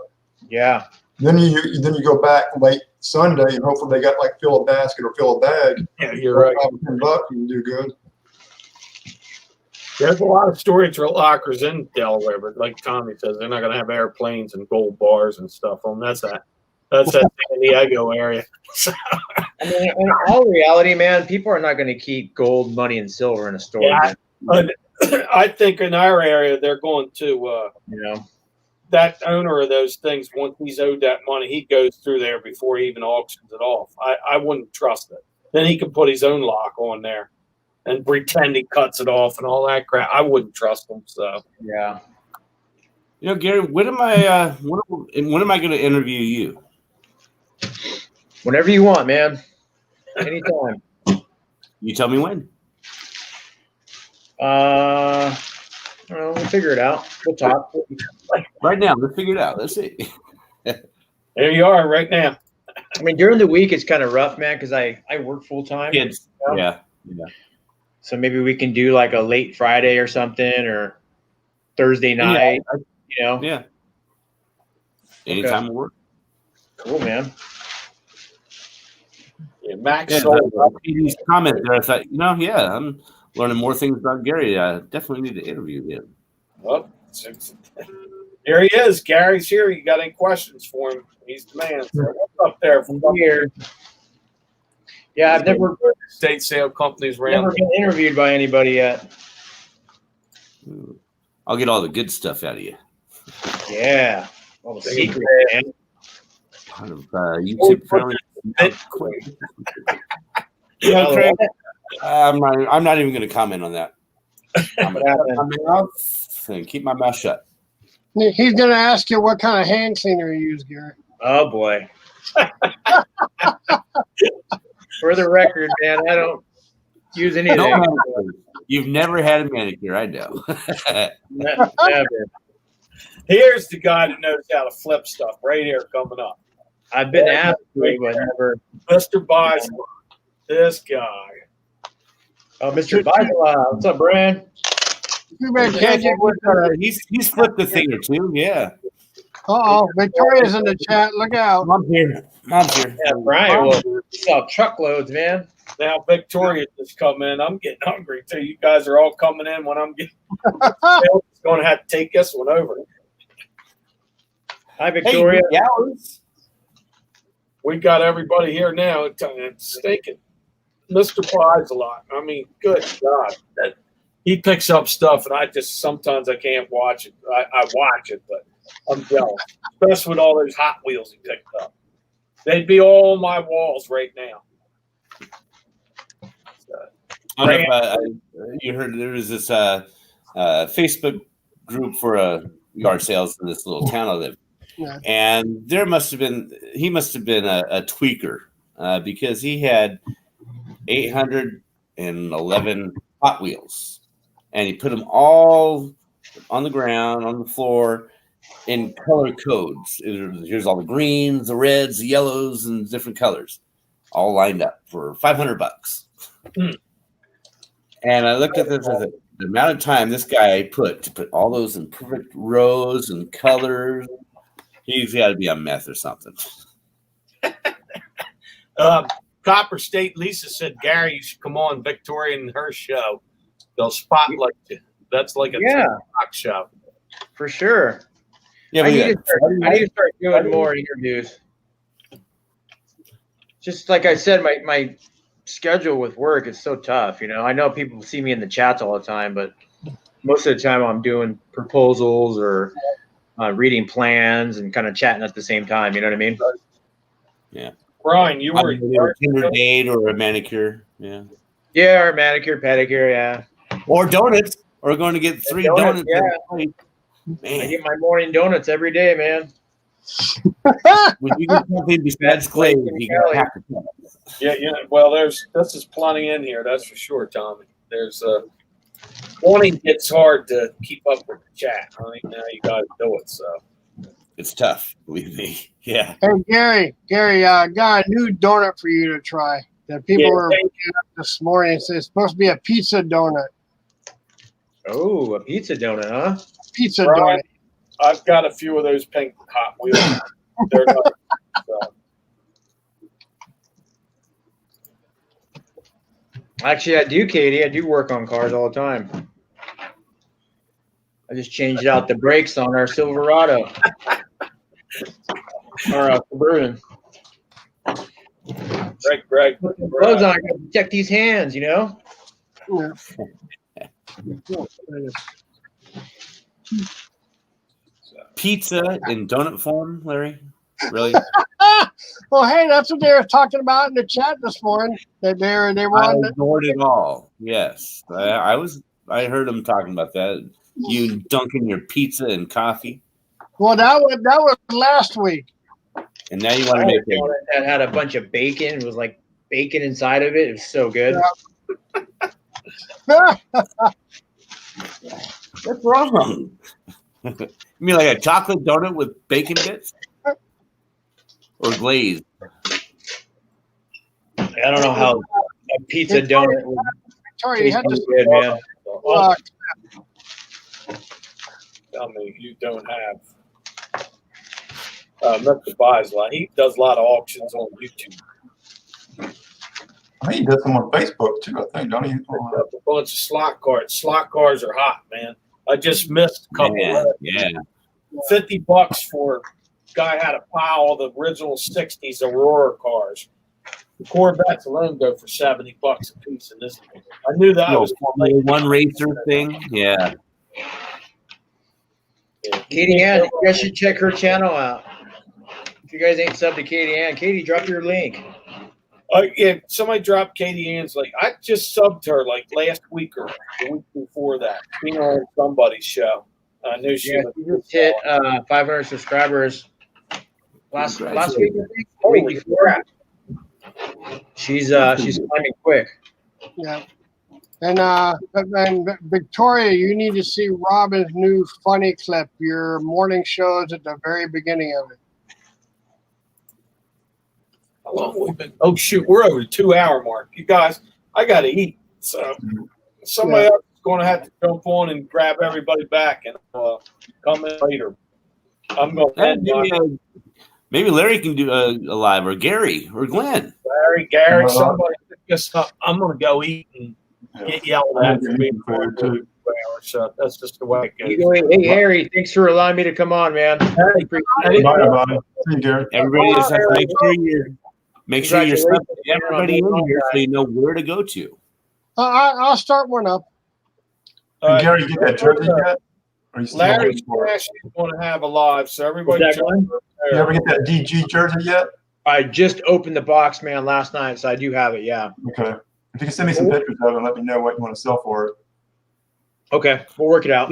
Yeah. Then you go back late Sunday and hopefully they got like fill a basket or fill a bag. Yeah, you're right. $10, you can do good. There's a lot of storage lockers in Delaware, but like Tommy says, they're not going to have airplanes and gold bars and stuff on. That's that San Diego area. I mean, in all reality, man, people are not going to keep gold, money, and silver in a store. Yeah, I think in our area, they're going to, you know, that owner of those things, once he's owed that money, he goes through there before he even auctions it off. I wouldn't trust it. Then he can put his own lock on there and pretend he cuts it off and all that crap. I wouldn't trust him. So yeah. You know, Gary, when am I going to interview you? Whenever you want, man. Anytime. You tell me when. I don't know, we'll figure it out. We'll talk. Right now, let's figure it out. Let's see. there you are right now. I mean, during the week, it's kind of rough, man, because I work full time. Kids. You know? Yeah. So maybe we can do like a late Friday or something, or Thursday night. Yeah. You know. Yeah. Anytime will work. Cool, man. Yeah, Max. Yeah, these comments there, I thought, I'm learning more things about Gary. I definitely need to interview him. Well, here he is. Gary's here. You got any questions for him? He's the man. So what's up there from here? Yeah, I've never estate sale companies around. Never been interviewed by anybody yet. I'll get all the good stuff out of you. Yeah, all the secrets, man. Kind of YouTube friendly. quick. You know, Craig, I'm not even going to comment on that. I'm going to shut my mouth and keep my mouth shut. He's going to ask you what kind of hand cleaner you use, Gary. Oh boy. For the record, man, I don't use anything. No, you've never had a manicure, I know. Never. Here's the guy that knows how to flip stuff right here coming up. I've been asked to, but never. Mr. Bison. This guy. Oh, Mr. Bisela. What's up, Brian? Too bad can't you- He's flipped a thing or two, yeah. Uh-oh, Victoria's in the chat. Look out. Mom's here. Yeah, Brian will sell truckloads, man. Now Victoria just come in. I'm getting hungry too. You guys are all coming in when I'm getting. It's going to have to take this one over. Hi, Victoria. Hey, We got everybody here now. It's stinking. Mr. Pies a lot. I mean, good God, that he picks up stuff, and sometimes I can't watch it. I watch it, but I'm jealous, especially with all those Hot Wheels he picked up. They'd be all on my walls right now. I don't know if, you heard there was this Facebook group for yard sales in this little town I live. Yeah. And he must have been a tweaker because he had 811 Hot Wheels, and he put them all on the ground, on the floor, in color codes. Here's all the greens, the reds, the yellows, and different colors, all lined up for $500. And I looked at this as the amount of time this guy put to put all those in perfect rows and colors. He's got to be on meth or something. Copper State Lisa said, Gary, you should come on Victoria and her show. They'll spotlight you. That's like a talk show. For sure. Yeah, I need to start doing more interviews. Just like I said, my schedule with work is so tough. You know, I know people see me in the chats all the time, but most of the time I'm doing proposals or reading plans and kind of chatting at the same time. You know what I mean? Yeah. Brian, you were a Tinder date or a manicure. Yeah. Yeah, or manicure, pedicure, yeah. Or donuts. Or going to get 3 donuts. Yeah. Man. I get my morning donuts every day, man. Would you get something besides clay? You have to tell us. Yeah. Well, this is plenty in here. That's for sure, Tommy. There's morning gets hard to keep up with the chat. I think now you got to do it. So It's tough, believe me. Yeah. Hey, Gary, I got a new donut for you to try that people were making up this morning. It's supposed to be a pizza donut. Oh, a pizza donut, huh? Pizza Brian, donut. I've got a few of those pink Hot Wheels. They're not, so. Actually, I do, Katie. I do work on cars all the time. I just changed out the brakes on our Silverado. Or Suburban. Greg. Gloves on. I gotta protect these hands, you know? Yeah. Pizza in donut form, Larry? Really? Well, hey, that's what they were talking about in the chat this morning. That they I wanted. adored it all. Yes. I heard them talking about that. You dunking your pizza in coffee. Well, that was last week. And now you want to make it. That had a bunch of bacon. It was like bacon inside of it. It was so good. What's wrong? You mean like a chocolate donut with bacon bits? Or glazed? I don't know how a pizza donut would Sorry, you taste had to. so good, man. Tell me you don't have Mr. Buys a lot. He does a lot of auctions on YouTube. I think he does them on Facebook too. I think, don't he? A bunch of slot cars. Slot cars are hot, man. I just missed a couple. Yeah. $50 for guy had a pile of the original '60s Aurora cars. The Corvettes alone go for $70 a piece in this. I knew that was Formula One racer thing. Yeah. Katie Ann, you guys should check her channel out. If you guys ain't subbed to Katie Ann, Katie, drop your link. Yeah, somebody dropped Katie Ann's like I just subbed her like last week or the week before that. Being on somebody's show. I knew she Yeah, was she just hit 500 subscribers last week. I think. The week before. She's climbing quick. Yeah. And Victoria, you need to see Robin's new funny clip. Your morning shows at the very beginning of it. How long have we been? Oh shoot, we're over the 2 hour mark. You guys, I gotta eat. So somebody else is gonna have to jump on and grab everybody back and come in later. I'm gonna end Maybe Larry can do a live, or Gary, or Glenn. Gary, somebody just I'm gonna go eat and get yelled at for being for 2 hours. So that's just the way it goes. Hey Harry, thanks for allowing me to come on, man. Hey, Bye, everybody. See you, Gary. Everybody just has to make sure you're stuff everybody in here so you know where to go to. I'll start one up. Hey, Gary, you get that jersey yet? Or you still Larry waiting for it? Cash is going to have a live, so everybody. Is that Glenn? You ever get that DG jersey yet? I just opened the box, man, last night, so I do have it. Yeah. Okay. If you can send me some pictures of it and let me know what you want to sell for it. Okay, we'll work it out.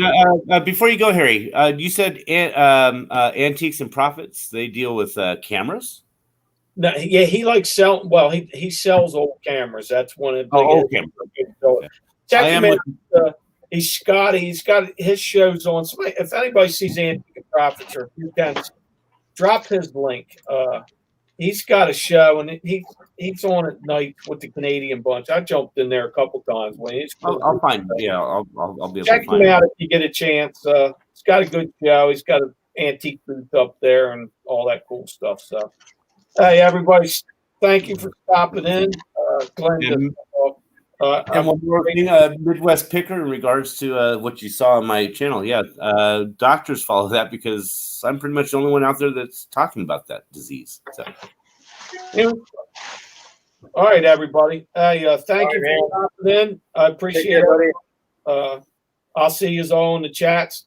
Before you go, Harry, you said Antiques and Profits. They deal with cameras. No, yeah, he likes sell. Well, he sells old cameras. That's one of the old biggest. cameras. Check I him am out. He's Scotty. He's got his shows on. Somebody, if anybody sees Antique and Profits, or if you can drop his link. He's got a show, and he's on at night with the Canadian bunch. I jumped in there a couple times when he's. I'll find. Yeah, I'll be able Check to find him out if you get a chance. He's got a good show. He's got an antique booth up there and all that cool stuff. So, hey, everybody, thank you for stopping in. Glenn, And one more thing, Midwest Picker, in regards to what you saw on my channel. Yeah, doctors follow that because I'm pretty much the only one out there that's talking about that disease. So. yeah. All right, everybody. Hey, thank you for stopping in. I appreciate it. I'll see you all in the chats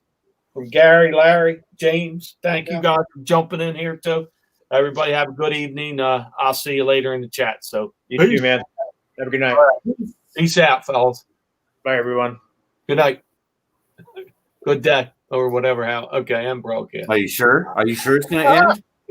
from Gary, Larry, James. Thank you guys for jumping in here too. Everybody have a good evening. I'll see you later in the chat. So you too, man. Have a good night. Peace out, fellas. Bye, everyone. Good night. Good day, or whatever. Okay, I'm broke. Yeah. Are you sure? Are you sure it's going to end?